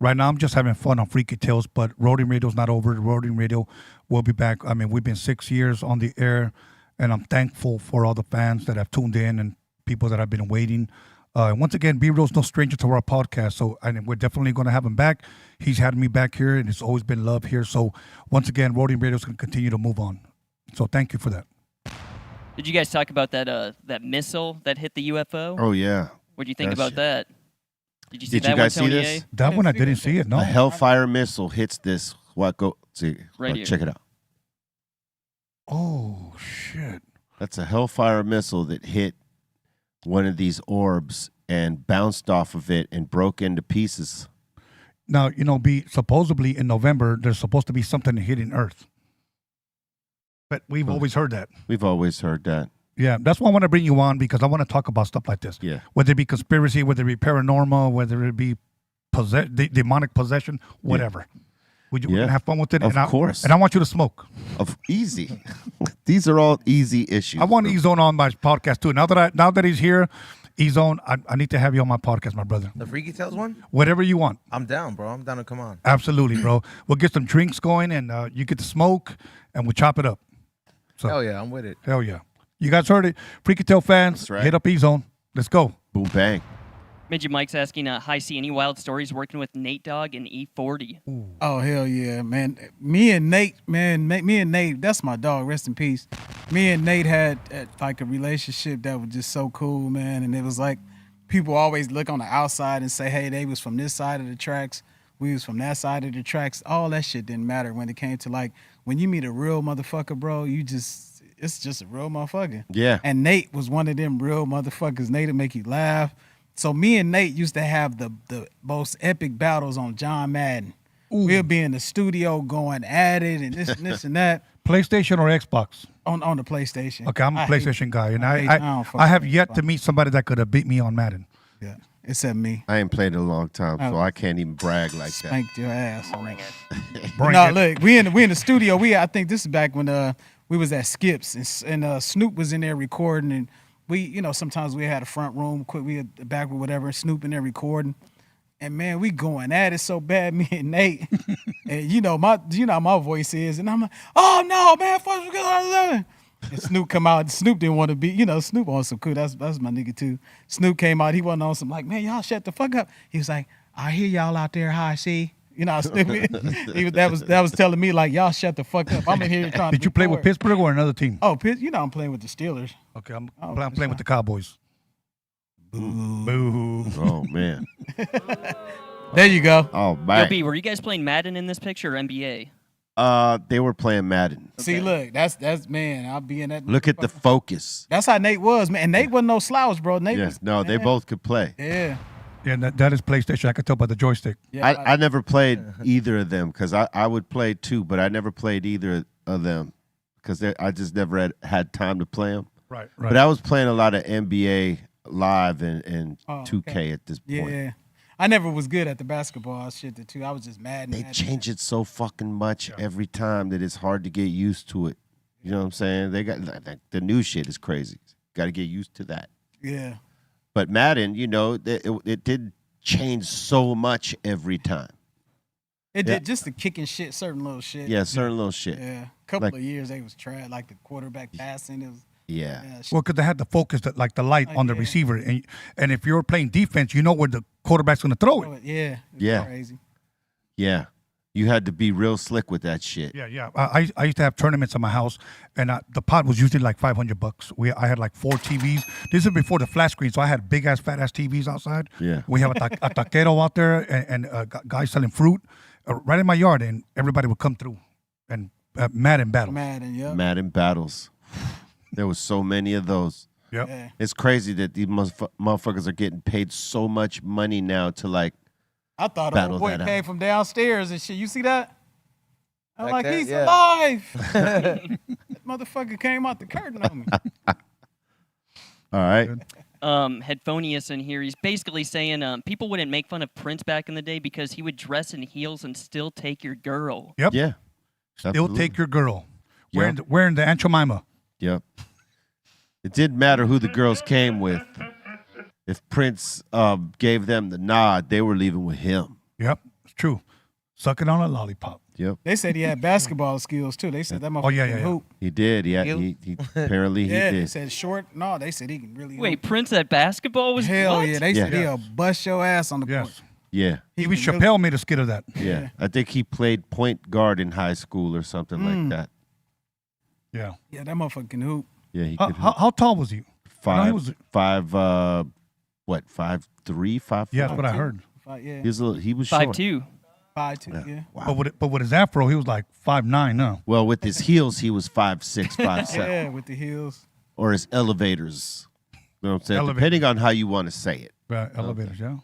Right now, I'm just having fun on Freaky Tales, but Roadium Radio's not over. Roadium Radio will be back. I mean, we've been 6 years on the air, and I'm thankful for all the fans that have tuned in and people that have been waiting. Once again, B-Real's no stranger to our podcast, so we're definitely going to have him back. He's had me back here, and it's always been love here. So once again, Roadium Radio's going to continue to move on. So thank you for that. Did you guys talk about that missile that hit the UFO? Oh yeah. What do you think That about shit. that? Did you see Did that you guys one, see Tony this? A? That one I didn't see it. No. A Hellfire missile hits this. What? Go see. Right here. Check it out. Oh shit! That's a Hellfire missile that hit one of these orbs and bounced off of it and broke into pieces. Now supposedly in November there's supposed to be something hitting Earth, but we've always heard that. We've always heard that. Yeah, that's why I want to bring you on, because I want to talk about stuff like this. Yeah. Whether it be conspiracy, whether it be paranormal, whether it be demonic possession, whatever. We're going to have fun with it. Of course. And I want you to smoke. Easy. These are all easy issues. I want E-Zone on my podcast too. Now that he's here, E-Zone, I need to have you on my podcast, my brother. The Freaky Tales one? Whatever you want. I'm down, bro. I'm down to come on. Absolutely, bro. We'll get some drinks going, and you get to smoke, and we'll chop it up. So, Hell yeah, I'm with it. hell yeah. You guys heard it. Freaky Tail fans, That's right. hit up E-Zone. Let's go. Boom, bang. Midget Mike's asking, hi, see any wild stories working with Nate Dogg and E40? Oh hell yeah, man. Me and Nate, that's my dog. Rest in peace. Me and Nate had like a relationship that was just so cool, man. And it was like people always look on the outside and say, hey, they was from this side of the tracks. We was from that side of the tracks. All that shit didn't matter when it came to like when you meet a real motherfucker, bro. It's just a real motherfucker. Yeah. And Nate was one of them real motherfuckers. Nate would make you laugh. So me and Nate used to have the most epic battles on John Madden. We'll be in the studio going at it and this and that. PlayStation or Xbox? On the PlayStation. Okay, I'm a PlayStation guy, and I fuck have with yet Xbox. to meet somebody that could have beat me on Madden. Yeah, except me. I ain't played in a long time, so I can't even brag like that. Spanked your ass. Bring No, it. look, we in the studio. I think this is back when we was at Skips and Snoop was in there recording, and we sometimes we had a front room, we had the back or whatever, Snoop in there recording. And man, we going at it so bad, me and Nate. And how my voice is, and I'm like, oh no, man, fuck you guys. And Snoop come out. Snoop didn't want to be, Snoop on some cool. That's my nigga too. Snoop came out. He wasn't on some like, man, y'all shut the fuck up. He was like, I hear y'all out there high, see. How stupid. That was telling me like, y'all shut the fuck up. I'm in here trying. Did you play with Pittsburgh or another team? Oh, I'm playing with the Steelers. Okay, I'm playing with the Cowboys. Boo. Oh, man. There you go. Oh, Yo, man. B, were you guys playing Madden in this picture or NBA? They were playing Madden. See, look, that's man. I'll be in that. Look at the focus. That's how Nate was, man. And Nate wasn't no slouch, bro. Nate Yes, was, no, they man. both could play. Yeah. Yeah, that is PlayStation. I can tell by the joystick. Yeah. I never played either of them because I would play too, but I never played either of them because I just never had time to play them. Right. But I was playing a lot of NBA Live and 2K at this point. Yeah. I never was good at the basketball shit too. I was just mad. They change it so fucking much every time that it's hard to get used to it. You know what I'm saying? They got the new shit is crazy. Got to get used to that. Yeah. But Madden, it did change so much every time. It did just the kicking shit, certain little shit. Yeah, certain little shit. Yeah. Couple of years they was trash, like the quarterback passing. It was shit. Well, because they had the focus, like the light on the receiver, and if you're playing defense, you know where the quarterback's going to throw it. Yeah. Yeah. Crazy. Yeah. You had to be real slick with that shit. Yeah. I used to have tournaments at my house, and the pot was usually like $500. I had like 4 TVs. This is before the flat screen, so I had big ass, fat ass TVs outside. Yeah. We have a taquero out there, and guys selling fruit right in my yard, and everybody would come through and Madden battle. Madden battles. There was so many of those. Yep. Yeah. It's crazy that these motherfuckers are getting paid so much money now to like I thought battle old boy that came out. from downstairs and shit. You see that? I'm Like like, that? he's Yeah. alive. That motherfucker came out the curtain on me. All right. Headphonius in here. He's basically saying people wouldn't make fun of Prince back in the day because he would dress in heels and still take your girl. Yep. Yeah. Still Absolutely. take your girl. Yep. Wearing the Aunt Jemima. Yep. It didn't matter who the girls came with. If Prince gave them the nod, they were leaving with him. Yep, it's true. Sucking on a lollipop. Yep. They said he had basketball skills too. They said that motherfucker yeah, can yeah. hoop. He did. Yeah. He apparently he Yeah, they did. said short. No, they said he can really hoop. Wait, Prince at basketball was Hell what? yeah. They said he'll bust your ass on the court. Yes. Yeah. Even can really- Chappelle made a skit of that. Yeah. I think he played point guard in high school or something like that. Yeah. Yeah, that motherfucker can hoop. Yeah, he How, could how tall was he? I know he was- 5'3", 5'4"? Yeah, that's what I heard. Yeah, He was short. 5'2". 5'2". Yeah. But with his afro, he was like 5'9". No. Well, with his heels, he was 5'6", 5'7", Yeah, with the heels. or his elevators. You know what I'm saying? Elevators. Depending on how you want to say it. Right, elevators. Yeah.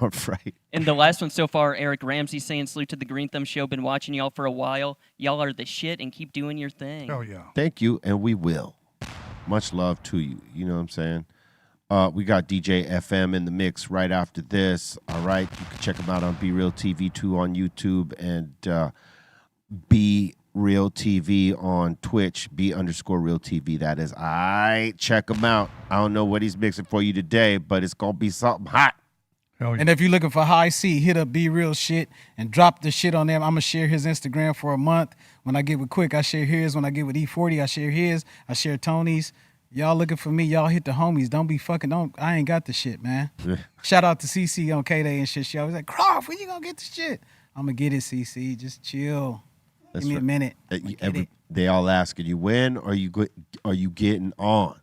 All right. And the last one so far, Eric Ramsey saying, salute to the Greenthumb Show. Been watching y'all for a while. Y'all are the shit and keep doing your thing. Oh yeah. Thank you, and we will. Much love to you. You know what I'm saying? We got DJ FM in the mix right after this. All right. You can check them out on BREALTV 2 on YouTube and BREALTV on Twitch. B_RealTV. That is. Check them out. I don't know what he's mixing for you today, but it's going to be something hot. Hell yeah. And if you're looking for high C, hit up Be Real Shit and drop the shit on them. I'm going to share his Instagram for a month. When I get with Quik, I share his. When I get with E40, I share his. I share Tony's. Y'all looking for me, y'all hit the homies. Don't be fucking, I ain't got the shit, man. Shout out to CC on K-Day and shit. She always like, Croft, when you gonna get the shit? I'm gonna get it, CC. Just chill. That's Give me a right. minute. I'ma get it. They all asking you, when are you getting on?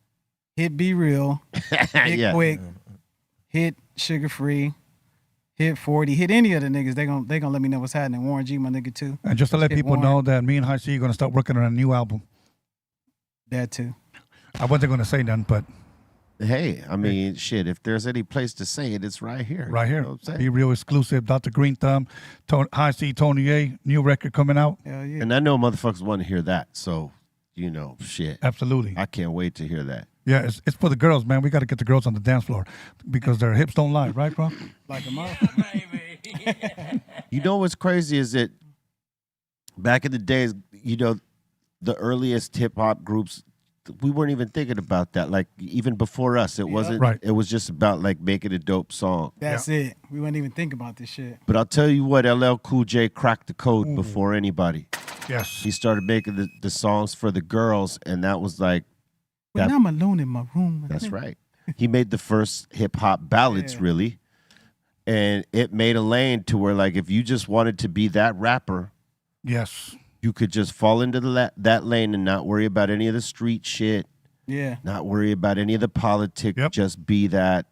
Hit Be Real. Hit Yeah. Quik. Hit Sugar Free. Hit 40. Hit any of the niggas. They gonna let me know what's happening. Warren G, my nigga, too. And just to let Hit people Warren. know that me and High C are gonna start working on a new album. That, too. I wasn't gonna say nothing, but Hey, I mean, shit, if there's any place to say it, it's right here. right here, You know what I'm saying? Be Real exclusive. Dr. Greenthumb, High C, Tony A, new record coming out. Hell yeah. And I know motherfuckers want to hear that. So, shit. Absolutely. I can't wait to hear that. Yeah, it's for the girls, man. We got to get the girls on the dance floor because their hips don't lie, right, bro? Like a motherfucker. You know what's crazy is that back in the days, the earliest hip hop groups, we weren't even thinking about that. Like even before us, it wasn't. Right. It was just about like making a dope song. That's it. We wouldn't even think about this shit. But I'll tell you what, LL Cool J cracked the code before anybody. Yes. He started making the songs for the girls, and that was like, When That- I'm alone in my room. that's right. He made the first hip hop ballads, Yeah. really, and it made a lane to where like if you just wanted to be that rapper, Yes. you could just fall into that lane and not worry about any of the street shit, Yeah. not worry about any of the politics, Yep. just be that.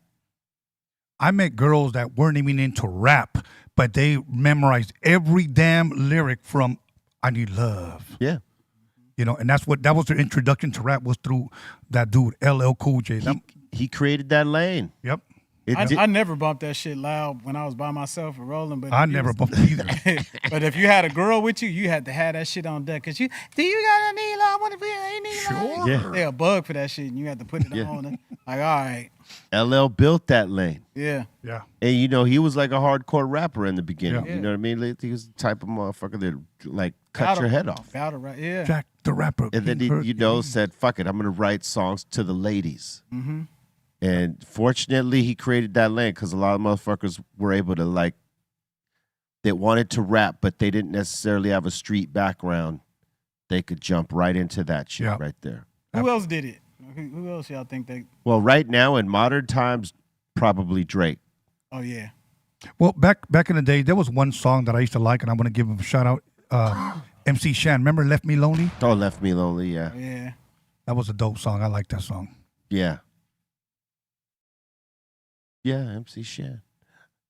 I met girls that weren't even into rap, but they memorized every damn lyric from "I Need Love." Yeah. And that was their introduction to rap was through that dude LL Cool J. He created that lane. Yep. I never bumped that shit loud when I was by myself or rolling, but I if you never was- bumped it either. But if you had a girl with you, you had to have that shit on deck. Cause do you got a need love? What if you need love? Yeah. They a bug for that shit, and you had to put it Yeah. on. Like, all right, LL built that lane. yeah, Yeah. And he was like a hardcore rapper in the beginning. Yeah. You know what I mean? Like, he was the type of motherfucker that like cut Battle- your head off. Battle right, yeah. Jack the Rapper. And then King he, Kurt. said, fuck it, I'm gonna write songs to the ladies. Mm-hmm. And fortunately, he created that lane because a lot of motherfuckers were able to they wanted to rap, but they didn't necessarily have a street background. They could jump right into that shit Yeah. right there. Who else did it? Who else y'all think they? Well, right now in modern times, probably Drake. Oh yeah, Well, back in the day, there was one song that I used to like, and I'm going to give him a shout out. MC Shan. Remember Left Me Lonely? Oh, Left Me Lonely, yeah. oh, yeah. That was a dope song. I like that song. Yeah. Yeah, MC Shan.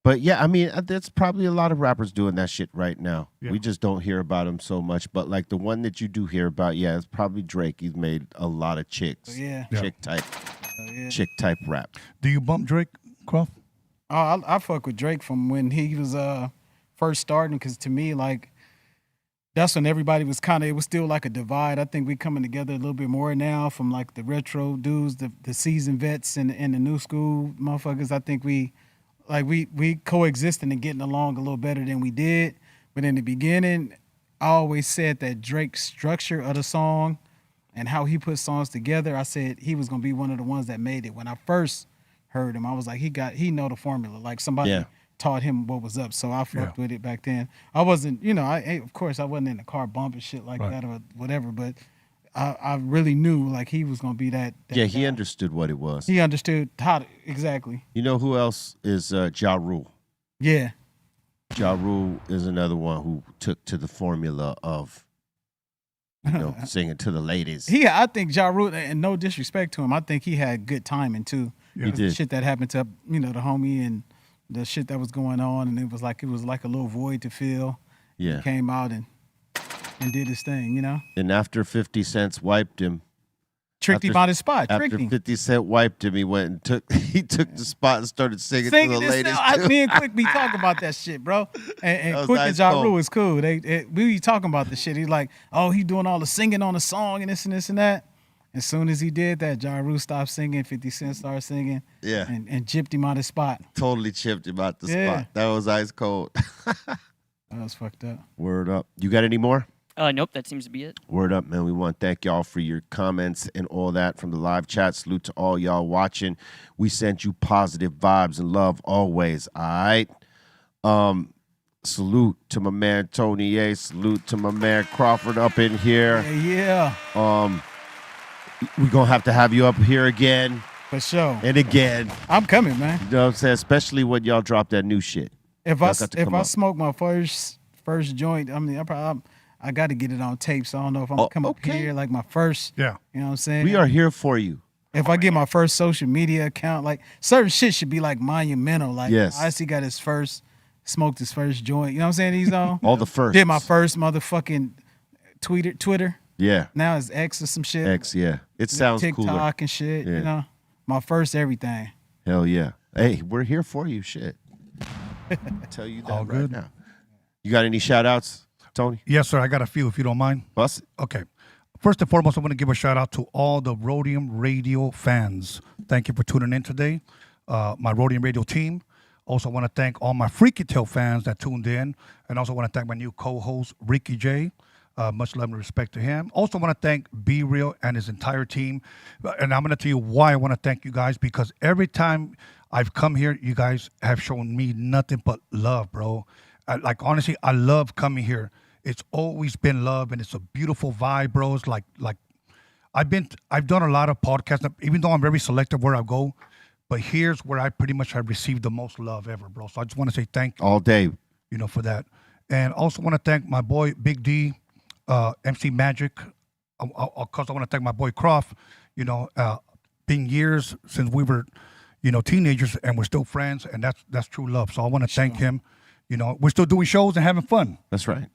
But yeah, I mean, there's probably a lot of rappers doing that shit right now. Yeah. We just don't hear about him so much. But like the one that you do hear about, yeah, it's probably Drake. He's made a lot of chicks. Oh, yeah. Yeah. Chick type Oh, yeah. chick type rap. Do you bump Drake, Croft? I fuck with Drake from when he was first starting, because to me, like, that's when everybody was it was still like a divide. I think we coming together a little bit more now from like the retro dudes, the seasoned vets and the new school motherfuckers. I think we coexisting and getting along a little better than we did. But in the beginning, I always said that Drake's structure of the song and how he put songs together, I said he was gonna be one of the ones that made it. When I first heard him, I was like, he know the formula. Like somebody taught him what was up, so I fucked with it back then. I wasn't, of course I wasn't in the car bumping shit like that or whatever, but I really knew like he was gonna be that yeah, he guy. understood what it was. He understood how to, exactly. You know who else is Ja Rule? Yeah. Ja Rule is another one who took to the formula of singing to the ladies. I think Ja Rule, and no disrespect to him, I think he had good timing too. He did. The shit that happened to the homie and the shit that was going on, and it was like a little void to fill. Yeah. He came out and did his thing, And after 50 Cent wiped him, tricked him out his spot. After 50 Cent wiped him, he went and took the spot and started singing to the ladies. Me and Quik be talking about that shit, bro. And Quik and Ja Rule is cool. We be talking about the shit. He's like, oh, he doing all the singing on the song and this and this and that. As soon as he did that, Ja Rule stopped singing. 50 Cent started singing. Yeah. And chipped him out his spot. Totally chipped him out the spot. That was ice cold. That was fucked up. Word up. You got any more? Nope, that seems to be it. Word up, man. We want to thank y'all for your comments and all that from the live chat. Salute to all y'all watching. We sent you positive vibes and love always, all right? Salute to my man Tony A. Salute to my man Crawford up in here. Yeah. We're going to have you up here again. For sure. And again. I'm coming, man. You know what I'm saying? Especially when y'all drop that new shit. If I smoke my first joint, I mean, I got to get it on tape, so I don't know if I'm going to come up here like my first. Yeah. You know what I'm saying? We are here for you. If I get my first social media account, like certain shit should be like monumental. Like Icy got smoked his first joint. You know what I'm saying? He's on. All the first. Did my first motherfucking Twitter. Yeah. Now it's X or some shit. X, yeah. It sounds TikTok cooler. and shit, Yeah. My first everything. Hell yeah. Hey, we're here for you, shit. I tell you that All right good. now. You got any shout outs, Tony? Yes, sir. I got a few, if you don't mind. Bust it. Okay. First and foremost, I want to give a shout out to all the Roadium Radio fans. Thank you for tuning in today. My Roadium Radio team. Also want to thank all my Freaky Tail fans that tuned in. And also want to thank my new co-host, Ricky J. Much love and respect to him. Also want to thank Be Real and his entire team. And I'm going to tell you why I want to thank you guys, because every time I've come here, you guys have shown me nothing but love, bro. Honestly, I love coming here. It's always been love, and it's a beautiful vibe, bro. It's like I've done a lot of podcasts, even though I'm very selective where I go, but here's where I pretty much have received the most love ever, bro. So I just want to say thank you. All day. For that. And also want to thank my boy, Big D, MC Magic. Of course, I want to thank my boy Croft. Been years since we were, teenagers, and we're still friends, and that's true love. So I want to thank him. We're still doing shows and having fun. That's right.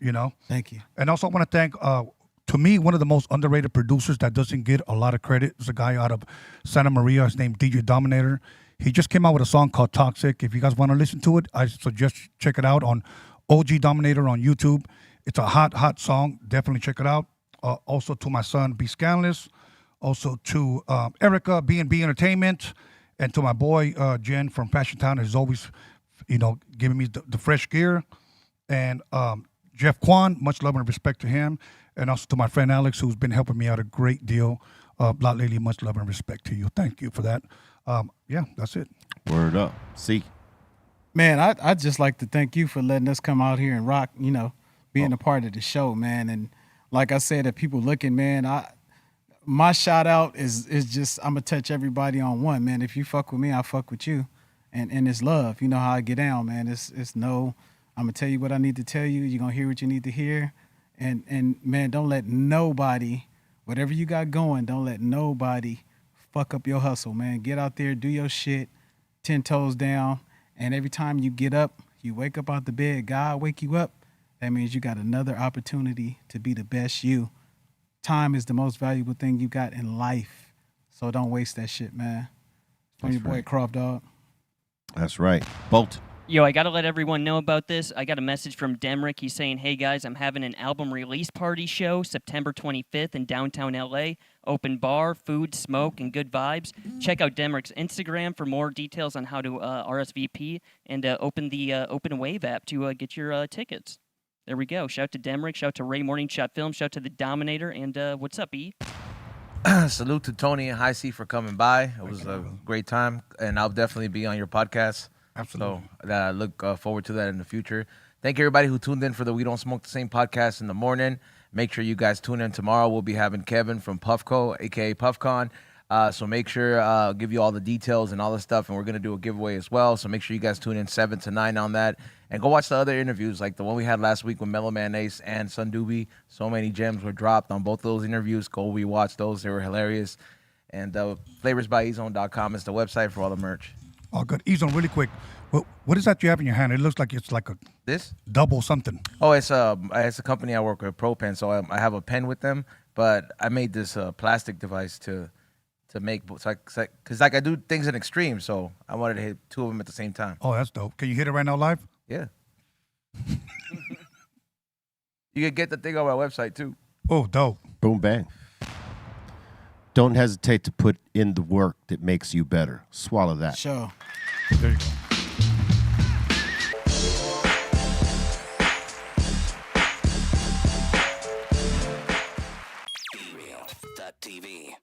Thank you. And also I want to thank, to me, one of the most underrated producers that doesn't get a lot of credit is a guy out of Santa Maria. His name DJ Dominator. He just came out with a song called Toxic. If you guys want to listen to it, I suggest check it out on OG Dominator on YouTube. It's a hot song. Definitely check it out. Also to my son, B. Scanless. Also to Erica, B&B Entertainment. And to my boy, Jen from Fashion Town, who's always, giving me the fresh gear. And Jeff Kwan, much love and respect to him. And also to my friend Alex, who's been helping me out a great deal. A lot lately, much love and respect to you. Thank you for that. Yeah, that's it. Word up. See? Man, I'd just like to thank you for letting us come out here and rock, being a part of the show, man. And like I said, if people looking, man, my shout out is just, I'm going to touch everybody on one, man. If you fuck with me, I fuck with you. And it's love. You know how I get down, man. It's no, I'm going to tell you what I need to tell you. You're going to hear what you need to hear. And man, don't let nobody, whatever you got going, don't let nobody fuck up your hustle, man. Get out there, do your shit, 10 toes down. And every time you get up, you wake up out the bed, God wake you up, that means you got another opportunity to be the best you. Time is the most valuable thing you got in life. So don't waste that shit, man. From your boy Croft, dog. That's right. Bolton. Yo, I got to let everyone know about this. I got a message from Demrick. He's saying, hey, guys, I'm having an album release party show September 25th in downtown L.A. Open bar, food, smoke, and good vibes. Check out Demrick's Instagram for more details on how to RSVP and open the Open Wave app to get your tickets. There we go. Shout to Demrick. Shout to Ray Morning Shot Film. Shout to the Dominator. And what's up, E? Salute to Tony and High C for coming by. It was a great time, and I'll definitely be on your podcast. Absolutely. So I look forward to that in the future. Thank you, everybody who tuned in for the We Don't Smoke the Same podcast in the morning. Make sure you guys tune in tomorrow. We'll be having Kevin from Puffco, a.k.a. PuffCon. So make sure I'll give you all the details and all the stuff, and we're going to do a giveaway as well. So make sure you guys tune in 7 to 9 on that. And go watch the other interviews, like the one we had last week with Mellow Man Ace and Sundoobie. So many gems were dropped on both of those interviews. Go rewatch those. They were hilarious. And flavorsbyezone.com is the website for all the merch. Oh, good. Ezone, really quick. What is that you have in your hand? It looks like it's like a This? double something. Oh, it's a company I work with, ProPen. So I have a pen with them, but I made this plastic device to make, because I do things in extreme, so I wanted to hit 2 of them at the same time. Oh, that's dope. Can you hit it right now live? Yeah. You can get the thing on my website too. Oh, dope. Boom, bang. Don't hesitate to put in the work that makes you better. Swallow that. Sure. There you go. BREALTV.